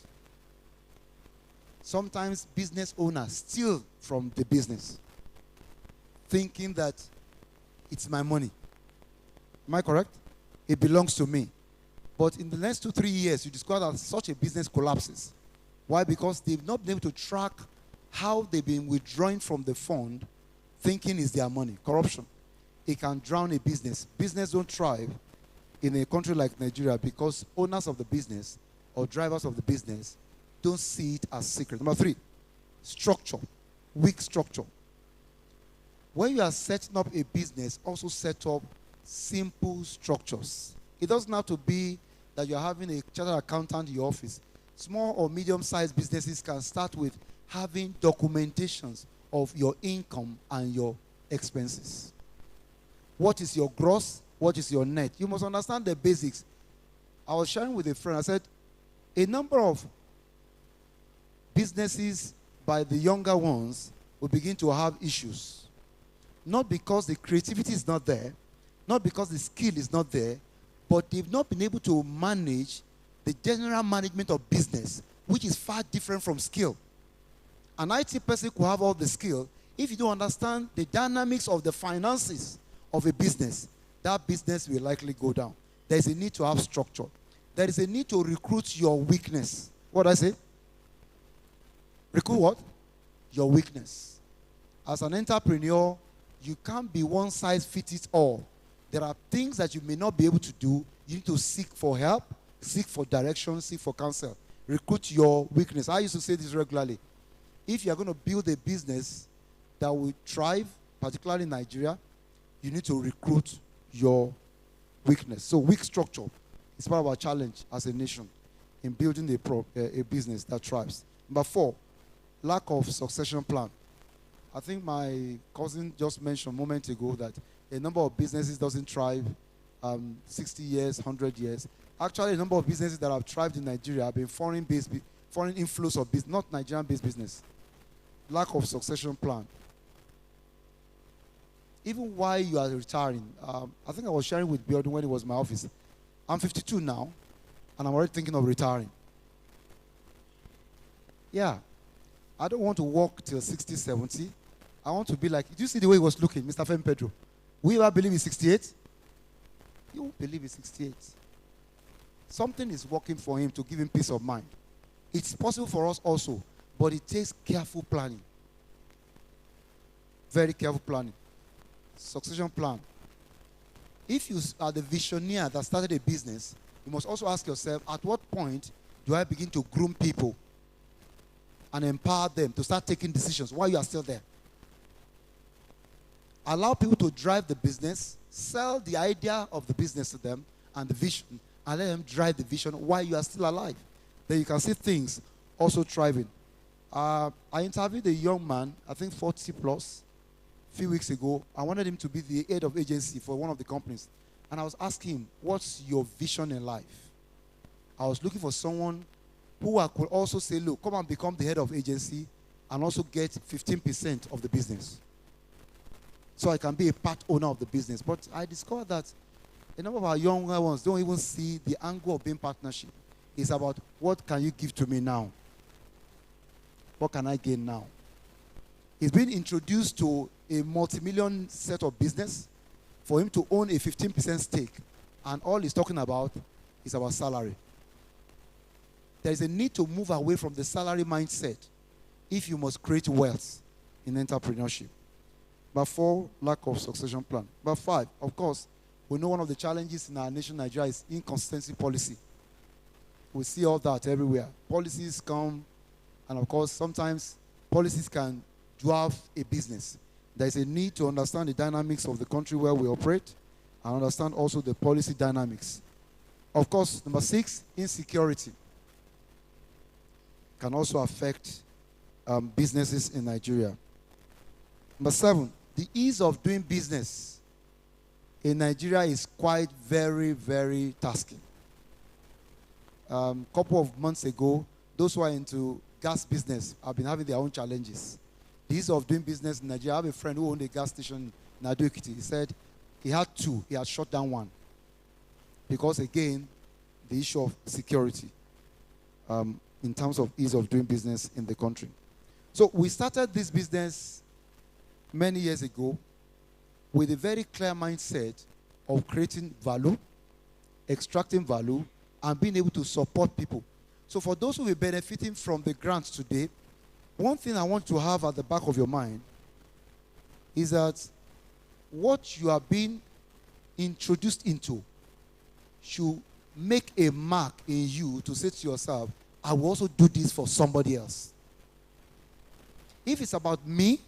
Speaker 9: Sometimes business owners steal from the business, thinking that it's my money. Am I correct? It belongs to me. But in the next 2-3 years, you discover that such a business collapses. Why? Because they've not been able to track how they've been withdrawing from the fund, thinking it's their money. Corruption. It can drown a business. Business don't thrive in a country like Nigeria because owners of the business or drivers of the business don't see it as secret. Number 3, structure. Weak structure. When you are setting up a business, also set up simple structures. It doesn't have to be that you're having a chartered accountant in your office. Small or medium-sized businesses can start with having documentations of your income and your expenses. What is your gross? What is your net? You must understand the basics. I was sharing with a friend, I said, a number of businesses by the younger ones will begin to have issues. Not because the creativity is not there, not because the skill is not there, but they've not been able to manage the general management of business, which is far different from skill. An IT person could have all the skill. If you don't understand the dynamics of the finances of a business, that business will likely go down. There is a need to have structure. There is a need to recruit your weakness. What did I say? Recruit what? Your weakness. As an entrepreneur, you can't be one size fits it all. There are things that you may not be able to do. You need to seek for help, seek for direction, seek for counsel. Recruit your weakness. I used to say this regularly. If you're going to build a business that will thrive, particularly in Nigeria, you need to recruit your weakness. So weak structure is part of our challenge as a nation in building a business that thrives. Number 4, lack of succession plan. I think my cousin just mentioned a moment ago that a number of businesses doesn't thrive 60 years, 100 years. Actually, a number of businesses that have thrived in Nigeria have been foreign inflows of business, not Nigerian-based business. Lack of succession plan. Even while you are retiring, I think I was sharing with Abiodun when he was in my office. I'm 52 now, and I'm already thinking of retiring. Yeah. I don't want to work till 60, 70. I want to be like, did you see the way he was looking, Mr. Fem Pedro? Will you ever believe he's 68? You won't believe he's 68. Something is working for him to give him peace of mind. It's possible for us also, but it takes careful planning. Very careful planning. Succession plan. If you are the visionary that started a business, you must also ask yourself, at what point do I begin to groom people and empower them to start taking decisions while you are still there? Allow people to drive the business, sell the idea of the business to them and the vision, and let them drive the vision while you are still alive. Then you can see things also thriving. I interviewed a young man, I think 40 plus, a few weeks ago. I wanted him to be the head of agency for one of the companies. And I was asking him, what's your vision in life? I was looking for someone who I could also say, look, come and become the head of agency and also get 15% of the business. So I can be a part owner of the business. But I discovered that a number of our younger ones don't even see the angle of being partnership. It's about, what can you give to me now? What can I gain now? He's been introduced to a multi-million set of business for him to own a 15% stake. And all he's talking about is about salary. There is a need to move away from the salary mindset if you must create wealth in entrepreneurship. Number 4, lack of succession plan. Number 5, of course, we know one of the challenges in our nation, Nigeria, is inconsistency policy. We see all that everywhere. Policies come, and of course, sometimes policies can dwarf a business. There is a need to understand the dynamics of the country where we operate and understand also the policy dynamics. Of course, number 6, insecurity can also affect businesses in Nigeria. Number 7, the ease of doing business in Nigeria is quite very, very tasking. Couple of months ago, those who are into gas business have been having their own challenges. The ease of doing business in Nigeria. I have a friend who owned a gas station in Ado-Ekiti. He said he had two. He had shut down one. Because, again, the issue of security in terms of ease of doing business in the country. So we started this business many years ago with a very clear mindset of creating value, extracting value, and being able to support people. So for those who are benefiting from the grants today, one thing I want to have at the back of your mind is that what you are being introduced into should make a mark in you to say to yourself, I will also do this for somebody else. If it's about me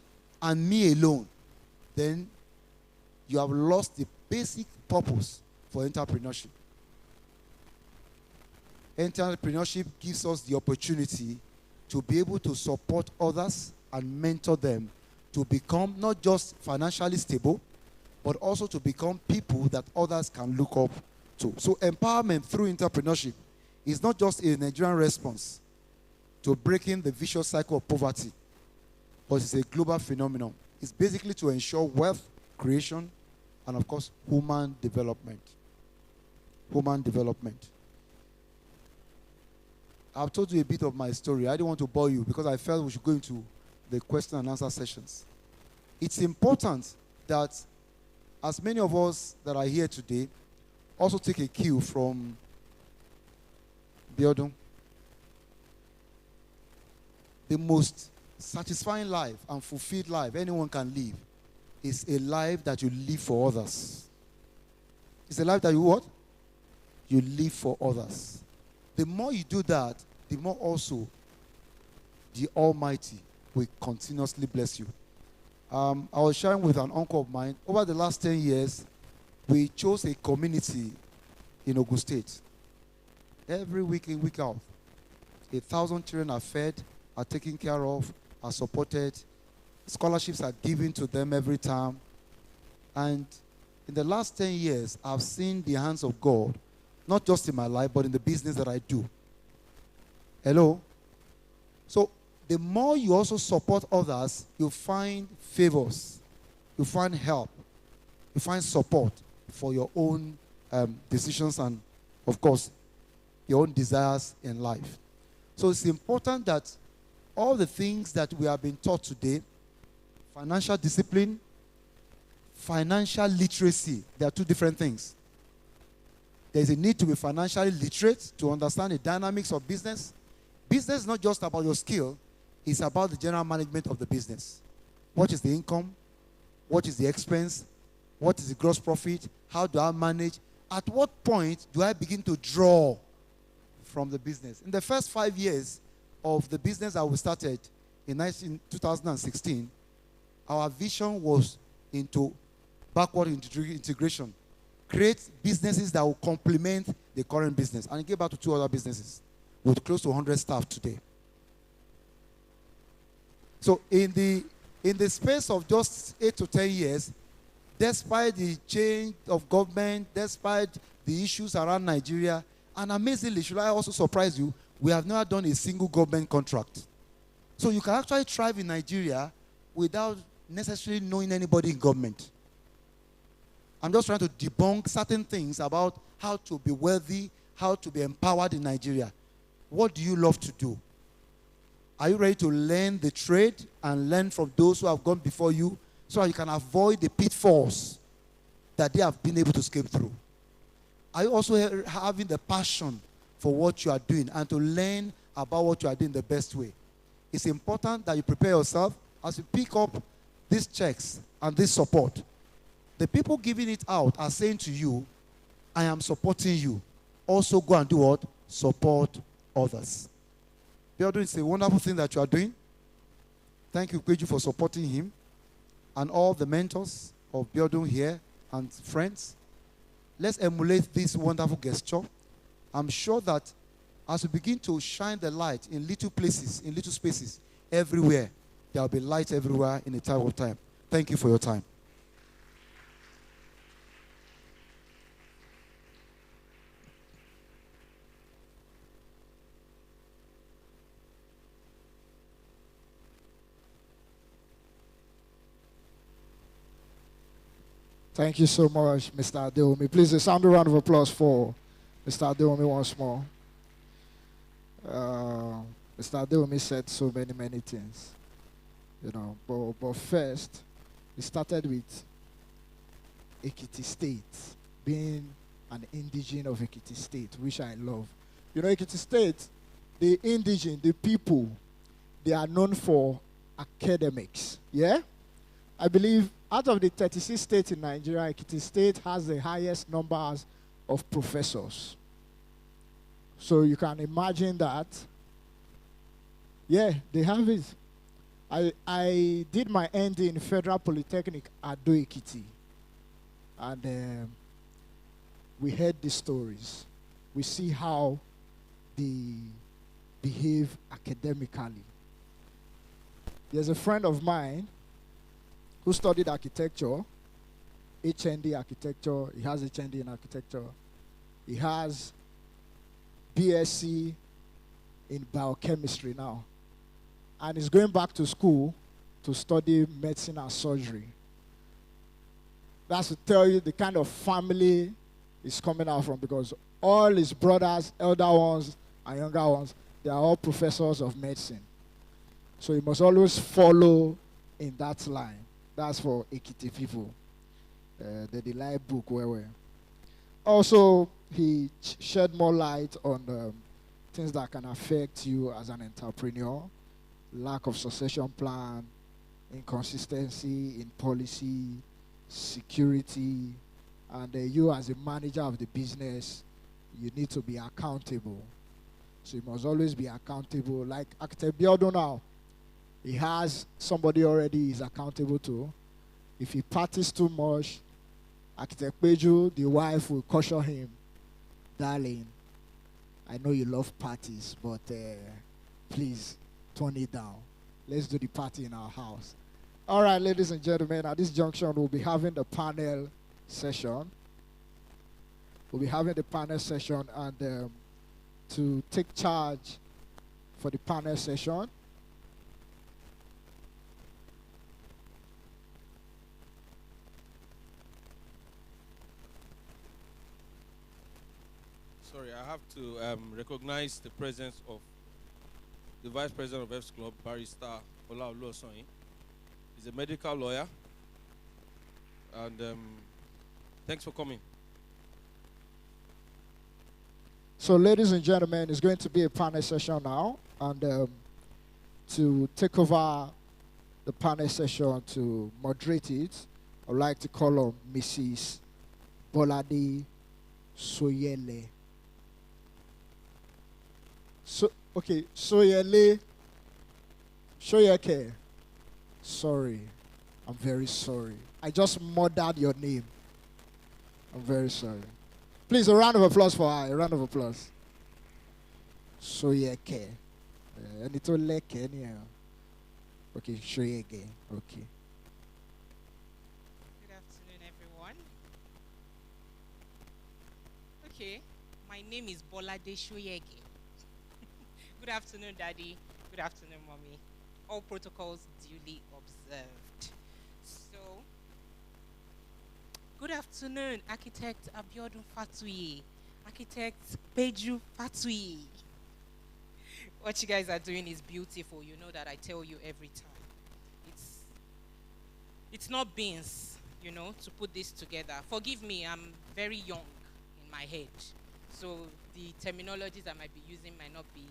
Speaker 9: and me alone, then you have lost the basic purpose for entrepreneurship. Entrepreneurship gives us the opportunity to be able to support others and mentor them to become not just financially stable, but also to become people that others can look up to. So empowerment through entrepreneurship is not just a Nigerian response to breaking the vicious cycle of poverty, but it's a global phenomenon. It's basically to ensure wealth creation and, of course, human development. Human development. I've told you a bit of my story. I didn't want to bore you because I felt we should go into the question and answer sessions. It's important that as many of us that are here today also take a cue from Abiodun. The most satisfying life and fulfilled life anyone can live is a life that you live for others. It's a life that you what? You live for others. The more you do that, the more also the Almighty will continuously bless you. I was sharing with an uncle of mine, over the last 10 years, we chose a community in Ogun State. Every week in, week out, 1,000 children are fed, are taken care of, are supported. Scholarships are given to them every time. And in the last 10 years, I've seen the hands of God, not just in my life, but in the business that I do. Hello? So the more you also support others, you find favors, you find help, you find support for your own decisions and, of course, your own desires in life. So it's important that all the things that we have been taught today, financial discipline, financial literacy, they are two different things. There's a need to be financially literate to understand the dynamics of business. Business is not just about your skill, it's about the general management of the business. What is the income? What is the expense? What is the gross profit? How do I manage? At what point do I begin to draw from the business? In the first 5 years of the business that we started in 2016, our vision was into backward integration. Create businesses that will complement the current business. And it gave back to 2 other businesses with close to 100 staff today. So in the space of just 8 to 10 years, despite the change of government, despite the issues around Nigeria, and amazingly, should I also surprise you, we have never done a single government contract. So you can actually thrive in Nigeria without necessarily knowing anybody in government. I'm just trying to debunk certain things about how to be wealthy, how to be empowered in Nigeria. What do you love to do? Are you ready to learn the trade and learn from those who have gone before you so that you can avoid the pitfalls that they have been able to escape through? Are you also having the passion for what you are doing and to learn about what you are doing the best way? It's important that you prepare yourself as you pick up these checks and this support. The people giving it out are saying to you, I am supporting you. Also go and do what? Support others. Abiodun, it's a wonderful thing that you are doing. Thank you, Kweju, for supporting him and all the mentors of Abiodun here and friends. Let's emulate this wonderful gesture. I'm sure that as we begin to shine the light in little places, in little spaces, everywhere, there will be light everywhere in a time of time. Thank you for your time.
Speaker 1: Thank you so much, Mr. Adeomi. Please, a sound round of applause for Mr. Adeomi once more. Uh, Mr. Adeomi said so many things, you know. But first, he started with Ekiti State, being an indigene of Ekiti State, which I love. You know, Ekiti State, the indigene, the people, they are known for academics. Yeah? I believe out of the 36 states in Nigeria, Ekiti State has the highest numbers of professors. So you can imagine that. Yeah, they have it. I did my ND in Federal Polytechnic at Do Ekiti. And we heard the stories. We see how they behave academically. There's a friend of mine who studied architecture, HND architecture. He has HND in architecture. He has BSc in biochemistry now. And he's going back to school to study medicine and surgery. That's to tell you the kind of family he's coming out from, because all his brothers, elder ones and younger ones, they are all professors of medicine. So he must always follow in that line. That's for Ekiti people. The Delight book where. Also, he shed more light on things that can affect you as an entrepreneur: lack of succession plan, inconsistency in policy, security, and you as a manager of the business, you need to be accountable. So you must always be accountable. Like Abiodun now, he has somebody already he's accountable to. If he parties too much, Peju, the wife, will caution him, "Darling, I know you love parties, but please tone it down. Let's do the party in our house." All right, ladies and gentlemen, at this junction, we'll be having the panel session. We'll be having the panel session, and to take charge for the panel session,
Speaker 3: Sorry, I have to recognize the presence of the Vice President of F's Club, Barrister Olaoluwa Osoyin. He's a medical lawyer, and thanks for coming.
Speaker 1: So, ladies and gentlemen, it's going to be a panel session now, and to take over the panel session, to moderate it, I'd like to call on Mrs. Bolade Soyele. Okay, Soyele Shoyeke. Sorry, I'm very sorry. I just murdered your name. I'm very sorry. Please, a round of applause for her. A round of applause. Soyeke. Anito leke ni. Okay, Shoyeke. Okay.
Speaker 10: Good afternoon, everyone. Okay, my name is Bolade Shoyeke. Good afternoon, Daddy. Good afternoon, Mommy. All protocols duly observed. So, good afternoon, Architect Abiodun Fatuyi, Architect Peju Fatuyi. What you guys are doing is beautiful. You know that I tell you every time. It's not beans, you know, to put this together. Forgive me, I'm very young in my head. So the terminologies I might be using might not be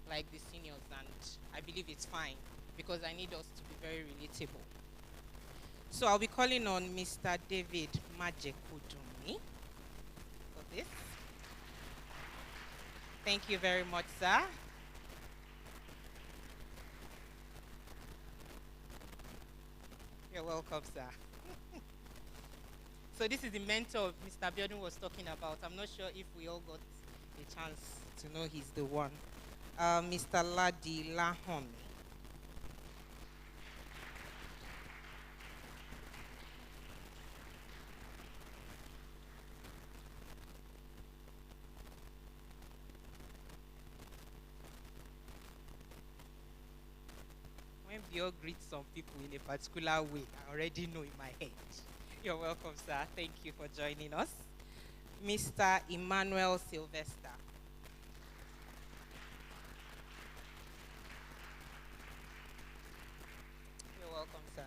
Speaker 10: like the seniors, and I believe it's fine because I need us to be very relatable. So I'll be calling on Mr. David Majekudumi for this. Thank you very much, sir. You're welcome, sir. So this is the mentor Mr. Abiodun was talking about. I'm not sure if we all got a chance to know he's the one. Mr. Ladi Lahon. When Bio greets some people in a particular way, I already know in my head. You're welcome, sir. Thank you for joining us. Mr. Emmanuel Sylvester. You're welcome, sir.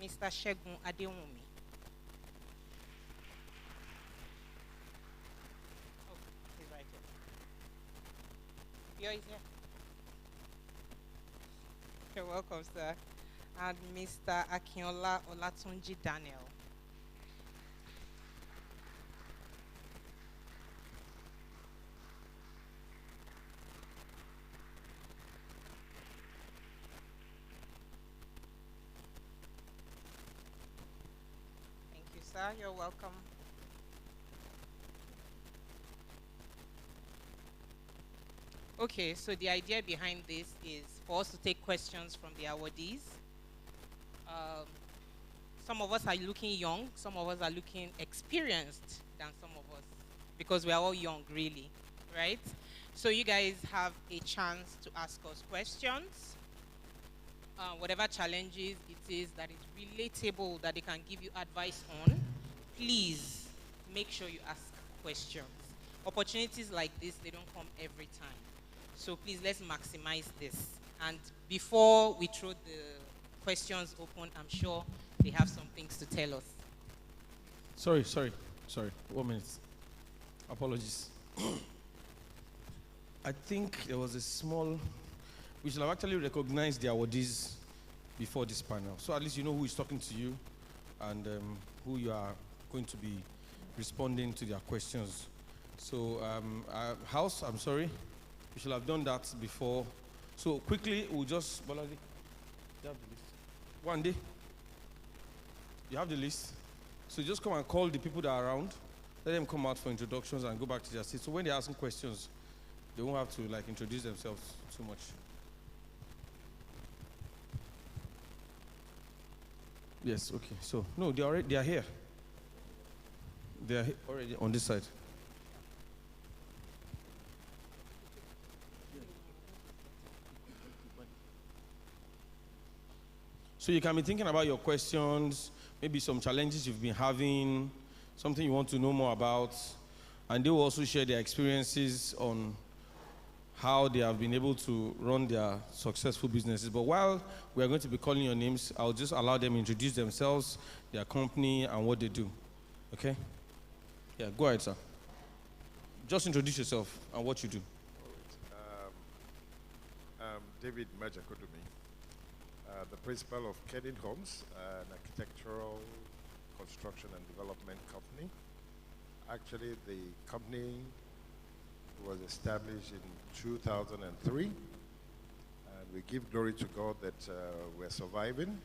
Speaker 10: Mr. Shegun Adewumi. Oh, he's right here. Here is here. You're welcome, sir. And Mr. Akinola Olatunji Daniel. Thank you, sir. You're welcome. Okay, so the idea behind this is for us to take questions from the awardees. Um, some of us are looking young, some of us are looking experienced than some of us, because we are all young, really, right? So you guys have a chance to ask us questions. Whatever challenges it is that is relatable, that they can give you advice on, please make sure you ask questions. Opportunities like this, they don't come every time. So please, let's maximize this. And before we throw the questions open, I'm sure they have some things to tell us.
Speaker 3: Sorry. 1 minute. Apologies. I think there was a small... We should have actually recognized the awardees before this panel. So at least you know who is talking to you and who you are going to be responding to their questions. So, House, I'm sorry. We should have done that before. So quickly, we'll just... Bolade, you have the list. One day. You have the list. So just come and call the people that are around. Let them come out for introductions and go back to their seats. So when they're asking questions, they won't have to introduce themselves too much. Yes, okay. So, no, they are here. They are already on this side. So you can be thinking about your questions, maybe some challenges you've been having, something you want to know more about, and they will also share their experiences on how they have been able to run their successful businesses. But while we are going to be calling your names, I'll just allow them to introduce themselves, their company, and what they do. Okay? Yeah, go ahead, sir. Just introduce yourself and what you do.
Speaker 11: I'm David Majakodumi, the principal of Kedin Homes, an architectural construction and development company. Actually, the company was established in 2003, and we give glory to God that we're surviving.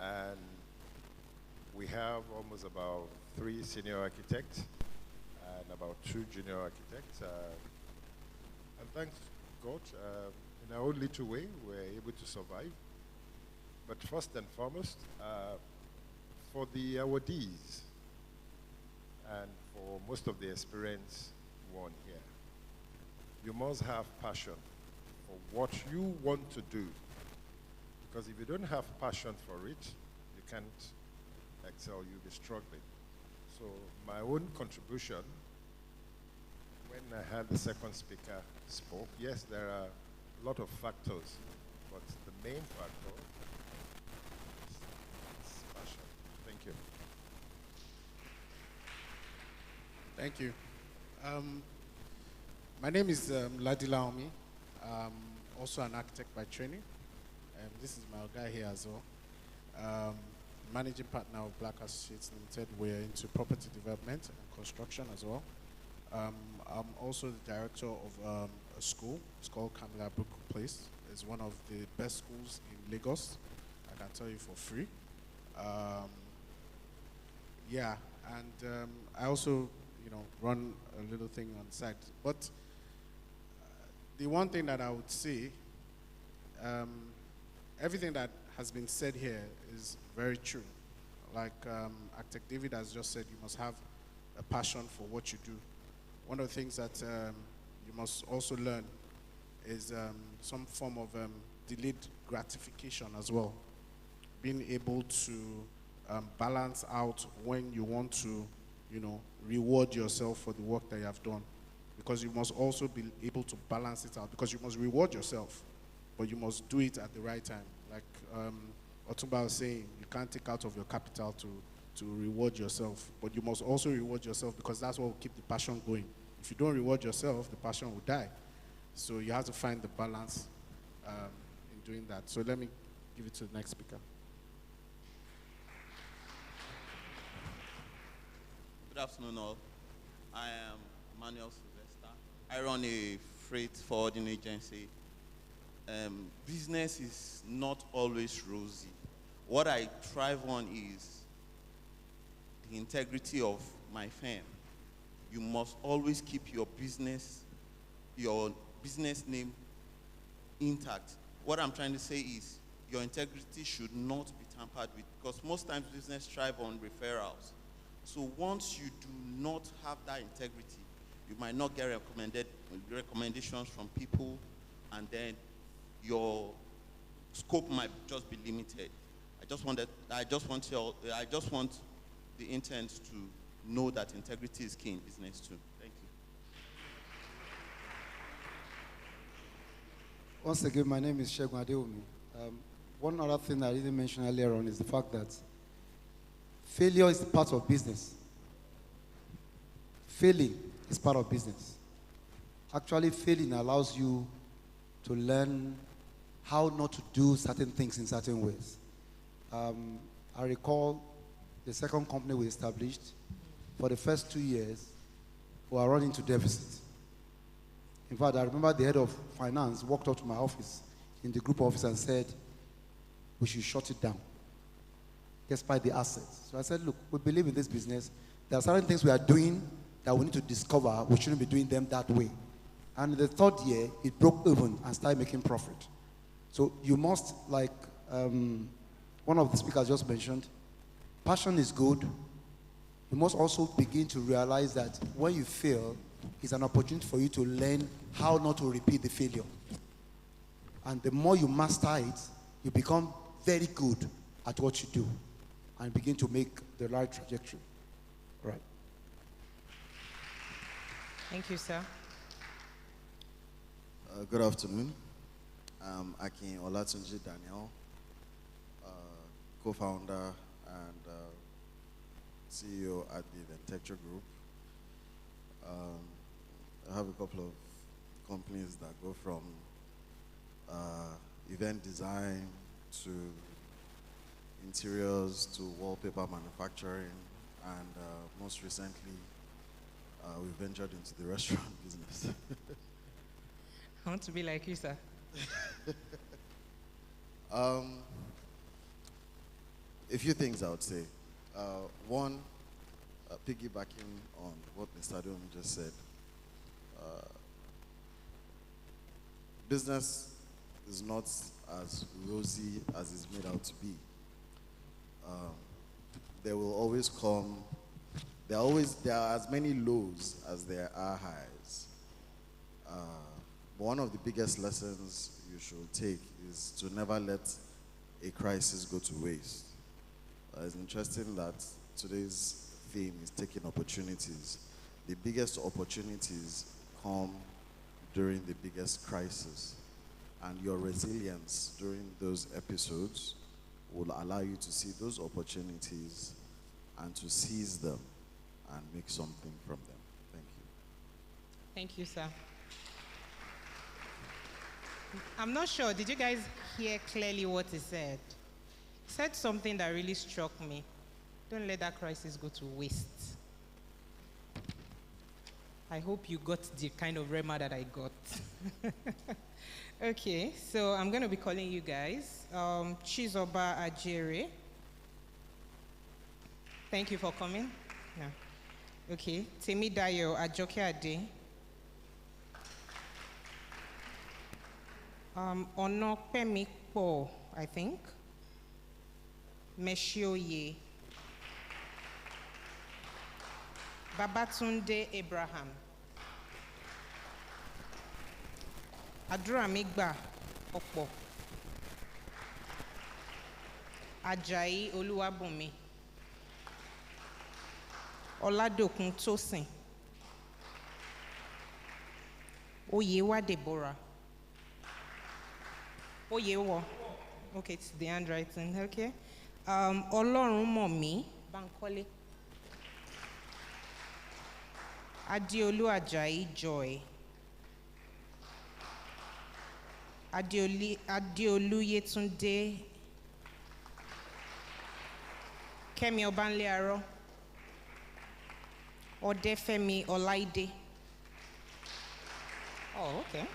Speaker 11: And we have almost about 3 senior architects and about 2 junior architects. And thanks God, in our own little way, we're able to survive. But first and foremost, for the awardees and for most of the experience one here, you must have passion for what you want to do. Because if you don't have passion for it, you can't excel, you'll be struggling. So my own contribution, when I had the second speaker spoke, yes, there are a lot of factors, but the main factor is passion. Thank you.
Speaker 12: Thank you. My name is Ladila Omi. I'm also an architect by training. This is my guy here as well. Managing partner of Black Associates Limited. We're into property development and construction as well. I'm also the director of a school. It's called Kamila Buku Place. It's one of the best schools in Lagos. I can tell you for free. Yeah, and I also, run a little thing on the side. But the one thing that I would say, everything that has been said here is very true. Like Architect David has just said, you must have a passion for what you do. One of the things that you must also learn is some form of delayed gratification as well. being able to balance out when you want to, reward yourself for the work that you have done. Because you must also be able to balance it out, because you must reward yourself, but you must do it at the right time. Like Otumba was saying, you can't take out of your capital to reward yourself, but you must also reward yourself, because that's what will keep the passion going. If you don't reward yourself, the passion will die. So you have to find the balance in doing that. So let me give it to the next speaker.
Speaker 13: Good afternoon, all. I am Manuel Sylvester. I run a freight forwarding agency. Business is not always rosy. What I thrive on is the integrity of my firm. You must always keep your business name intact. What I'm trying to say is your integrity should not be tampered with, because most times business thrive on referrals. So once you do not have that integrity, you might not get recommendations from people, and then your scope might just be limited. I just want the intent to know that integrity is key in business too. Thank you.
Speaker 9: Once again, my name is Shegun Adeomi. One other thing I didn't mention earlier on is the fact that failure is part of business. Failing is part of business. Actually, failing allows you to learn how not to do certain things in certain ways. I recall the second company we established. For the first 2 years, we were running to deficit. In fact, I remember the head of finance walked up to my office in the group office and said, we should shut it down, despite the assets. So I said, look, we believe in this business. There are certain things we are doing that we need to discover. We shouldn't be doing them that way. And in the third year, it broke even and started making profit. So you must, like one of the speakers just mentioned, passion is good. You must also begin to realize that when you fail, it's an opportunity for you to learn how not to repeat the failure. And the more you master it, you become very good at what you do and begin to make the right trajectory. Right.
Speaker 10: Thank you, sir.
Speaker 14: Good afternoon. I'm Akin Olatunji Daniel, co-founder and CEO at the Ventecture Group. I have a couple of companies that go from event design to interiors to wallpaper manufacturing, and most recently we ventured into the restaurant business.
Speaker 10: I want to be like you, sir.
Speaker 14: A few things I would say. One, piggybacking on what Mr. Abiodun just said, business is not as rosy as it's made out to be. There will always come, there are as many lows as there are highs. But one of the biggest lessons you should take is to never let a crisis go to waste. It's interesting that today's theme is taking opportunities. The biggest opportunities come during the biggest crisis, and your resilience during those episodes will allow you to see those opportunities and to seize them and make something from them. Thank you.
Speaker 10: Thank you, sir. I'm not sure, did you guys hear clearly what he said? He said something that really struck me. Don't let that crisis go to waste. I hope you got the kind of rema that I got. Okay, so I'm going to be calling you guys. Chizoba Ajere. Thank you for coming. Yeah. Okay, Temidayo Ajoke Ade. Onopemi Po, I think. Meshioye. Babatunde Abraham. Adura Migba Okpo. Ajayi Oluwabunmi. Oladokun Tosin. Oyewa Deborah. Oyewo. Okay, it's the handwriting, okay. Olorunmomi Bankole. Adeolu Ajayi Joy. Adeolu Yetunde. Kemi Obanlearo. Odefemi Olaide. Oh, okay.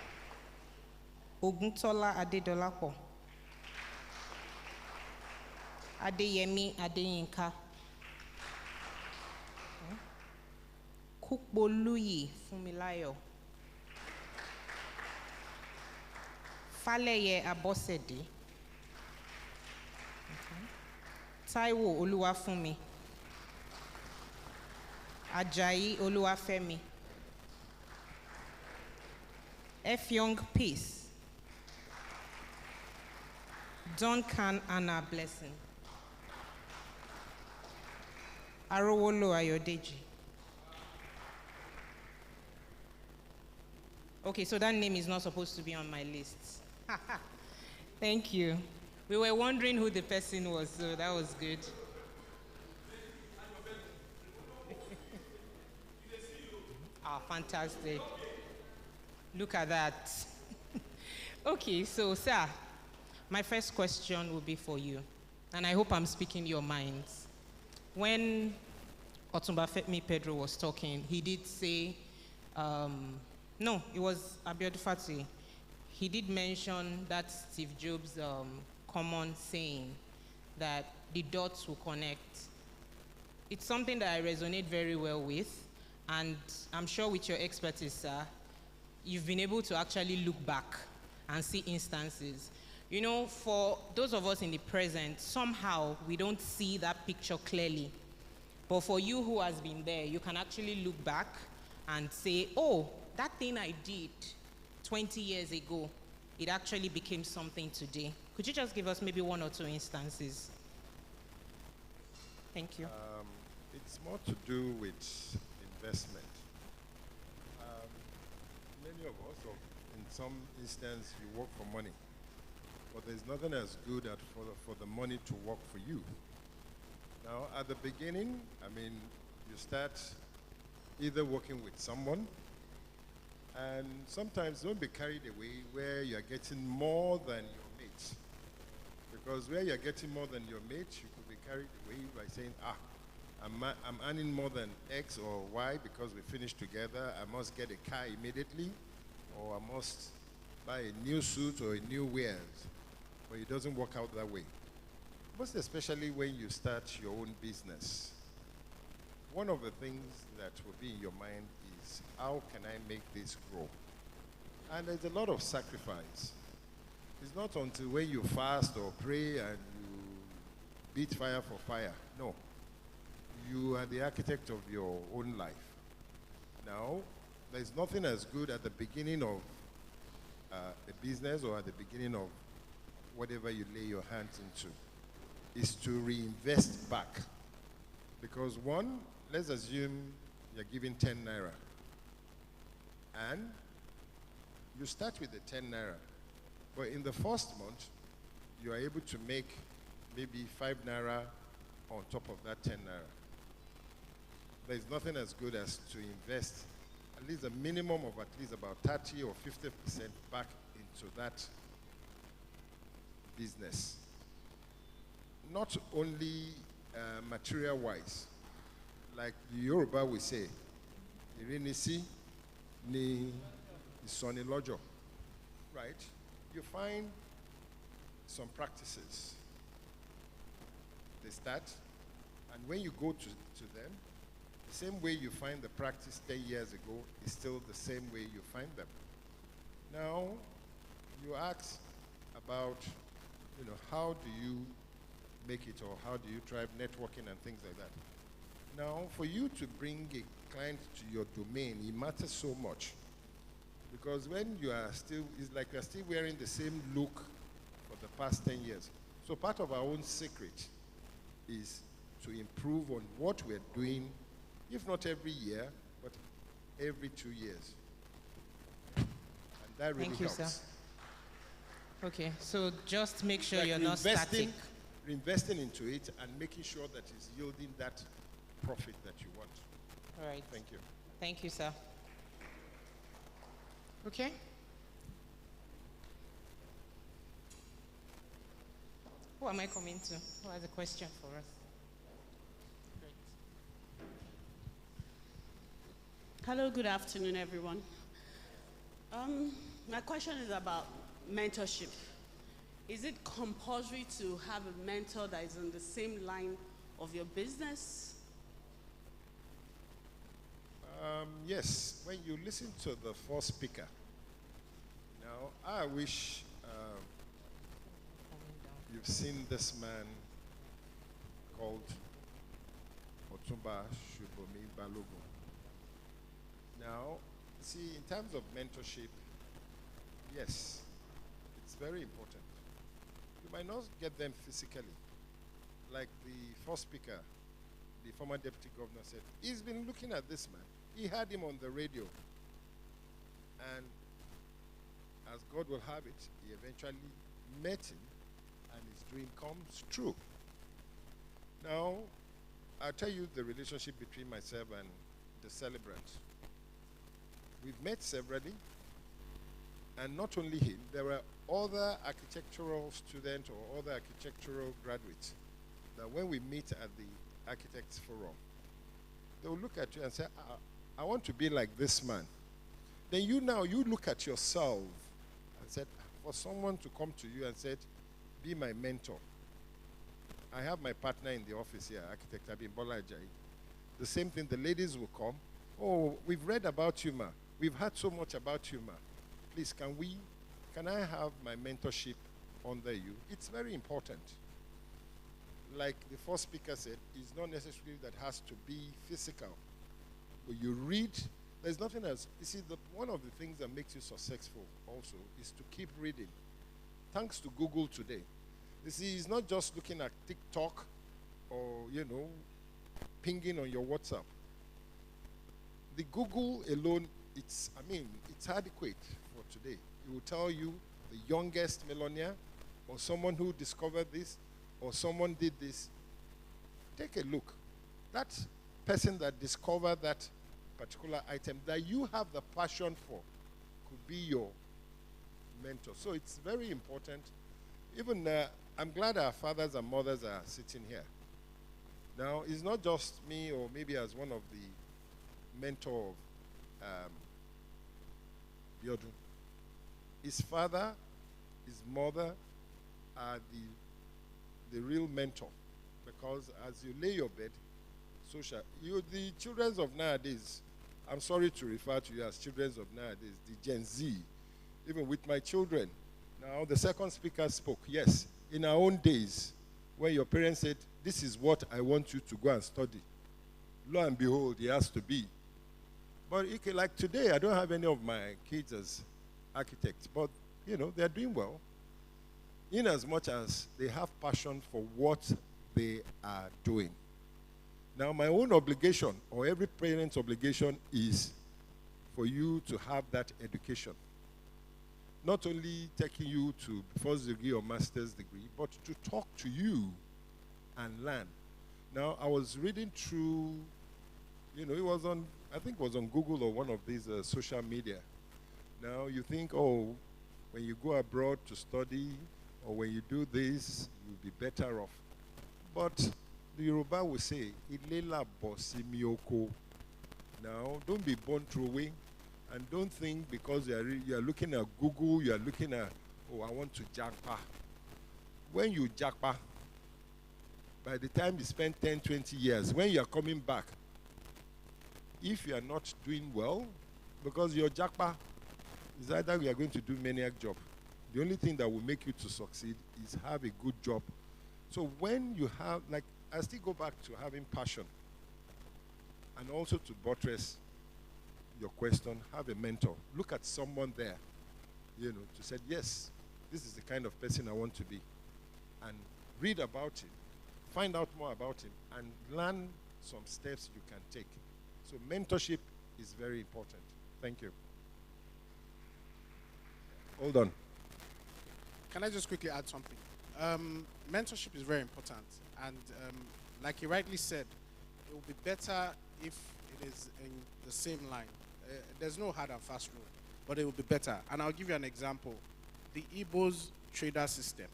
Speaker 10: Oguntola Adedolapo. Adeyemi Adeyinka. Kukboluyi Fumilayo. Faleye Abosede. Taiwo Oluwafumi. Ajayi Oluwafemi. F. Young Peace. Duncan Anna Blessing. Arowolo Ayodeji. Okay, so that name is not supposed to be on my list. Thank you. We were wondering who the person was, so that was good. Ah, fantastic. Look at that. Okay, so sir, my first question will be for you, and I hope I'm speaking your minds. When Otumba Femi Pedro was talking, he did say, no, it was Abiodun Fatuyi. He did mention that Steve Jobs' common saying that the dots will connect. It's something that I resonate very well with, and I'm sure with your expertise, sir, you've been able to actually look back and see instances. You know, for those of us in the present, somehow we don't see that picture clearly. But for you who has been there, you can actually look back and say, oh, that thing I did 20 years ago, it actually became something today. Could you just give us maybe one or two instances? Thank you.
Speaker 11: It's more to do with investment. Many of us, or in some instance, you work for money. But there's nothing as good as for the money to work for you. Now, at the beginning, I mean, you start either working with someone, and sometimes don't be carried away where you're getting more than your mate. Because where you're getting more than your mate, you could be carried away by saying, I'm earning more than X or Y because we finished together. I must get a car immediately, or I must buy a new suit or a new wares. But it doesn't work out that way. Most especially when you start your own business. One of the things that will be in your mind is, how can I make this grow? And there's a lot of sacrifice. It's not until when you fast or pray and you beat fire for fire. No. You are the architect of your own life. Now, there's nothing as good at the beginning of a business or at the beginning of whatever you lay your hands into, is to reinvest back. Because one, let's assume you're giving 10 naira. And you start with the 10 naira. But in the first month, you are able to make maybe 5 naira on top of that 10 naira. There's nothing as good as to invest at least a minimum of at least about 30 or 50% back into that business. Not only material-wise, like the Yoruba will say, Irinisi ni isonilojo, right? You find some practices. They start, and when you go to them, the same way you find the practice 10 years ago is still the same way you find them. Now, you ask about, how do you make it, or how do you drive networking and things like that. Now, for you to bring a client to your domain, it matters so much. Because when you are still, it's like you're still wearing the same look for the past 10 years. So part of our own secret is to improve on what we're doing, if not every year, but every 2 years. And that really
Speaker 10: Thank you,
Speaker 11: helps.
Speaker 10: sir. Okay, so just make sure
Speaker 11: Like
Speaker 10: you're not static.
Speaker 11: reinvesting into it and making sure that it's yielding that profit that you want.
Speaker 10: All right.
Speaker 11: Thank you.
Speaker 10: Thank you, sir. Okay. Who am I coming to? Who has a question for us?
Speaker 15: Great. Hello, good afternoon, everyone. My question is about mentorship. Is it compulsory to have a mentor that is in the same line of your business?
Speaker 11: Yes, when you listen to the first speaker, now I wish you've seen this man called Otumba Shubomi Balogun. Now, see, in terms of mentorship, yes, it's very important. You might not get them physically. Like the first speaker, the former deputy governor said, he's been looking at this man. He had him on the radio. And as God will have it, he eventually met him and his dream comes true. Now, I'll tell you the relationship between myself and the celebrant. We've met severally, and not only him, there were other architectural students or other architectural graduates that when we meet at the Architects Forum, they will look at you and say, I want to be like this man. Then you look at yourself and said, for someone to come to you and said, be my mentor. I have my partner in the office here, architect Abimbola Ajayi. The same thing, the ladies will come. Oh, we've read about you, ma. We've heard so much about you, ma. Please, can I have my mentorship under you? It's very important. Like the first speaker said, it's not necessarily that has to be physical. When you read, there's nothing else. You see, one of the things that makes you successful also is to keep reading. Thanks to Google today. You see, it's not just looking at TikTok or, pinging on your WhatsApp. The Google alone, it's adequate for today. It will tell you the youngest millionaire or someone who discovered this or someone did this. Take a look. That person that discovered that particular item that you have the passion for could be your mentor. So it's very important. Even I'm glad our fathers and mothers are sitting here. Now, it's not just me or maybe as one of the mentor of Abiodun. His father, his mother are the real mentor, because as you lay your bed, the children of nowadays, I'm sorry to refer to you as children of nowadays, the Gen Z, even with my children. Now, the second speaker spoke, yes, in our own days, when your parents said, this is what I want you to go and study. Lo and behold, he has to be. But like today, I don't have any of my kids as architects, but, they're doing well. In as much as they have passion for what they are doing. Now, my own obligation, or every parent's obligation, is for you to have that education. Not only taking you to first degree or master's degree, but to talk to you and learn. Now, I was reading through, it was on, I think it was on Google or one of these social media. Now, you think, oh, when you go abroad to study, or when you do this, you'll be better off. But the Yoruba will say, Ilela bosi mioko. Now, don't be born throwing, and don't think because you are looking at Google, you are looking at, oh, I want to japa. When you japa, by the time you spend 10, 20 years, when you are coming back, if you are not doing well, because your japa is either we are going to do maniac job. The only thing that will make you to succeed is have a good job. So when you have, like, I still go back to having passion. And also to buttress your question, have a mentor. Look at someone there, to say, yes, this is the kind of person I want to be. And read about him, find out more about him, and learn some steps you can take. So mentorship is very important. Thank you. Hold on.
Speaker 12: Can I just quickly add something? Mentorship is very important. And like he rightly said, it will be better if it is in the same line. There's no hard and fast rule, but it will be better. And I'll give you an example. The Igbo's trader system.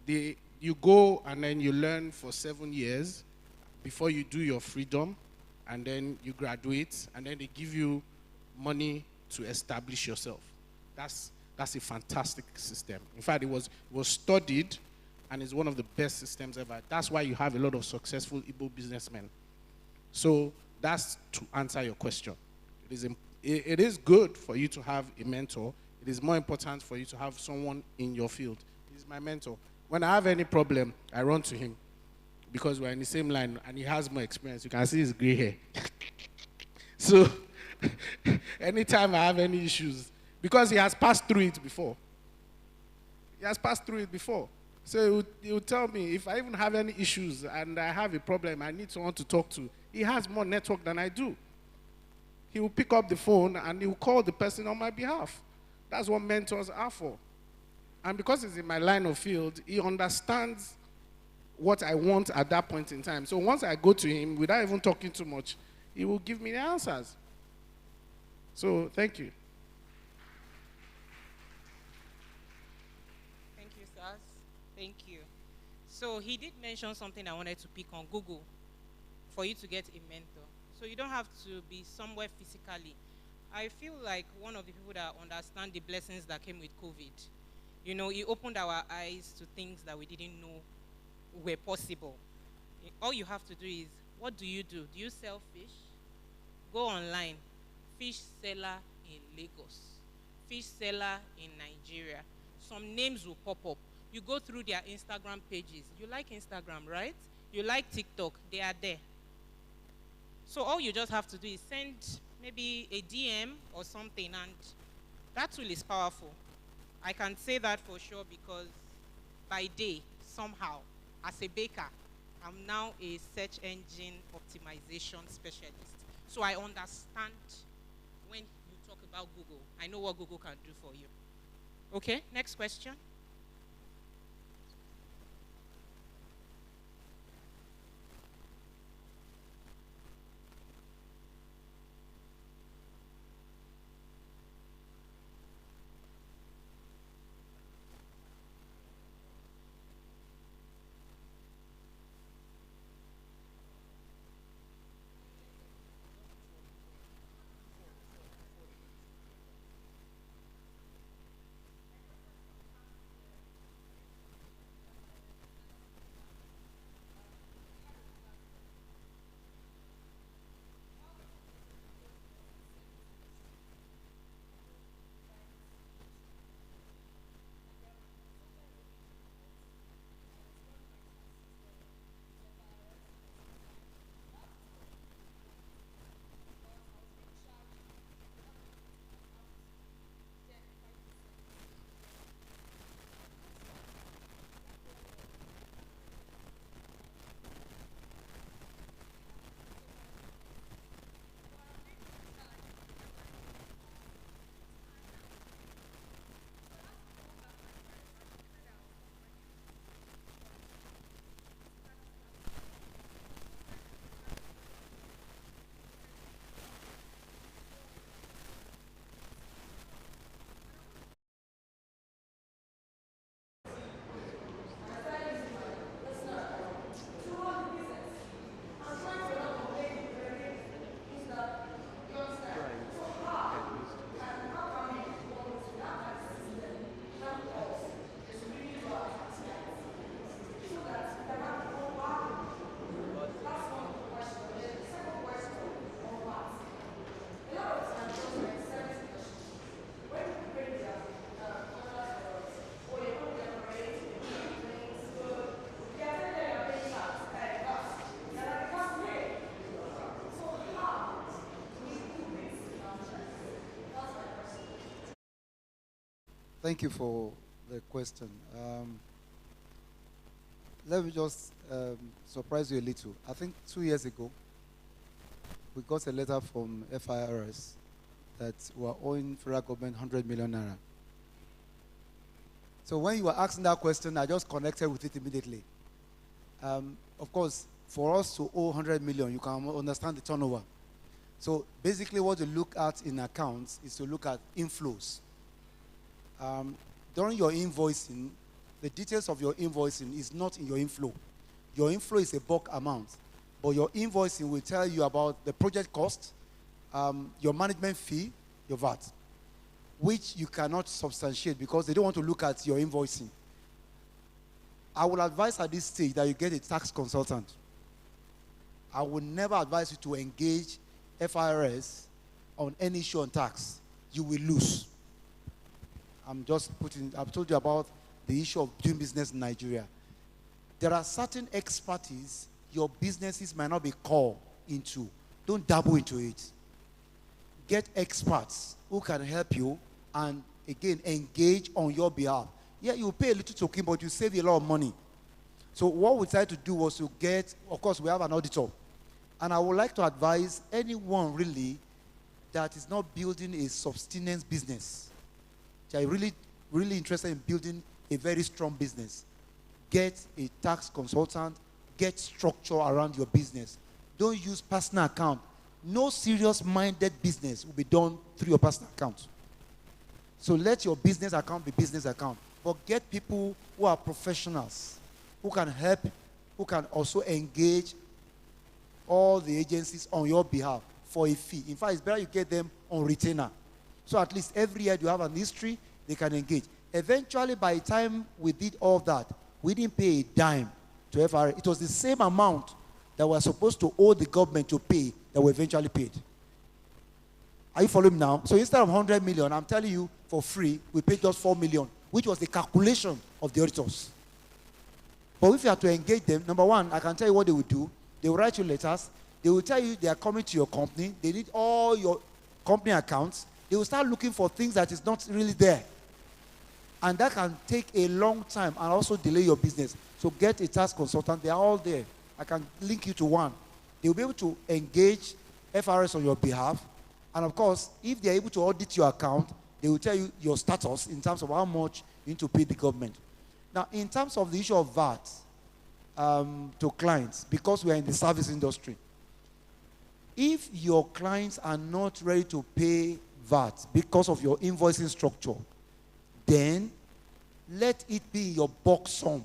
Speaker 12: You go and then you learn for 7 years before you do your freedom, and then you graduate, and then they give you money to establish yourself. That's a fantastic system. In fact, it was studied, and it's one of the best systems ever. That's why you have a lot of successful Igbo businessmen. So that's to answer your question. It is good for you to have a mentor. It is more important for you to have someone in your field. He's my mentor. When I have any problem, I run to him because we're in the same line and he has more experience. You can see his gray hair. So anytime I have any issues, because he has passed through it before. He has passed through it before. So he would tell me, if I even have any issues and I have a problem, I need someone to talk to. He has more network than I do. He will pick up the phone and he will call the person on my behalf. That's what mentors are for. And because he's in my line of field, he understands what I want at that point in time. So once I go to him, without even talking too much, he will give me the answers. So thank you.
Speaker 10: Thank you, sirs. Thank you. So he did mention something I wanted to pick on Google for you to get a mentor. So you don't have to be somewhere physically. I feel like one of the people that understand the blessings that came with COVID, you know, it opened our eyes to things that we didn't know were possible. All you have to do is, what do? Do you sell fish? Go online. Fish seller in Lagos. Fish seller in Nigeria. Some names will pop up. You go through their Instagram pages. You like Instagram, right? You like TikTok. They are there. So all you just have to do is send maybe a DM or something, and that tool is powerful. I can say that for sure because by day, somehow, as a baker, I'm now a search engine optimization specialist. So I understand when you talk about Google. I know what Google can do for you. Okay, next question.
Speaker 9: Thank you for the question. let me just surprise you a little. I think 2 years ago, we got a letter from FIRS that we are owing federal government 100 million naira. So when you were asking that question, I just connected with it immediately. Of course, for us to owe 100 million, you can understand the turnover. So basically what you look at in accounts is to look at inflows. During your invoicing, the details of your invoicing is not in your inflow. Your inflow is a bulk amount, but your invoicing will tell you about the project cost, your management fee, your VAT, which you cannot substantiate because they don't want to look at your invoicing. I would advise at this stage that you get a tax consultant. I would never advise you to engage FIRS on any issue on tax. You will lose. I've told you about the issue of doing business in Nigeria. There are certain expertise your businesses might not be called into. Don't dabble into it. Get experts who can help you and, again, engage on your behalf. Yeah, you pay a little token, but you save a lot of money. So what we tried to do was to get, of course, we have an auditor. And I would like to advise anyone really that is not building a subsistence business, that are really interested in building a very strong business. Get a tax consultant, get structure around your business. Don't use personal account. No serious-minded business will be done through your personal account. So let your business account be business account. But get people who are professionals, who can help, who can also engage all the agencies on your behalf for a fee. In fact, it's better you get them on retainer. So at least every year you have an history, they can engage. Eventually, by the time we did all that, we didn't pay a dime to FRA. It was the same amount that we were supposed to owe the government to pay that we eventually paid. Are you following me now? So instead of 100 million, I'm telling you, for free, we paid just 4 million, which was the calculation of the auditors. But if you have to engage them, number one, I can tell you what they will do. They will write you letters. They will tell you they are coming to your company. They need all your company accounts. They will start looking for things that is not really there. And that can take a long time and also delay your business. So get a tax consultant. They are all there. I can link you to one. They will be able to engage FRS on your behalf. And of course, if they are able to audit your account, they will tell you your status in terms of how much you need to pay the government. Now, in terms of the issue of VAT to clients, because we are in the service industry, if your clients are not ready to pay VAT because of your invoicing structure, then let it be your box sum.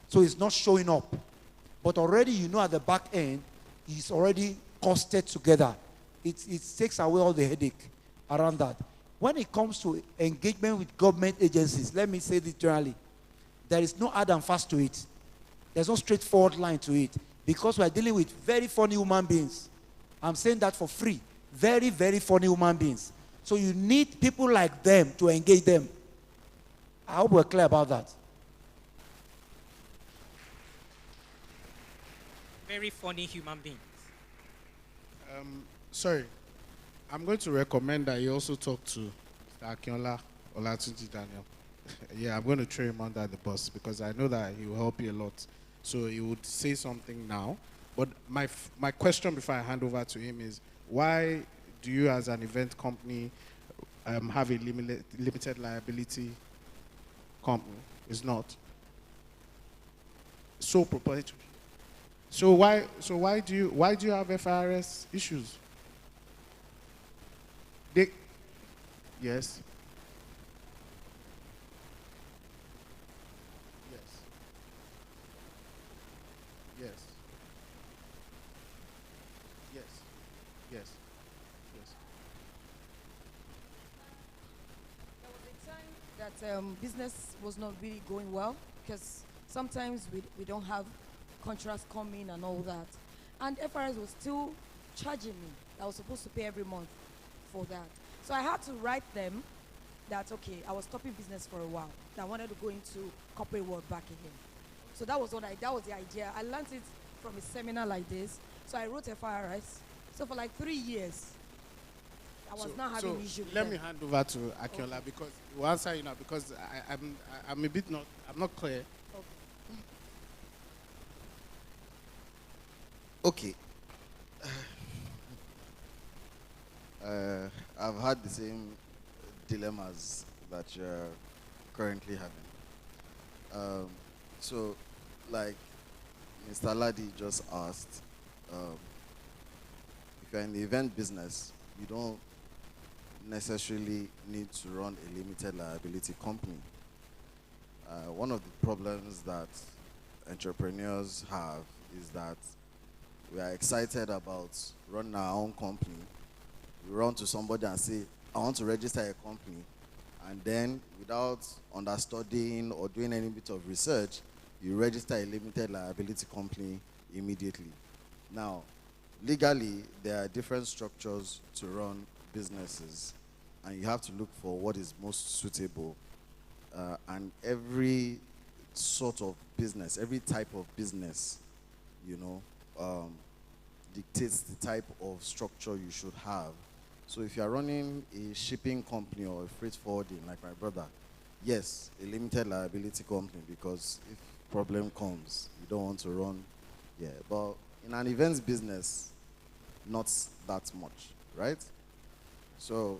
Speaker 9: So it's not showing up. But already you know at the back end, it's already costed together. It takes away all the headache around that. When it comes to engagement with government agencies, let me say this generally, there is no hard and fast to it. There's no straightforward line to it because we are dealing with very funny human beings. I'm saying that for free. Very, very funny human beings. So you need people like them to engage them. I hope we're clear about that.
Speaker 10: Very funny human beings.
Speaker 12: Sorry, I'm going to recommend that you also talk to Mr. Akinola Olatunji Daniel. Yeah, I'm going to throw him under the bus because I know that he will help you a lot. So he would say something now. But my question before I hand over to him is, why do you as an event company have a limited liability company? It's not. So proprietary. So why do you have FRS issues? Yes. Yes. Yes. Yes. Yes. Yes.
Speaker 16: There was a time that business was not really going well because sometimes we don't have contracts coming and all that. And FRS was still charging me. I was supposed to pay every month for that. So I had to write them that, okay, I was stopping business for a while. I wanted to go into corporate world back again. So that was that was the idea. I learned it from a seminar like this. So I wrote FRS. So for like 3 years, I was not having issues.
Speaker 12: Let me hand over to Akinola because we'll answer you now because I'm a bit I'm not clear.
Speaker 14: Okay. I've had the same dilemmas that you're currently having. So, like Mr. Ladi just asked, if you're in the event business, you don't necessarily need to run a limited liability company. One of the problems that entrepreneurs have is that we are excited about running our own company. We run to somebody and say, I want to register a company. And then, without understudying or doing any bit of research, you register a limited liability company immediately. Now, legally, there are different structures to run businesses, and you have to look for what is most suitable. And every sort of business, every type of business, you know, dictates the type of structure you should have. So if you are running a shipping company or a freight forwarding, like my brother, yes, a limited liability company, because if problem comes, you don't want to run. Yeah, but in an events business, not that much, right? So,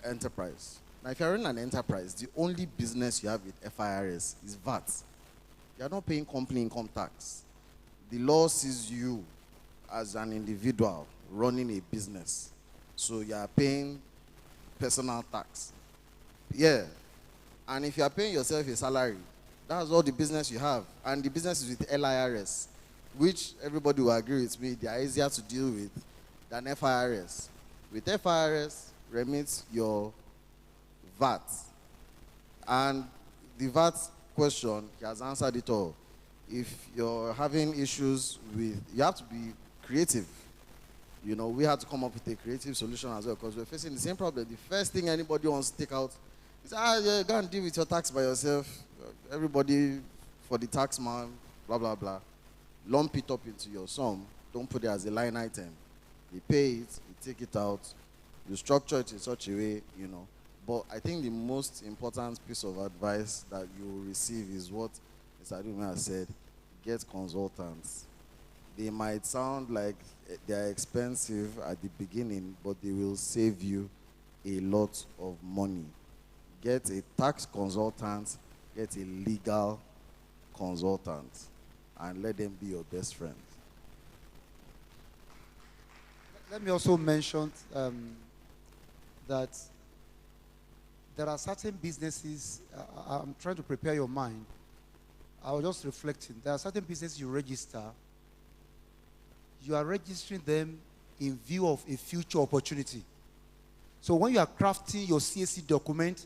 Speaker 14: enterprise. Now, if you're running an enterprise, the only business you have with FIRS is VAT. You're not paying company income tax. The law sees you as an individual running a business. So you are paying personal tax. Yeah. And if you are paying yourself a salary, that's all the business you have. And the business is with LIRS, which everybody will agree with me, they are easier to deal with than FIRS. With FIRS, remit your VAT. And the VAT question, he has answered it all. If you're having issues with, you have to be creative. You know, we had to come up with a creative solution as well, because we're facing the same problem. The first thing anybody wants to take out is, yeah, go and deal with your tax by yourself. Everybody for the tax man, blah, blah, blah. Lump it up into your sum. Don't put it as a line item. You pay it, you take it out, you structure it in such a way, you know. But I think the most important piece of advice that you will receive is what Mr. Aduma has said: get consultants. They might sound like they're expensive at the beginning, but they will save you a lot of money. Get a tax consultant, get a legal consultant, and let them be your best friend.
Speaker 9: Let me also mention that there are certain businesses, I'm trying to prepare your mind. I was just reflecting. There are certain businesses you register. You are registering them in view of a future opportunity. So when you are crafting your CAC document,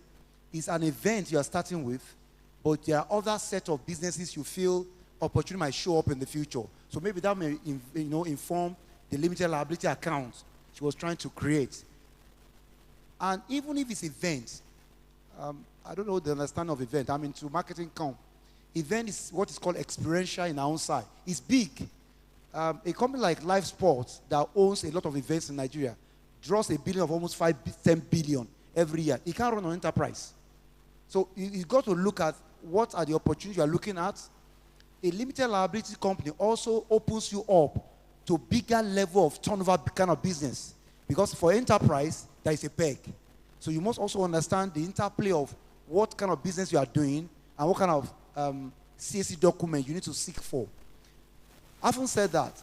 Speaker 9: it's an event you are starting with, but there are other set of businesses you feel opportunity might show up in the future. So maybe that may inform the limited liability account she was trying to create. And even if it's event, I don't know the understanding of event. I'm into marketing comp. Event is what is called experiential in our own side. It's big. A company like Live Sports that owns a lot of events in Nigeria draws a billion of almost 10 billion every year. It can't run an enterprise. So you got to look at what are the opportunities you are looking at. A limited liability company also opens you up to bigger level of turnover kind of business. Because for enterprise, there is a peg. So you must also understand the interplay of what kind of business you are doing and what kind of CAC document you need to seek for. Having said that,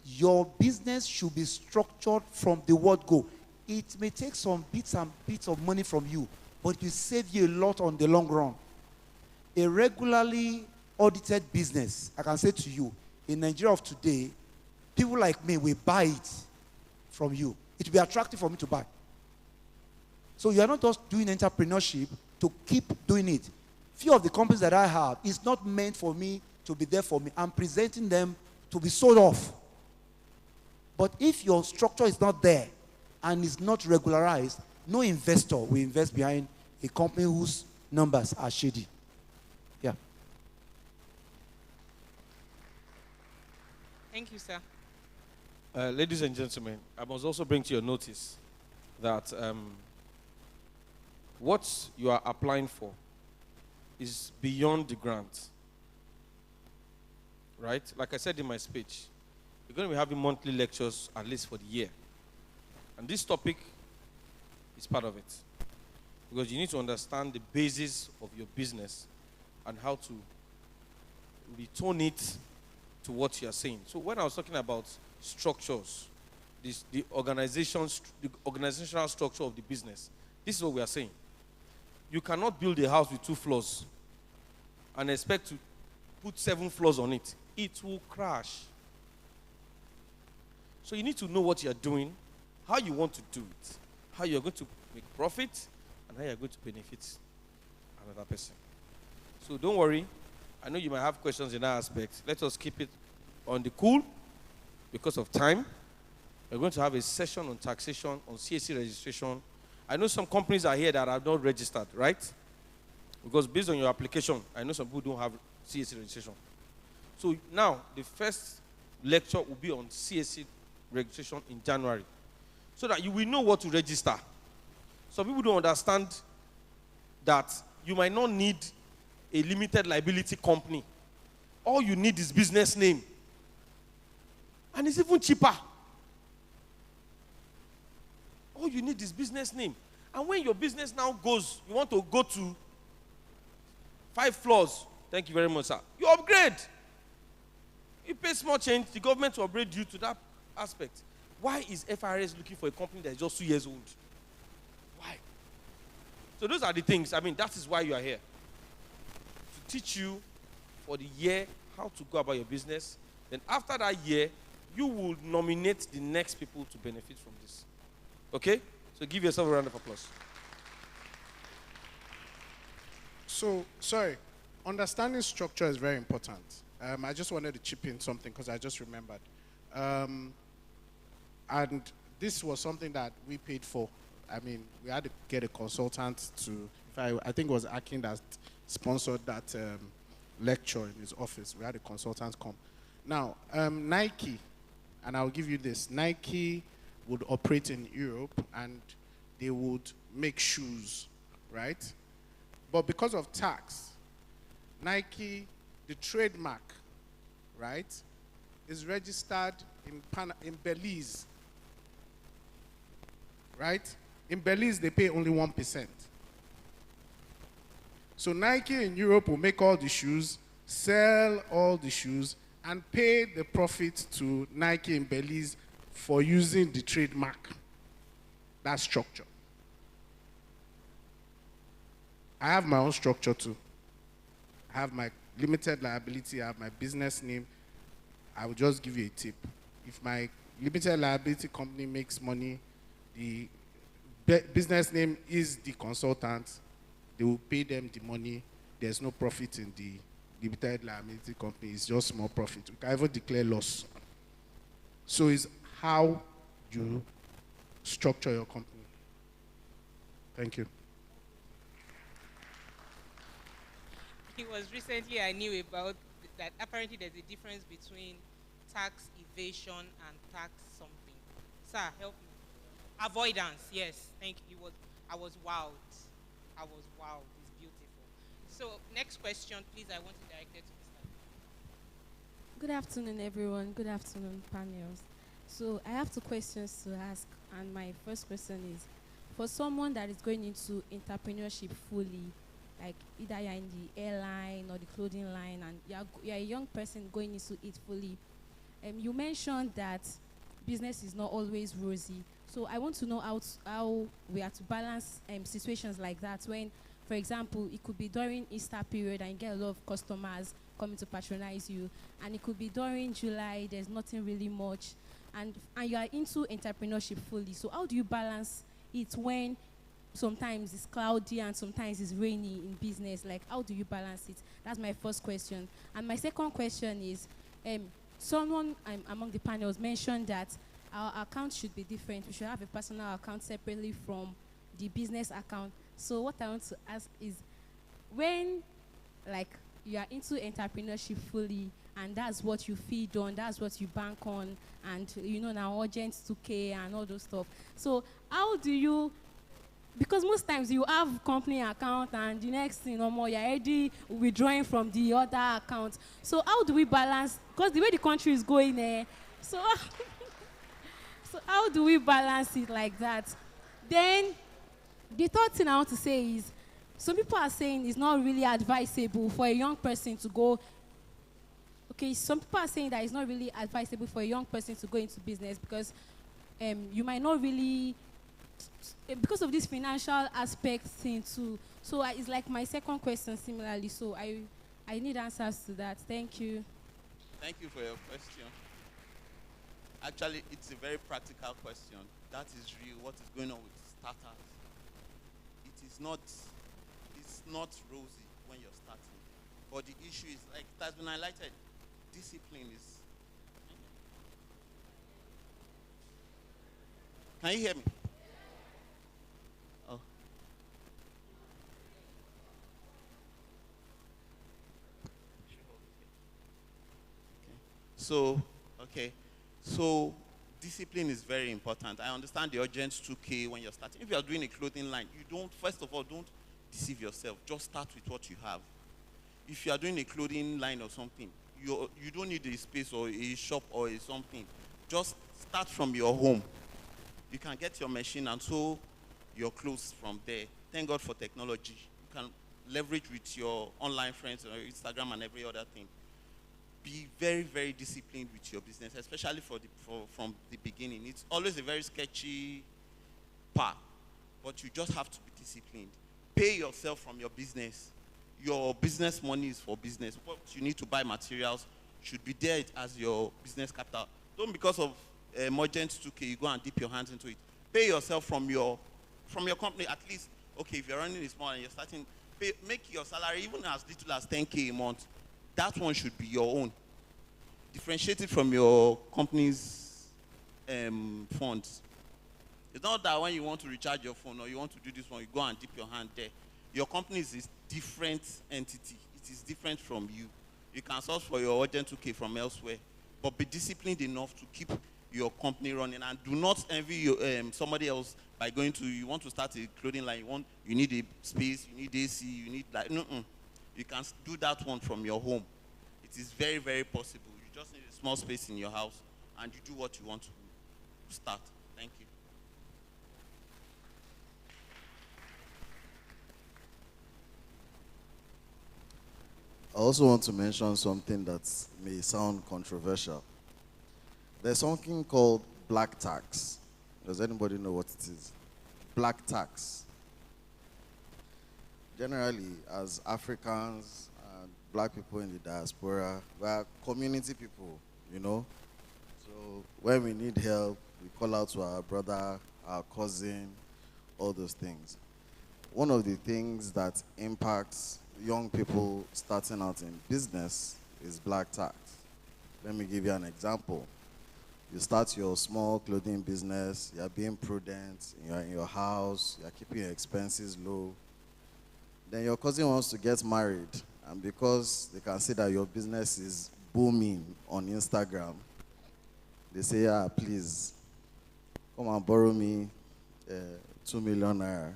Speaker 9: your business should be structured from the word go. It may take some bits of money from you, but it will save you a lot on the long run. A regularly audited business, I can say to you, in Nigeria of today, people like me will buy it from you. It will be attractive for me to buy. So you are not just doing entrepreneurship to keep doing it. Few of the companies that I have is not meant for me to be there for me. I'm presenting them to be sold off. But if your structure is not there and is not regularized, no investor will invest behind a company whose numbers are shady. Yeah.
Speaker 10: Thank you, sir.
Speaker 3: Ladies and gentlemen, I must also bring to your notice that what you are applying for is beyond the grant. right? Like I said in my speech, we're going to be having monthly lectures at least for the year. And this topic is part of it. Because you need to understand the basis of your business and how to return it to what you are saying. So when I was talking about structures, the organizational structure of the business, this is what we are saying. You cannot build a house with 2 floors and expect to put 7 floors on it. It will crash. So you need to know what you are doing, how you want to do it, how you are going to make profit, and how you are going to benefit another person. So don't worry. I know you might have questions in that aspect. Let us keep it on the cool because of time. We're going to have a session on taxation, on CAC registration. I know some companies are here that are not registered, right? Because based on your application, I know some people don't have CAC registration. So now, the first lecture will be on CAC registration in January, so that you will know what to register. Some people don't understand that you might not need a limited liability company. All you need is business name. And it's even cheaper. All you need is business name. And when your business now goes, you want to go to 5 floors. Thank you very much, sir. You upgrade. You pay small change. The government will upgrade you to that aspect. Why is FRS looking for a company that is just 2 years old? Why? So those are the things. I mean, that is why you are here. To teach you for the year how to go about your business. Then after that year, you will nominate the next people to benefit from this. Okay? So give yourself a round of applause.
Speaker 12: So, sorry, understanding structure is very important. I just wanted to chip in something because I just remembered. And this was something that we paid for. I mean, we had to get a consultant to, I think it was Akin that sponsored that lecture in his office. We had a consultant come. Now, Nike, and I'll give you this, Nike would operate in Europe and they would make shoes, right? But because of tax, Nike, the trademark, right, is registered in Belize, right? In Belize, they pay only 1%. So Nike in Europe will make all the shoes, sell all the shoes, and pay the profit to Nike in Belize for using the trademark. That structure. I have my own structure too. I have my limited liability, I have my business name. I will just give you a tip. If my limited liability company makes money, the business name is the consultant, they will pay them the money. There's no profit in the limited liability company, it's just small profit. We can even declare loss. So it's how you structure your company. Thank you.
Speaker 10: It was recently I knew about that apparently there's a difference between tax evasion and tax something. Sir, help me. Avoidance, yes. Thank you. I was wowed. I was wowed. It's beautiful. So next question, please. I want to direct it to Mr.
Speaker 17: Good afternoon, everyone. Good afternoon, panels. So I have 2 questions to ask, and my first question is, for someone that is going into entrepreneurship fully, like either you're in the airline or the clothing line, and you're a young person going into it fully, you mentioned that business is not always rosy. So I want to know how we are to balance situations like that when, for example, it could be during Easter period and you get a lot of customers coming to patronize you, and it could be during July, there's nothing really much, and you are into entrepreneurship fully. So how do you balance it when sometimes it's cloudy and sometimes it's rainy in business? Like, how do you balance it? That's my first question. And my second question is, someone among the panels mentioned that our account should be different. We should have a personal account separately from the business account. So what I want to ask is, when, like, you are into entrepreneurship fully, and that's what you feed on, that's what you bank on, and, you know, now urgent 2K and all those stuff. So how do you because most times you have company account and the next thing no more, you're already withdrawing from the other account. So how do we balance? Because the way the country is going, so so how do we balance it like that? Then the third thing I want to say is, some people are saying it's not really advisable for a young person to go. Okay, some people are saying that it's not really advisable for a young person to go into business because you might not really, because of this financial aspect thing too. So it's like my second question similarly. So I need answers to that. Thank you.
Speaker 13: Thank you for your question. Actually, it's a very practical question. That is real. What is going on with starters? It's not rosy when you're starting. But the issue is, like it has been highlighted, discipline is. Can you hear me? Oh. Okay. So discipline is very important. I understand the urgent 2K when you're starting. If you're doing a clothing line, first of all, don't deceive yourself. Just start with what you have. If you are doing a clothing line or something, you don't need a space or a shop or something. Just start from your home. You can get your machine and sew your clothes from there. Thank God for technology. You can leverage with your online friends or Instagram and every other thing. Be very, very disciplined with your business, especially from the beginning. It's always a very sketchy part, but you just have to be disciplined. Pay yourself from your business. Your business money is for business. What you need to buy materials should be there as your business capital. Don't, because of emergent 2K, you go and dip your hands into it. Pay yourself from your company, at least. Okay, if you're running a small and you're starting, make your salary even as little as 10K a month. That one should be your own. Differentiate it from your company's funds. It's not that when you want to recharge your phone or you want to do this one, you go and dip your hand there. Your company is a different entity. It is different from you. You can source for your urgent 2K from elsewhere, but be disciplined enough to keep your company running, and do not envy somebody else by going to, you want to start a clothing line, you need a space, you need AC, you need like, you can do that one from your home. It is very, very possible. You just need a small space in your house and you do what you want to start. Thank you.
Speaker 14: I also want to mention something that may sound controversial. There's something called black tax. Does anybody know what it is? Black tax. Generally, as Africans and black people in the diaspora, we are community people, you know. So when we need help, we call out to our brother, our cousin, all those things. One of the things that impacts young people starting out in business is black tax. Let me give you an example. You start your small clothing business, you're being prudent, you're in your house, you're keeping your expenses low. Then your cousin wants to get married, and because they can see that your business is booming on Instagram, they say, please, come and borrow me 2 million naira.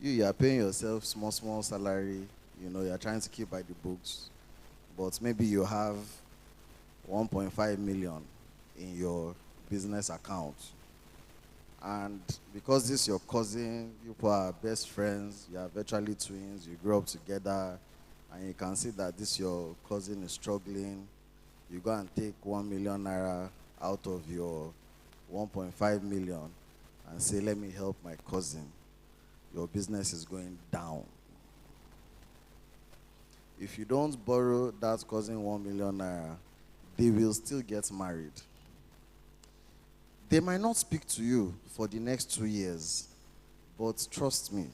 Speaker 14: You are paying yourself small salary, you know, you're trying to keep by the books, but maybe you have 1.5 million in your business account. And because this is your cousin, you are best friends, you are virtually twins, you grew up together, and you can see that this your cousin is struggling, you go and take 1 million naira out of your 1.5 million and say, let me help my cousin. Your business is going down. If you don't borrow that cousin 1 million naira, they will still get married. They might not speak to you for the next 2 years, but trust me,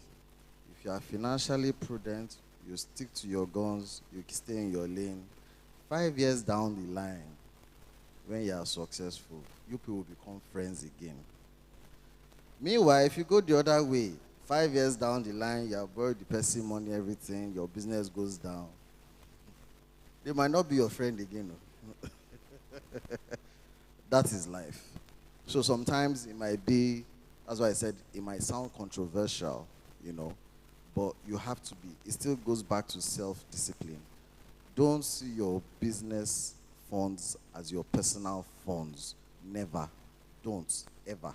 Speaker 14: if you are financially prudent, you stick to your guns, you stay in your lane, 5 years down the line, when you are successful, you people will become friends again. Meanwhile, if you go the other way, 5 years down the line, you have borrowed the person money, everything, your business goes down. They might not be your friend again. No? That is life. So sometimes it might be That's why I said it might sound controversial, you know, but you have to be. It still goes back to self-discipline. Don't see your business funds as your personal funds. Never. Don't. Ever.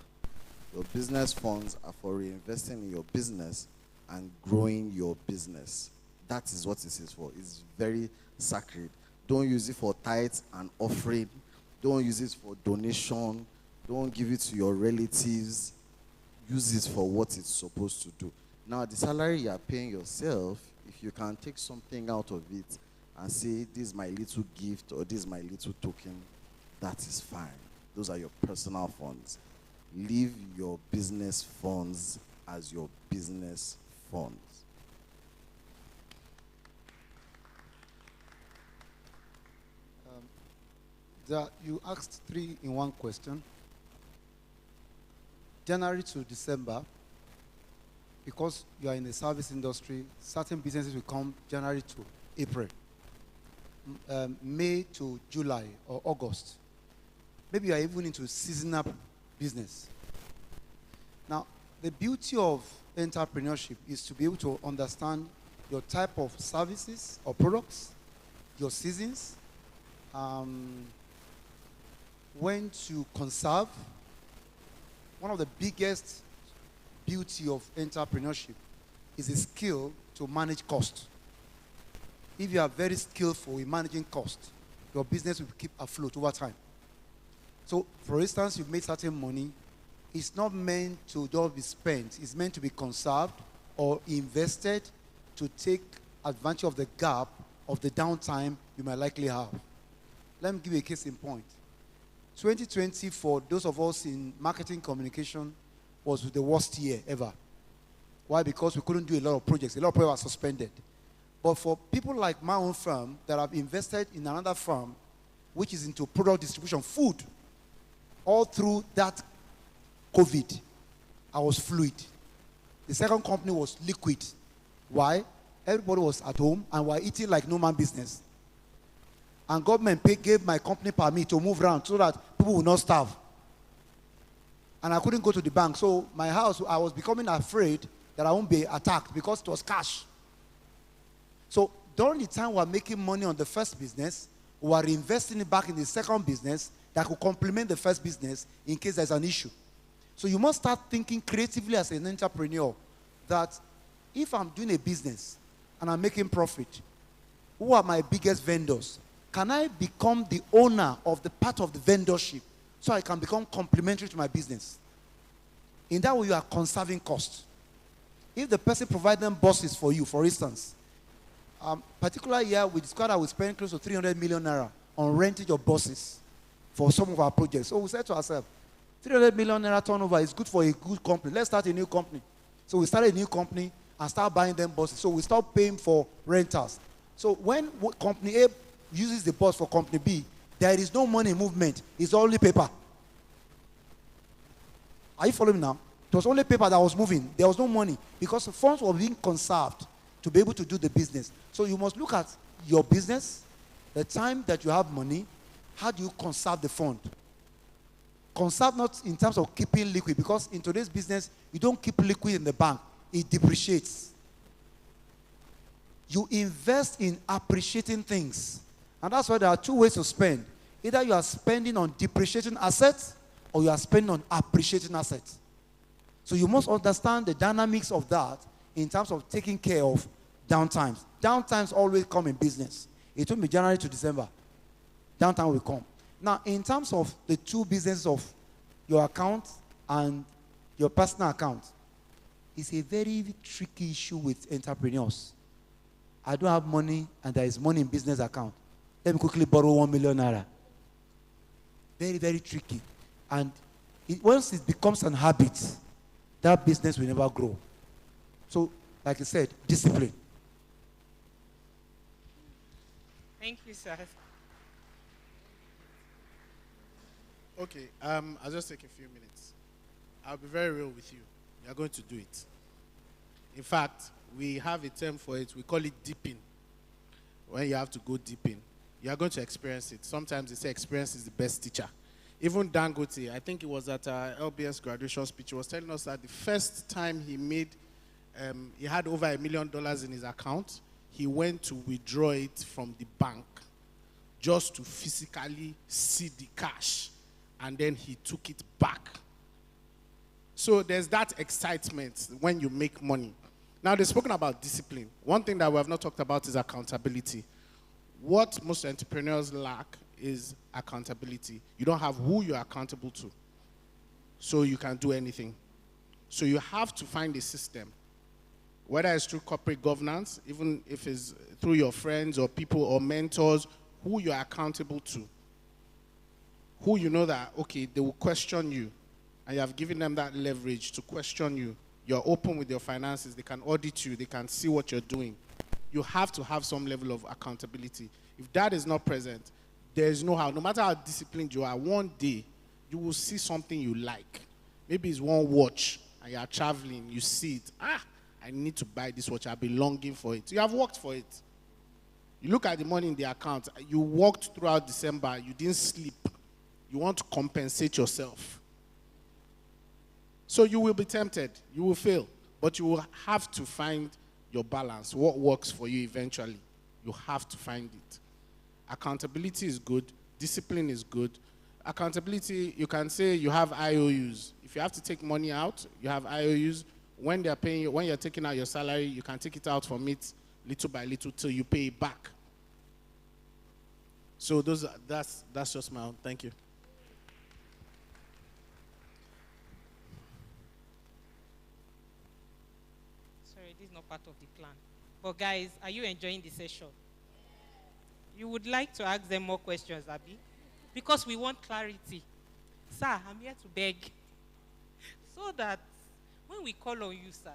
Speaker 14: Your business funds are for reinvesting in your business and growing your business. That is what this is for. It's very sacred. Don't use it for tithes and offering. Don't use it for donation. Don't give it to your relatives. Use it for what it's supposed to do. Now, the salary you are paying yourself, if you can take something out of it and say, this is my little gift or this is my little token, that is fine. Those are your personal funds. Leave your business funds as your business funds.
Speaker 9: You asked 3 in 1 question. January to December, because you are in the service industry, certain businesses will come January to April, May to July or August. Maybe you are even into seasonal business. Now, the beauty of entrepreneurship is to be able to understand your type of services or products, your seasons, when to conserve. One of the biggest beauty of entrepreneurship is a skill to manage cost. If you are very skillful in managing cost, your business will keep afloat over time. So, for instance, you've made certain money. It's not meant to just be spent. It's meant to be conserved or invested to take advantage of the gap of the downtime you might likely have. Let me give you a case in point. 2020, for those of us in marketing communication, was the worst year ever. Why? Because we couldn't do a lot of projects. A lot of projects were suspended. But for people like my own firm that have invested in another firm, which is into product distribution, food, all through that COVID, I was fluid. The second company was liquid. Why? Everybody was at home and were eating like no man business. And government gave my company permit to move around so that people would not starve. And I couldn't go to the bank. So my house, I was becoming afraid that I won't be attacked because it was cash. So during the time we were making money on the first business, we were reinvesting it back in the second business that could complement the first business in case there's an issue. So you must start thinking creatively as an entrepreneur that if I'm doing a business and I'm making profit, who are my biggest vendors? Can I become the owner of the part of the vendorship so I can become complementary to my business? In that way, you are conserving costs. If the person provides them buses for you, for instance, particular year, we discovered that we spend close to 300 million naira on renting of buses for some of our projects. So we said to ourselves, 300 million naira turnover is good for a good company. Let's start a new company. So we started a new company and start buying them buses. So we start paying for rentals. So when company A uses the bus for company B, there is no money movement. It's only paper. Are you following now? It was only paper that was moving. There was no money because the funds were being conserved to be able to do the business. So you must look at your business, the time that you have money, how do you conserve the fund? Conserve not in terms of keeping liquid, because in today's business, you don't keep liquid in the bank. It depreciates. You invest in appreciating things. And that's why there are 2 ways to spend. Either you are spending on depreciating assets or you are spending on appreciating assets. So you must understand the dynamics of that in terms of taking care of downtimes. Downtimes always come in business. It will be January to December. Downtime will come. Now, in terms of the 2 businesses of your account and your personal account, it's a very tricky issue with entrepreneurs. I don't have money and there is money in business account. Let me quickly borrow 1 million naira. Very, very tricky. And once it becomes an habit, that business will never grow. So, like I said, discipline.
Speaker 10: Thank you, sir.
Speaker 12: Okay, I'll just take a few minutes. I'll be very real with you. You're going to do it. In fact, we have a term for it. We call it dipping. When you have to go deep in, you are going to experience it. Sometimes they say experience is the best teacher. Even Dangote, I think it was at our LBS graduation speech, he was telling us that the first time he had over $1 million in his account, he went to withdraw it from the bank just to physically see the cash, and then he took it back. So there's that excitement when you make money. Now, they've spoken about discipline. One thing that we have not talked about is accountability. What most entrepreneurs lack is accountability. You don't have who you're accountable to, so you can do anything. So you have to find a system, whether it's through corporate governance, even if it's through your friends or people or mentors, who you're accountable to, who you know that, okay, they will question you, and you have given them that leverage to question you. You're open with your finances. They can audit you. They can see what you're doing. You have to have some level of accountability. If that is not present, there's no how. No matter how disciplined you are, one day you will see something you like. Maybe it's one watch, and you're traveling, you see it. I need to buy this watch. I've been longing for it. You have worked for it. You look at the money in the account. You worked throughout December. You didn't sleep. You want to compensate yourself. So you will be tempted. You will fail. But you will have to find your balance, what works for you eventually. You have to find it. Accountability is good. Discipline is good. Accountability, you can say you have IOUs. If you have to take money out, you have IOUs. When they're paying you, when you're taking out your salary, you can take it out from it little by little till you pay it back. So that's just my own. Thank you.
Speaker 10: Sorry, this is not part of the plan. But guys, are you enjoying the session? You would like to ask them more questions, Abby? Because we want clarity. Sir, I'm here to beg. So that when we call on you, sirs,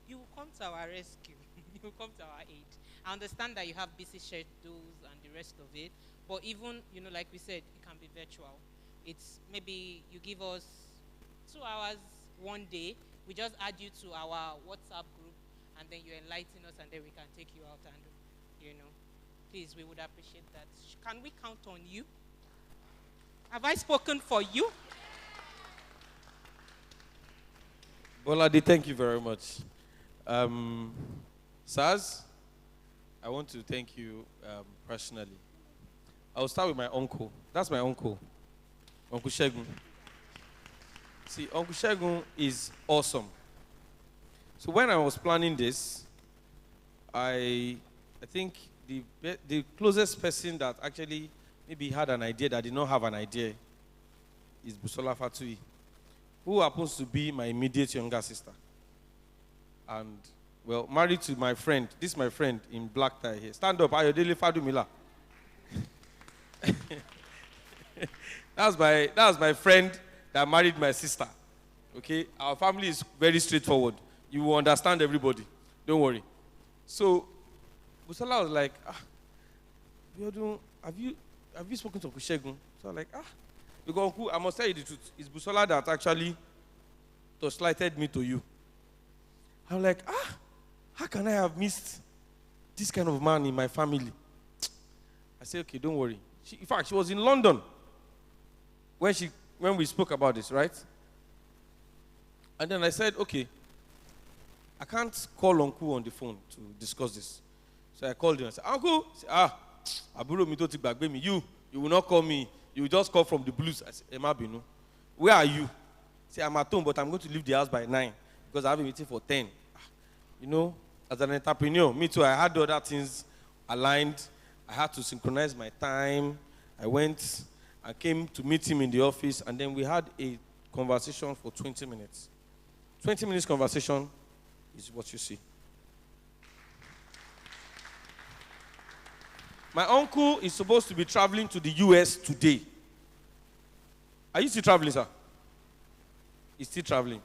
Speaker 10: you will come to our rescue. You will come to our aid. I understand that you have busy schedules and the rest of it. But even, like we said, it can be virtual. It's maybe you give us 2 hours one day. We just add you to our WhatsApp group, and then you enlighten us, and then we can take you out and, please, we would appreciate that. Can we count on you? Have I spoken for you?
Speaker 3: Bolade, thank you very much. Saz, I want to thank you personally. I'll start with my uncle. That's my uncle, Uncle Shegun. See, Uncle Shegun is awesome. So when I was planning this, I think the closest person that actually maybe had an idea that did not have an idea is Busola Fatuyi, who happens to be my immediate younger sister. And, well, married to my friend. This is my friend in black tie here. Stand up, Ayodele Fadumila. That's my friend that married my sister. Okay? Our family is very straightforward. You will understand everybody. Don't worry. So, Busola was like, Abiodun, have you spoken to Uncle Shegun? So I'm like, because Uncle, I must tell you the truth, it's Busola that actually slighted me to you. I'm like, how can I have missed this kind of man in my family? I said, okay, don't worry. In fact, she was in London when we spoke about this, right? And then I said, okay, I can't call Uncle on the phone to discuss this. So I called him and said, Uncle, he said, Aburo mi to ti gbagbe mi. You will not call me. You will just call from the blues. I said, Emma Binu, where are you? He said, I'm at home, but I'm going to leave the house by 9 because I have a meeting for 10. As an entrepreneur, me too, I had other things aligned. I had to synchronize my time. I came to meet him in the office, and then we had a conversation for 20 minutes. 20 minutes conversation is what you see. My uncle is supposed to be traveling to the US today. Are you still traveling, sir? He's still traveling.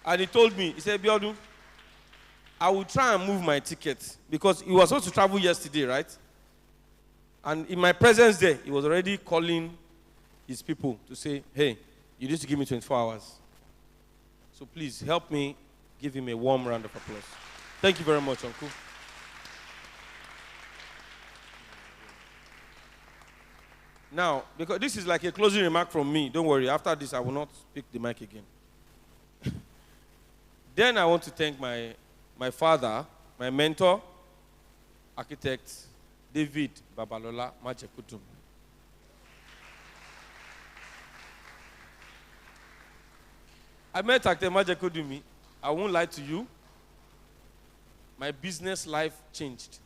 Speaker 3: And he told me, he said, Abiodun, I will try and move my ticket because he was supposed to travel yesterday, right? And in my presence there, he was already calling his people to say, hey, you need to give me 24 hours. So please help me give him a warm round of applause. Thank you very much, Uncle. Now, because this is like a closing remark from me, don't worry. After this, I will not pick the mic again. Then I want to thank my father, my mentor, architect David Babalola Majekutum. I met architect Majekudumi. I won't lie to you. My business life changed.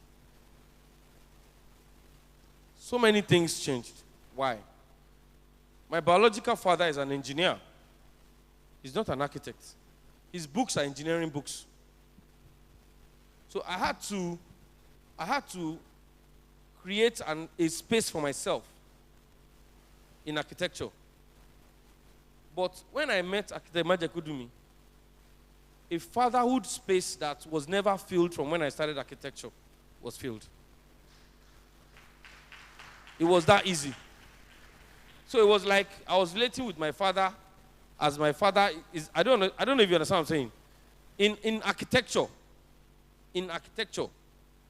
Speaker 3: So many things changed. Why? My biological father is an engineer. He's not an architect. His books are engineering books. So I had to create a space for myself in architecture. But when I met architect Majekudumi, a fatherhood space that was never filled from when I started architecture was filled. It was that easy. So it was like I was relating with my father as my father is, I don't know if you understand what I'm saying. In architecture,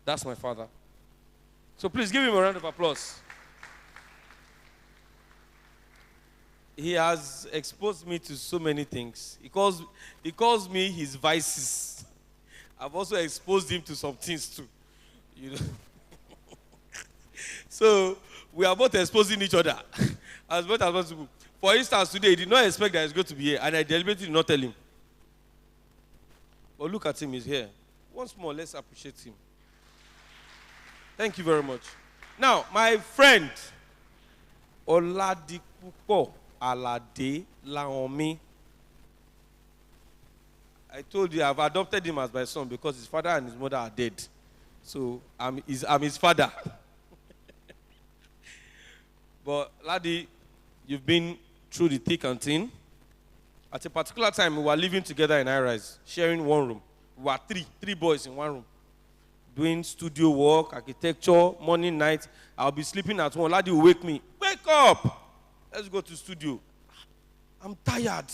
Speaker 3: that's my father. So please give him a round of applause. He has exposed me to so many things. He calls me his vices. I've also exposed him to some things too. You know. So we are both exposing each other as much as possible. For instance, today he did not expect that he's going to be here, and I deliberately did not tell him. But look at him, he's here. Once more, let's appreciate him. Thank you very much. Now, my friend, Oladipupo Alade Laomi. I told you I've adopted him as my son because his father and his mother are dead. So I'm his father. But Ladi, you've been through the thick and thin. At a particular time, we were living together in Irise, sharing one room. We were three boys in one room, doing studio work, architecture, morning, night. I'll be sleeping at home. Ladi will wake me. Wake up! Let's go to studio. I'm tired.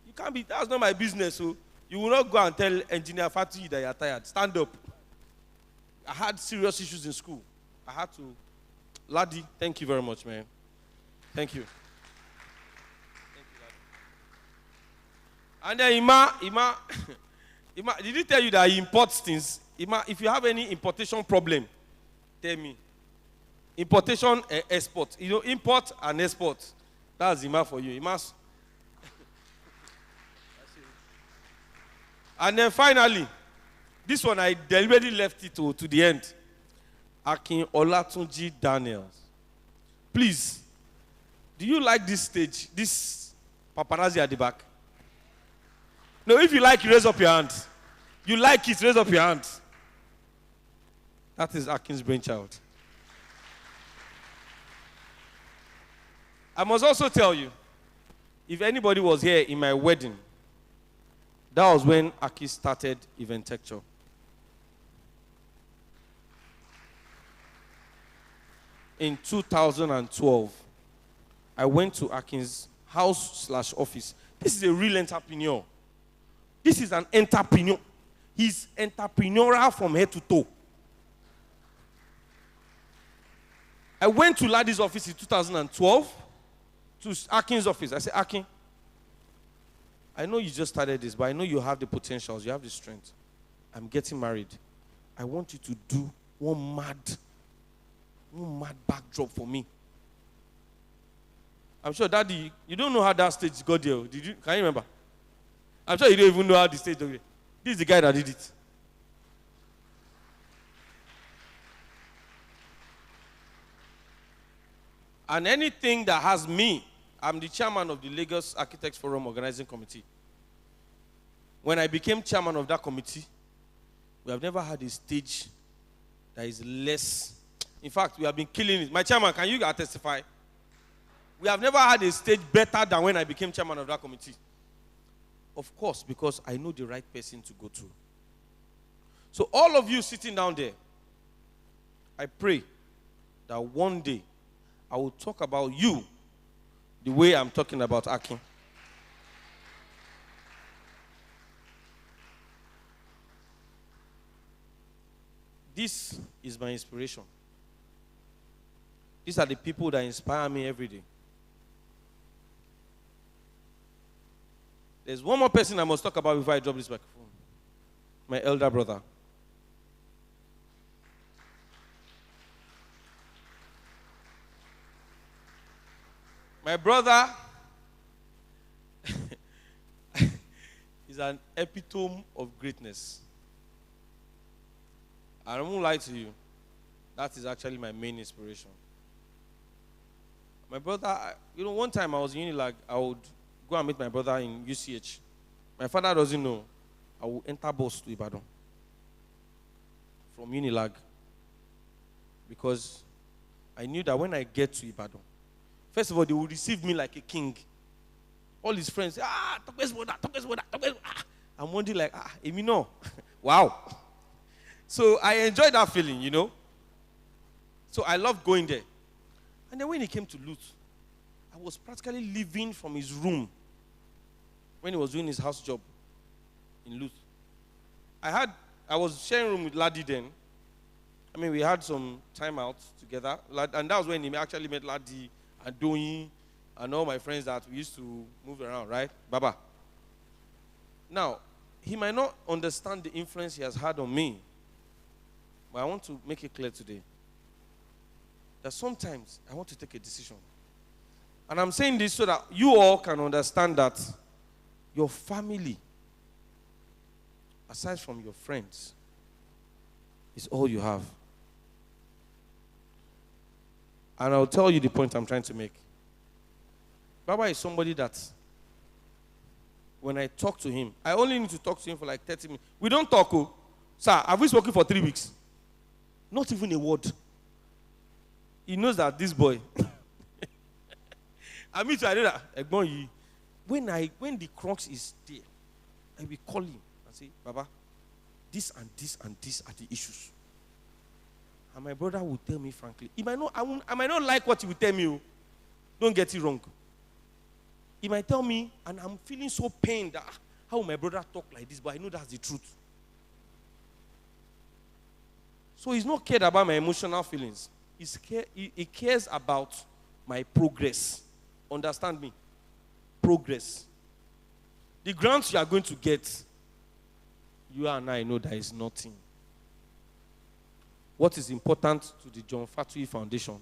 Speaker 3: You can't be, that's not my business. So you will not go and tell engineer Fatuyi that you're tired. Stand up. I had serious issues in school. I had to. Ladi, thank you very much, man. Thank you. Thank you, Ladi. And then Ima, did he tell you that he imports things? Ima, if you have any importation problem, tell me. Importation and export. You know, import and export. That's Ima for you. Ima's. And then finally, this one I deliberately left it to the end. Akin Olatunji Daniels. Please, do you like this stage? This paparazzi at the back? No, if you like, raise up your hand. You like it, raise up your hand. That is Akin's brainchild. I must also tell you, if anybody was here in my wedding, that was when Aki started Eventecture. In 2012, I went to Akin's house/office. This is a real entrepreneur. This is an entrepreneur. He's entrepreneurial from head to toe. I went to Ladi's office in 2012, to Akin's office. I said, Akin, I know you just started this, but I know you have the potentials, you have the strength. I'm getting married. I want you to do one mad backdrop for me. I'm sure, Daddy, you don't know how that stage got there. Did you? Can you remember? I'm sure you don't even know how the stage got there. This is the guy that did it. And anything that has me, I'm the chairman of the Lagos Architects Forum Organizing Committee. When I became chairman of that committee, we have never had a stage that is less. In fact, we have been killing it. My chairman, can you testify? We have never had a stage better than when I became chairman of that committee. Of course, because I know the right person to go to. So all of you sitting down there, I pray that one day I will talk about you the way I'm talking about Akin. This is my inspiration. These are the people that inspire me every day. There's one more person I must talk about before I drop this microphone. My elder brother. My brother is an epitome of greatness. I won't lie to you. That is actually my main inspiration. My brother, one time I was in Unilag, I would go and meet my brother in UCH. My father doesn't know. I will enter bus to Ibadan from Unilag because I knew that when I get to Ibadan, first of all, they will receive me like a king. All his friends say, talk about. I'm wondering like, Emi no. Wow. So I enjoyed that feeling, So I loved going there. And then when he came to Luth, I was practically living from his room when he was doing his house job in Luth. I was sharing room with Ladi then. I mean, we had some time out together. And that was when he actually met Ladi and Doyin and all my friends that we used to move around, right? Baba. Now, he might not understand the influence he has had on me, but I want to make it clear today that sometimes I want to take a decision. And I'm saying this so that you all can understand that your family, aside from your friends, is all you have. And I'll tell you the point I'm trying to make. Baba is somebody that, when I talk to him, I only need to talk to him for like 30 minutes. We don't talk, Sir, have we spoken for 3 weeks? Not even a word. He knows that this boy. I mean, I know that. When the crux is there, I will call him and say, Baba, this and this and this are the issues. And my brother will tell me frankly. I might not like what he will tell me. Don't get it wrong. He might tell me, and I'm feeling so pained that how will my brother talk like this, but I know that's the truth. So he's not cared about my emotional feelings. He cares about my progress. Understand me? Progress. The grants you are going to get, you and I know that is nothing. What is important to the John Fatuyi Foundation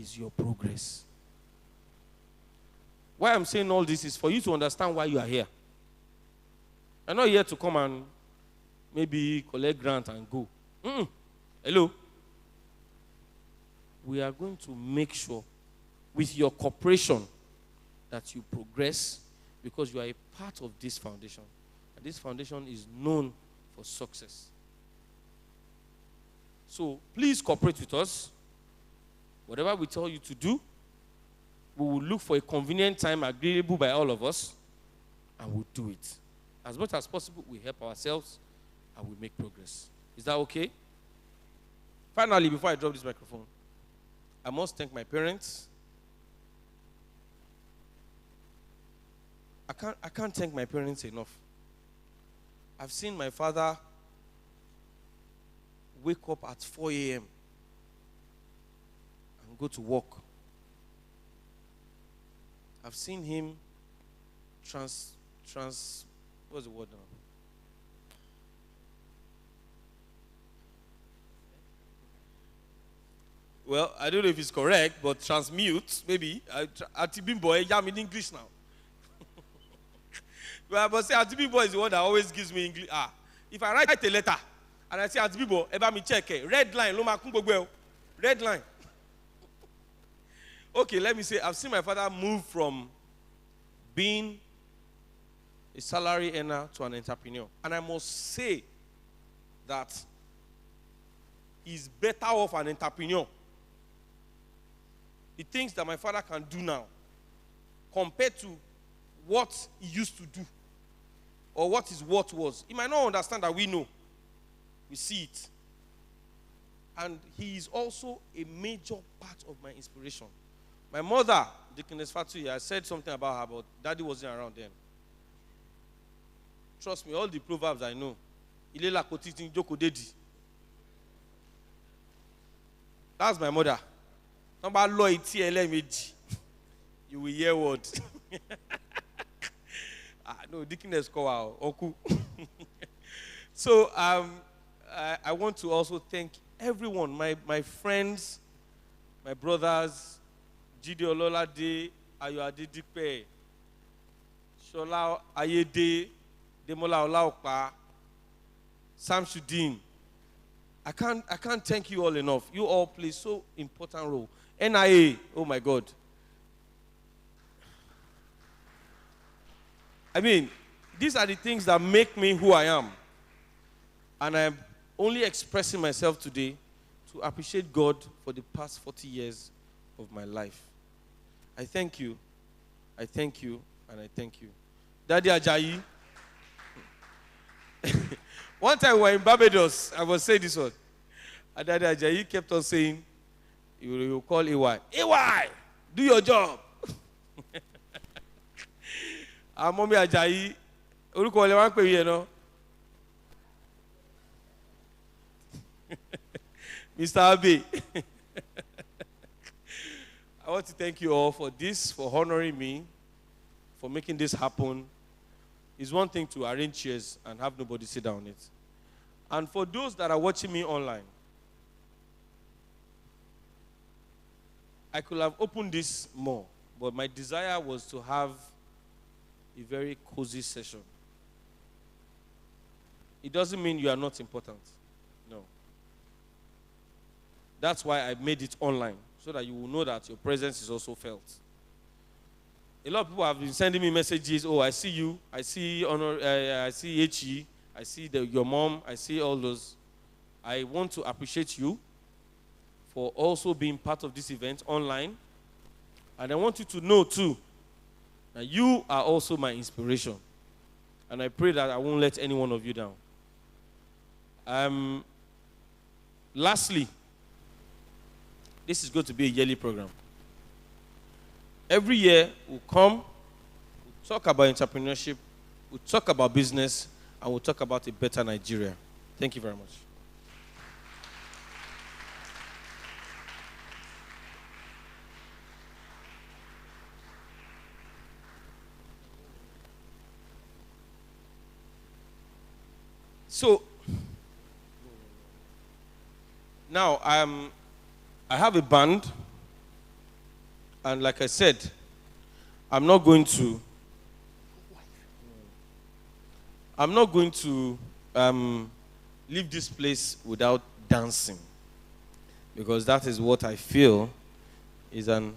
Speaker 3: is your progress. Why I'm saying all this is for you to understand why you are here. I'm not here to come and maybe collect grant and go. Hello? We are going to make sure with your cooperation that you progress because you are a part of this foundation. And this foundation is known for success. So please cooperate with us. Whatever we tell you to do, we will look for a convenient time agreeable by all of us, and we'll do it. As much as possible, we help ourselves, and we make progress. Is that okay? Finally, before I drop this microphone, I must thank my parents. I can't thank my parents enough. I've seen my father wake up at 4 a.m. and go to work. I've seen him what's the word now? Well, I don't know if it's correct, but transmute, maybe. Atibin boy, I'm in English now. Well, but say Atibin boy is the one that always gives me English. If I write a letter and I say Atibin boy, eba me check red line, loma kungbogbo, red line. Okay, let me say, I've seen my father move from being a salary earner to an entrepreneur. And I must say that he's better off an entrepreneur. The things that my father can do now compared to what he used to do or what his worth was. He might not understand that we know. We see it. And he is also a major part of my inspiration. My mother, Deaconess Fatuyi, I said something about her, but Daddy wasn't around then. Trust me, all the proverbs I know. Ilela kotiti njoko dedi. That's my mother. Number law you will hear what? No, Dickiness call out. Oku. So I want to also thank everyone, my friends, my brothers, Jide Ololade, Ayoade Dipe, Shola Ayede, Demola Olaopa, Sam Shudin. I can't thank you all enough. You all play so important role. NIA, oh my God. I mean, these are the things that make me who I am. And I'm only expressing myself today to appreciate God for the past 40 years of my life. I thank you. I thank you. And I thank you. Daddy Ajayi. One time we were in Barbados, I was saying this one. And Daddy Ajayi kept on saying, you will call AY. AY, do your job. And Mommy Ajayi, orúkọ le wá ń pè yẹn no. Mr. Abe. I want to thank you all for this, for honoring me, for making this happen. It's one thing to arrange chairs and have nobody sit down on it. And for those that are watching me online, I could have opened this more, but my desire was to have a very cozy session. It doesn't mean you are not important. No. That's why I made it online, so that you will know that your presence is also felt. A lot of people have been sending me messages. Oh, I see you. I see Honor. I see H.E. I see your mom. I see all those. I want to appreciate you for also being part of this event online. And I want you to know, too, that you are also my inspiration. And I pray that I won't let any one of you down. Lastly, this is going to be a yearly program. Every year, we'll come, we'll talk about entrepreneurship, we'll talk about business, and we'll talk about a better Nigeria. Thank you very much. So, now I have a band, and like I said, I'm not going to leave this place without dancing, because that is what I feel is an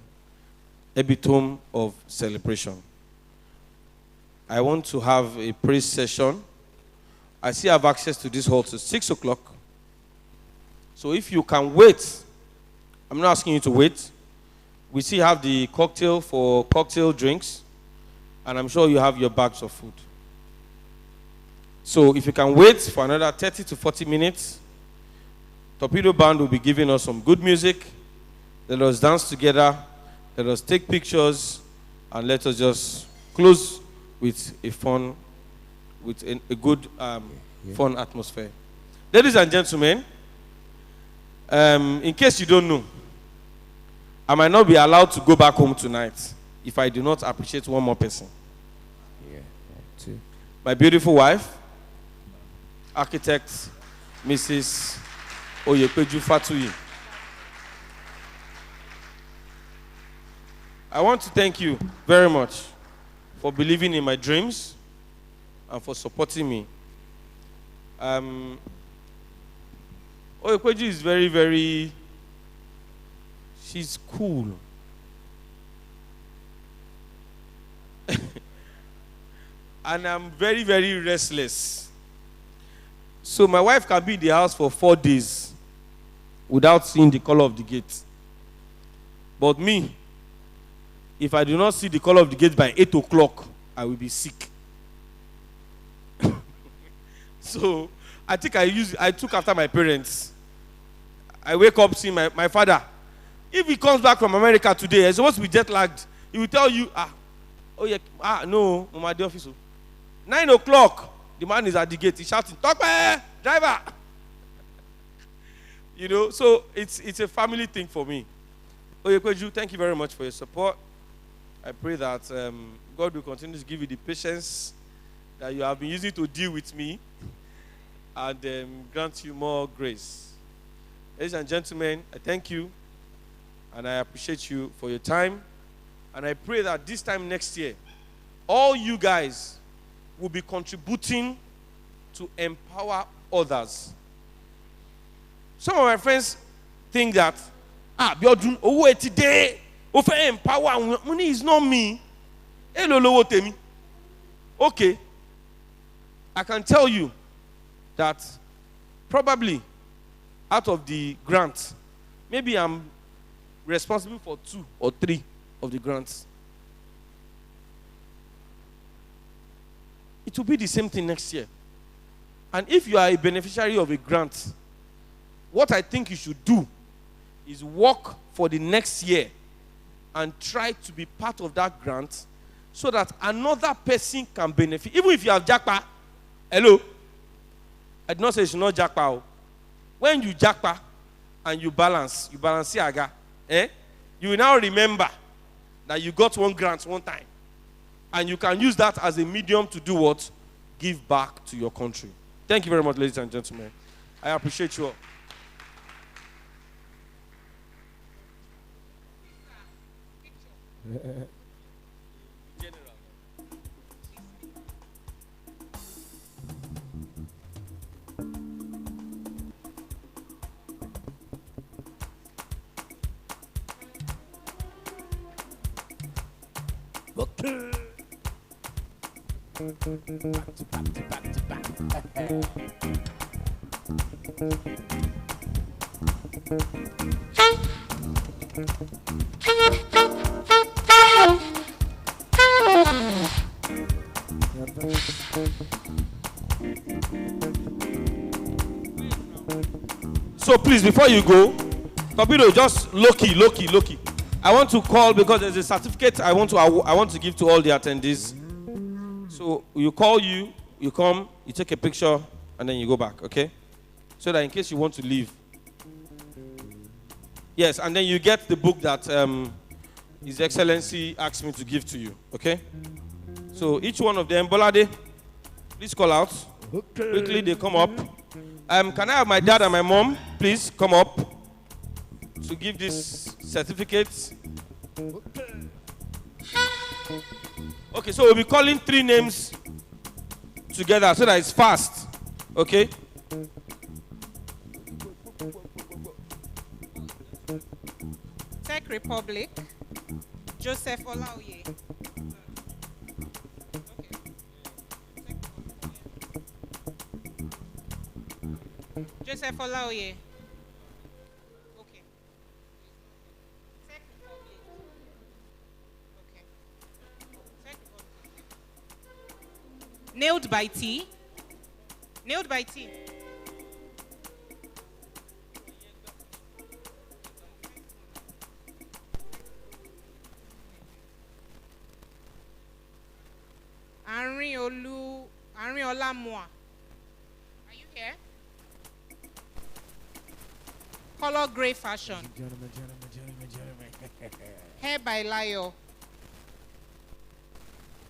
Speaker 3: epitome of celebration. I want to have a praise session. I still have access to this hall till 6 o'clock. So if you can wait, I'm not asking you to wait. We still have the cocktail for cocktail drinks, and I'm sure you have your bags of food. So if you can wait for another 30 to 40 minutes, Torpedo Band will be giving us some good music. Let us dance together. Let us take pictures, and let us just close with a fun, with a good, fun atmosphere. Ladies and gentlemen, in case you don't know, I might not be allowed to go back home tonight if I do not appreciate one more person.
Speaker 18: Yeah, two.
Speaker 3: My beautiful wife, architect, Mrs. Oyekpeju Fatuyi. I want to thank you very much for believing in my dreams and for supporting me. Oyekpeju is very, very, she's cool. And I'm very, very restless. So my wife can be in the house for 4 days without seeing the color of the gate. But me, if I do not see the color of the gate by 8 o'clock, I will be sick. So I think I took after my parents. I wake up seeing my father. If he comes back from America today, he's supposed to be jet lagged. He will tell you, no, I'm at the office. 9 o'clock, the man is at the gate. He's shouting, "Tokpe, driver!" You know, so it's a family thing for me. Oyekweju, thank you very much for your support. I pray that God will continue to give you the patience that you have been using to deal with me and grant you more grace. Ladies and gentlemen, I thank you and I appreciate you for your time. And I pray that this time next year, all you guys will be contributing to empower others. Some of my friends think that, Abiodun, owo today, ofe empower, money is not me. Okay, I can tell you that probably out of the grant, maybe I'm responsible for 2 or 3 of the grants. It will be the same thing next year. And if you are a beneficiary of a grant, what I think you should do is work for the next year and try to be part of that grant so that another person can benefit. Even if you have jackpot, hello, I did not say you should not jackpot. When you jackpot and you balance Siaga, you will now remember that you got one grant one time. And you can use that as a medium to do what? Give back to your country. Thank you very much, ladies and gentlemen. I appreciate you all.
Speaker 19: Okay.
Speaker 3: So please, before you go, Kabido, just low-key. I want to call because there's a certificate I want to give to all the attendees. So you come, you take a picture, and then you go back, okay? So that in case you want to leave. Yes, and then you get the book that His Excellency asked me to give to you, okay? So each one of them, Bolade, please call out. Okay. Quickly, they come up. Can I have my dad and my mom, please, come up to give this certificate? Okay, so we'll be calling 3 names together so that it's fast. Okay?
Speaker 10: Czech Republic, Joseph Olaoye. Joseph Olaoye. Okay. Czech Republic. Okay. Czech Republic. Nailed by T. Nailed by T. Arinola Moa. Are you here? Color gray fashion.
Speaker 19: Gentlemen.
Speaker 10: Hair by Layo.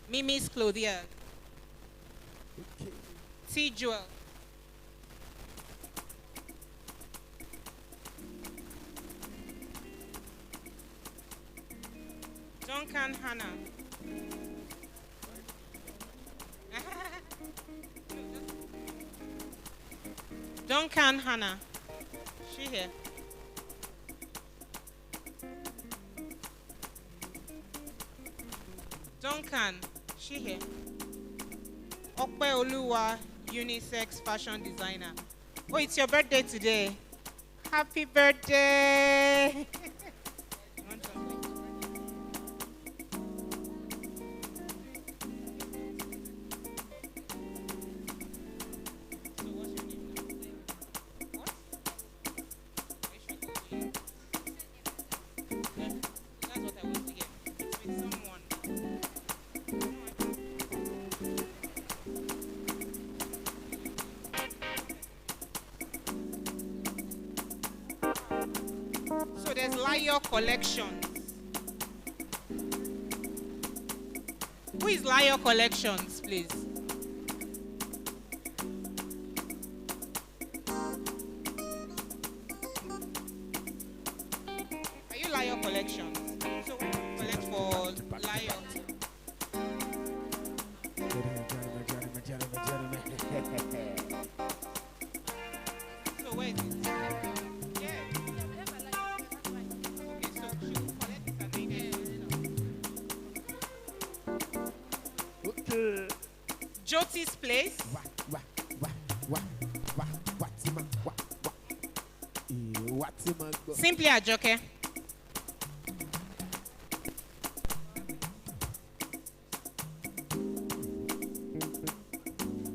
Speaker 10: Mimi's Clothier.
Speaker 19: Okay.
Speaker 10: T. Jewel. Duncan Hannah. Duncan Hannah. She here. Duncan. She here. Okpe Oluwa, unisex fashion designer. Oh, it's your birthday today. Happy birthday. Lion Collections. Who is Lion Collections, please? Are you Lion Collections? So we collect for Lion. So where is it? Yeah. Okay, so she will collect it and then
Speaker 19: Okay.
Speaker 10: Jyoti's Place. Simply Ajoke.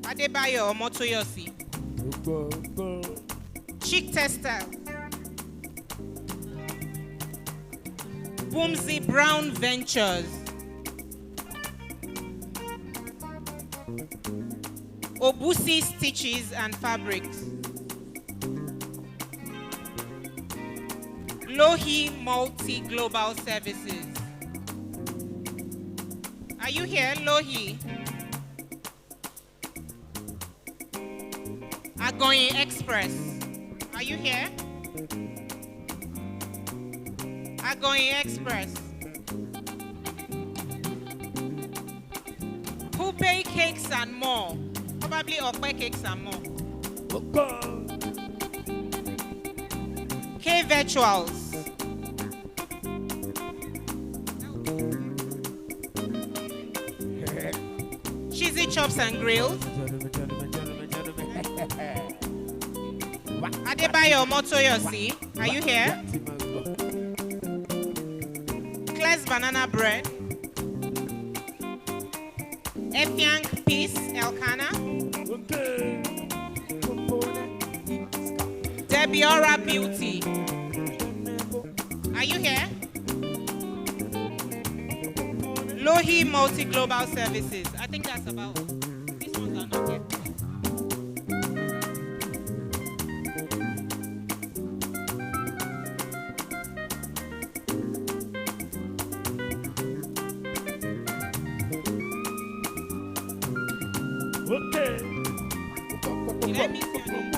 Speaker 10: Adebayo Omotoyosi. Chic Textile. Boomsy Brown Ventures. Obusi Stitches and Fabrics. Lohi Multi Global Services. Are you here, Lohi? Agoyin Express. Are you here? Agoyin Express. Coupe Cakes and more. Probably Okwe Cakes and more. K Virtuals. Cheesy Chops and Grills. Adebayo Motoyosi. Are you here? Claire's Banana Bread. Efiang Peace Elkana. Debiora Beauty. Are you here? Lohi Multi Global Services. I think that's about. These ones are not here.
Speaker 19: Okay.
Speaker 10: Did I miss your name?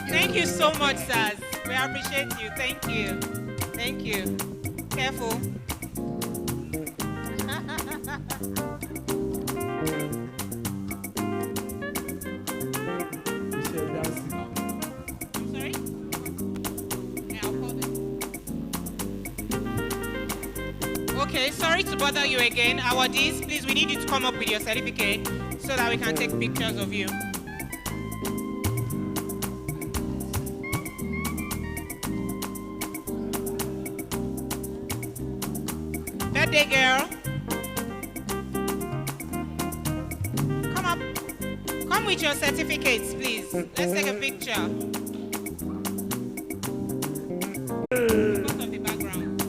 Speaker 10: Thank you so much, Saz. We appreciate you. Thank you. Thank you. Careful. Sorry? Yeah, I'll call them. Okay, sorry to bother you again. Awadis, please, we need you to come up with your certificate so that we can take pictures of you. Birthday girl. Come up. Come with your certificates, please. Let's take a picture. Because of the background.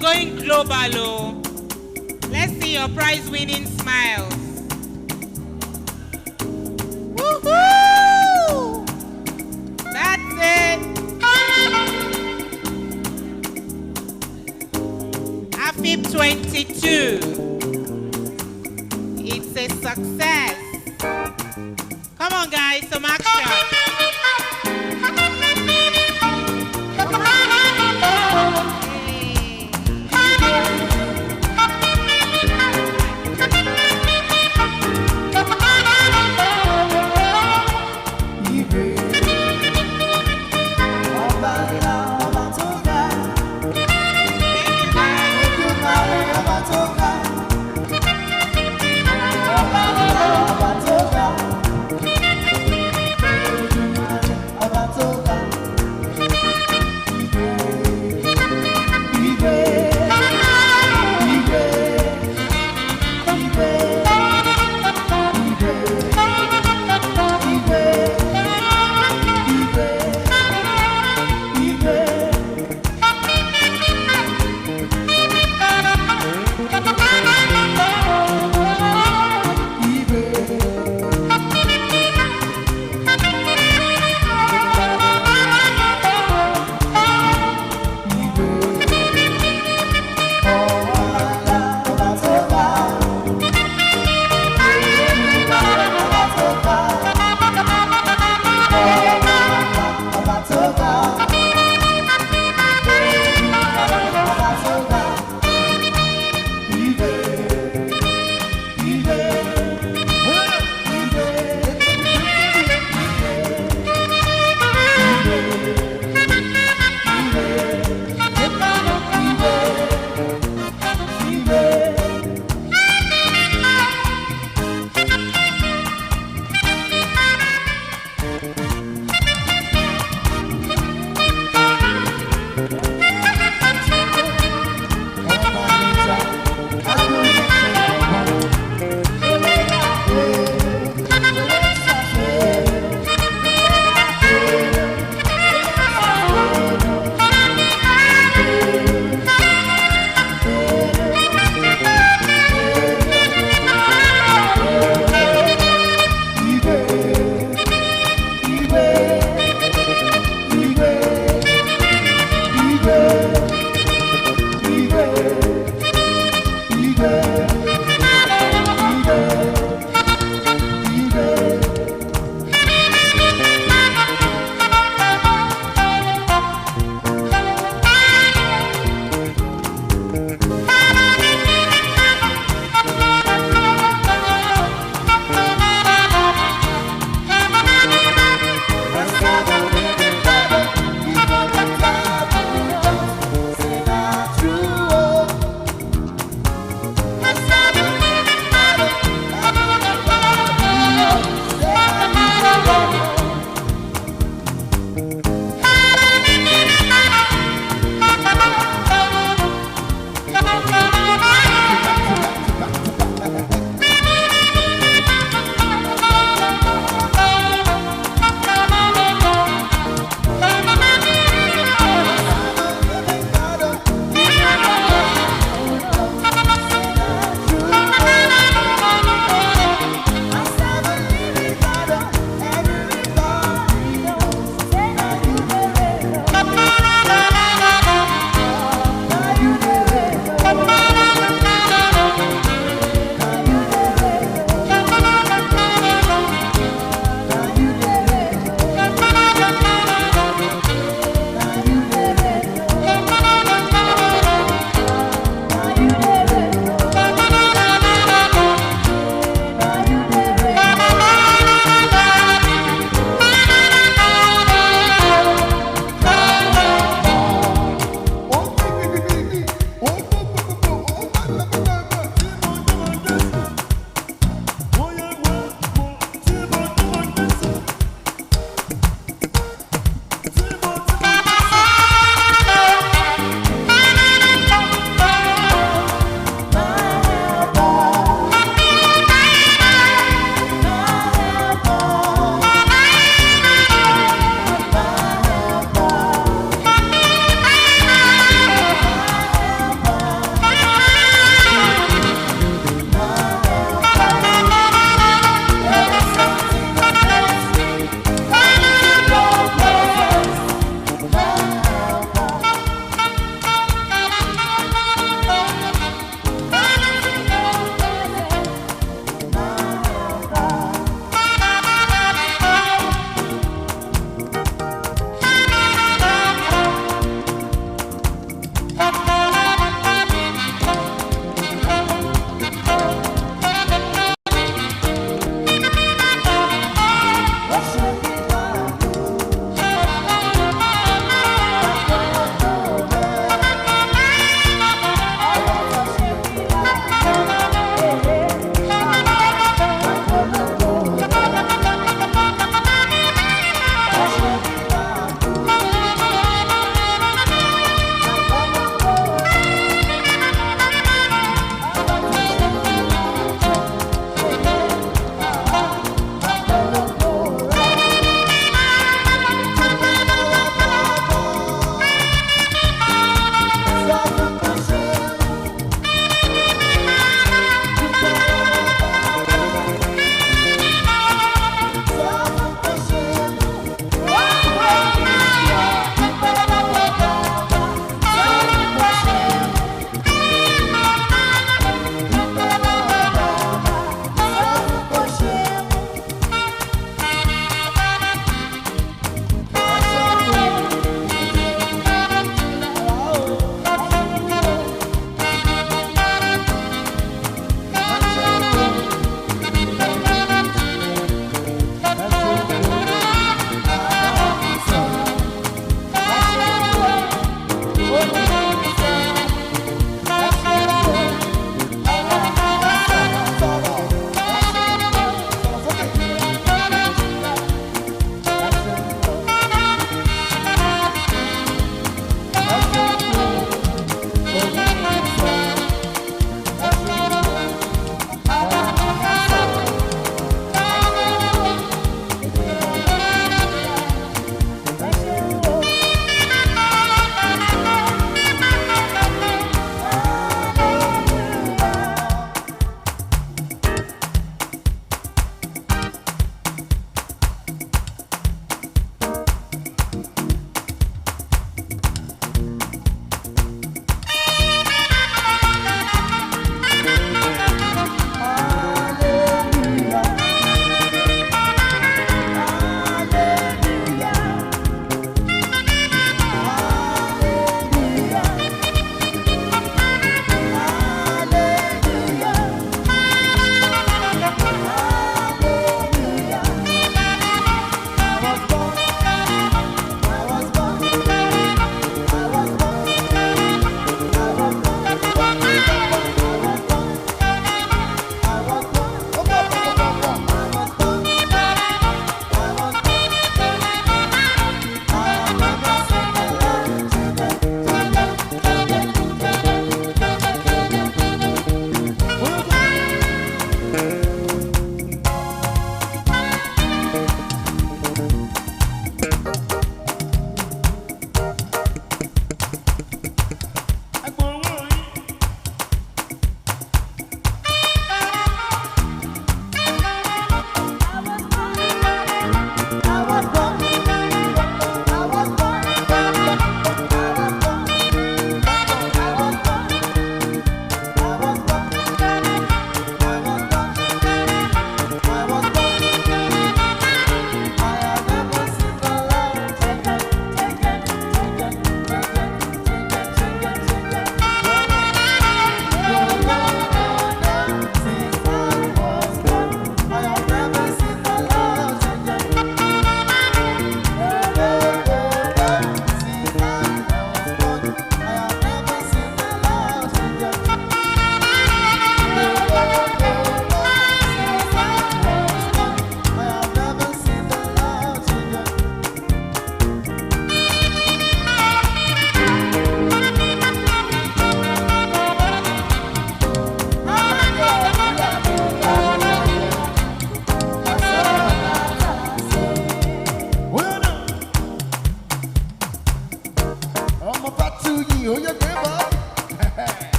Speaker 10: you're going global, oh. Let's see your prize-winning smiles. Woohoo! That's it. Affep 22. It's a success. Come on, guys, some action.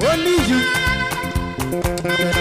Speaker 20: Only you.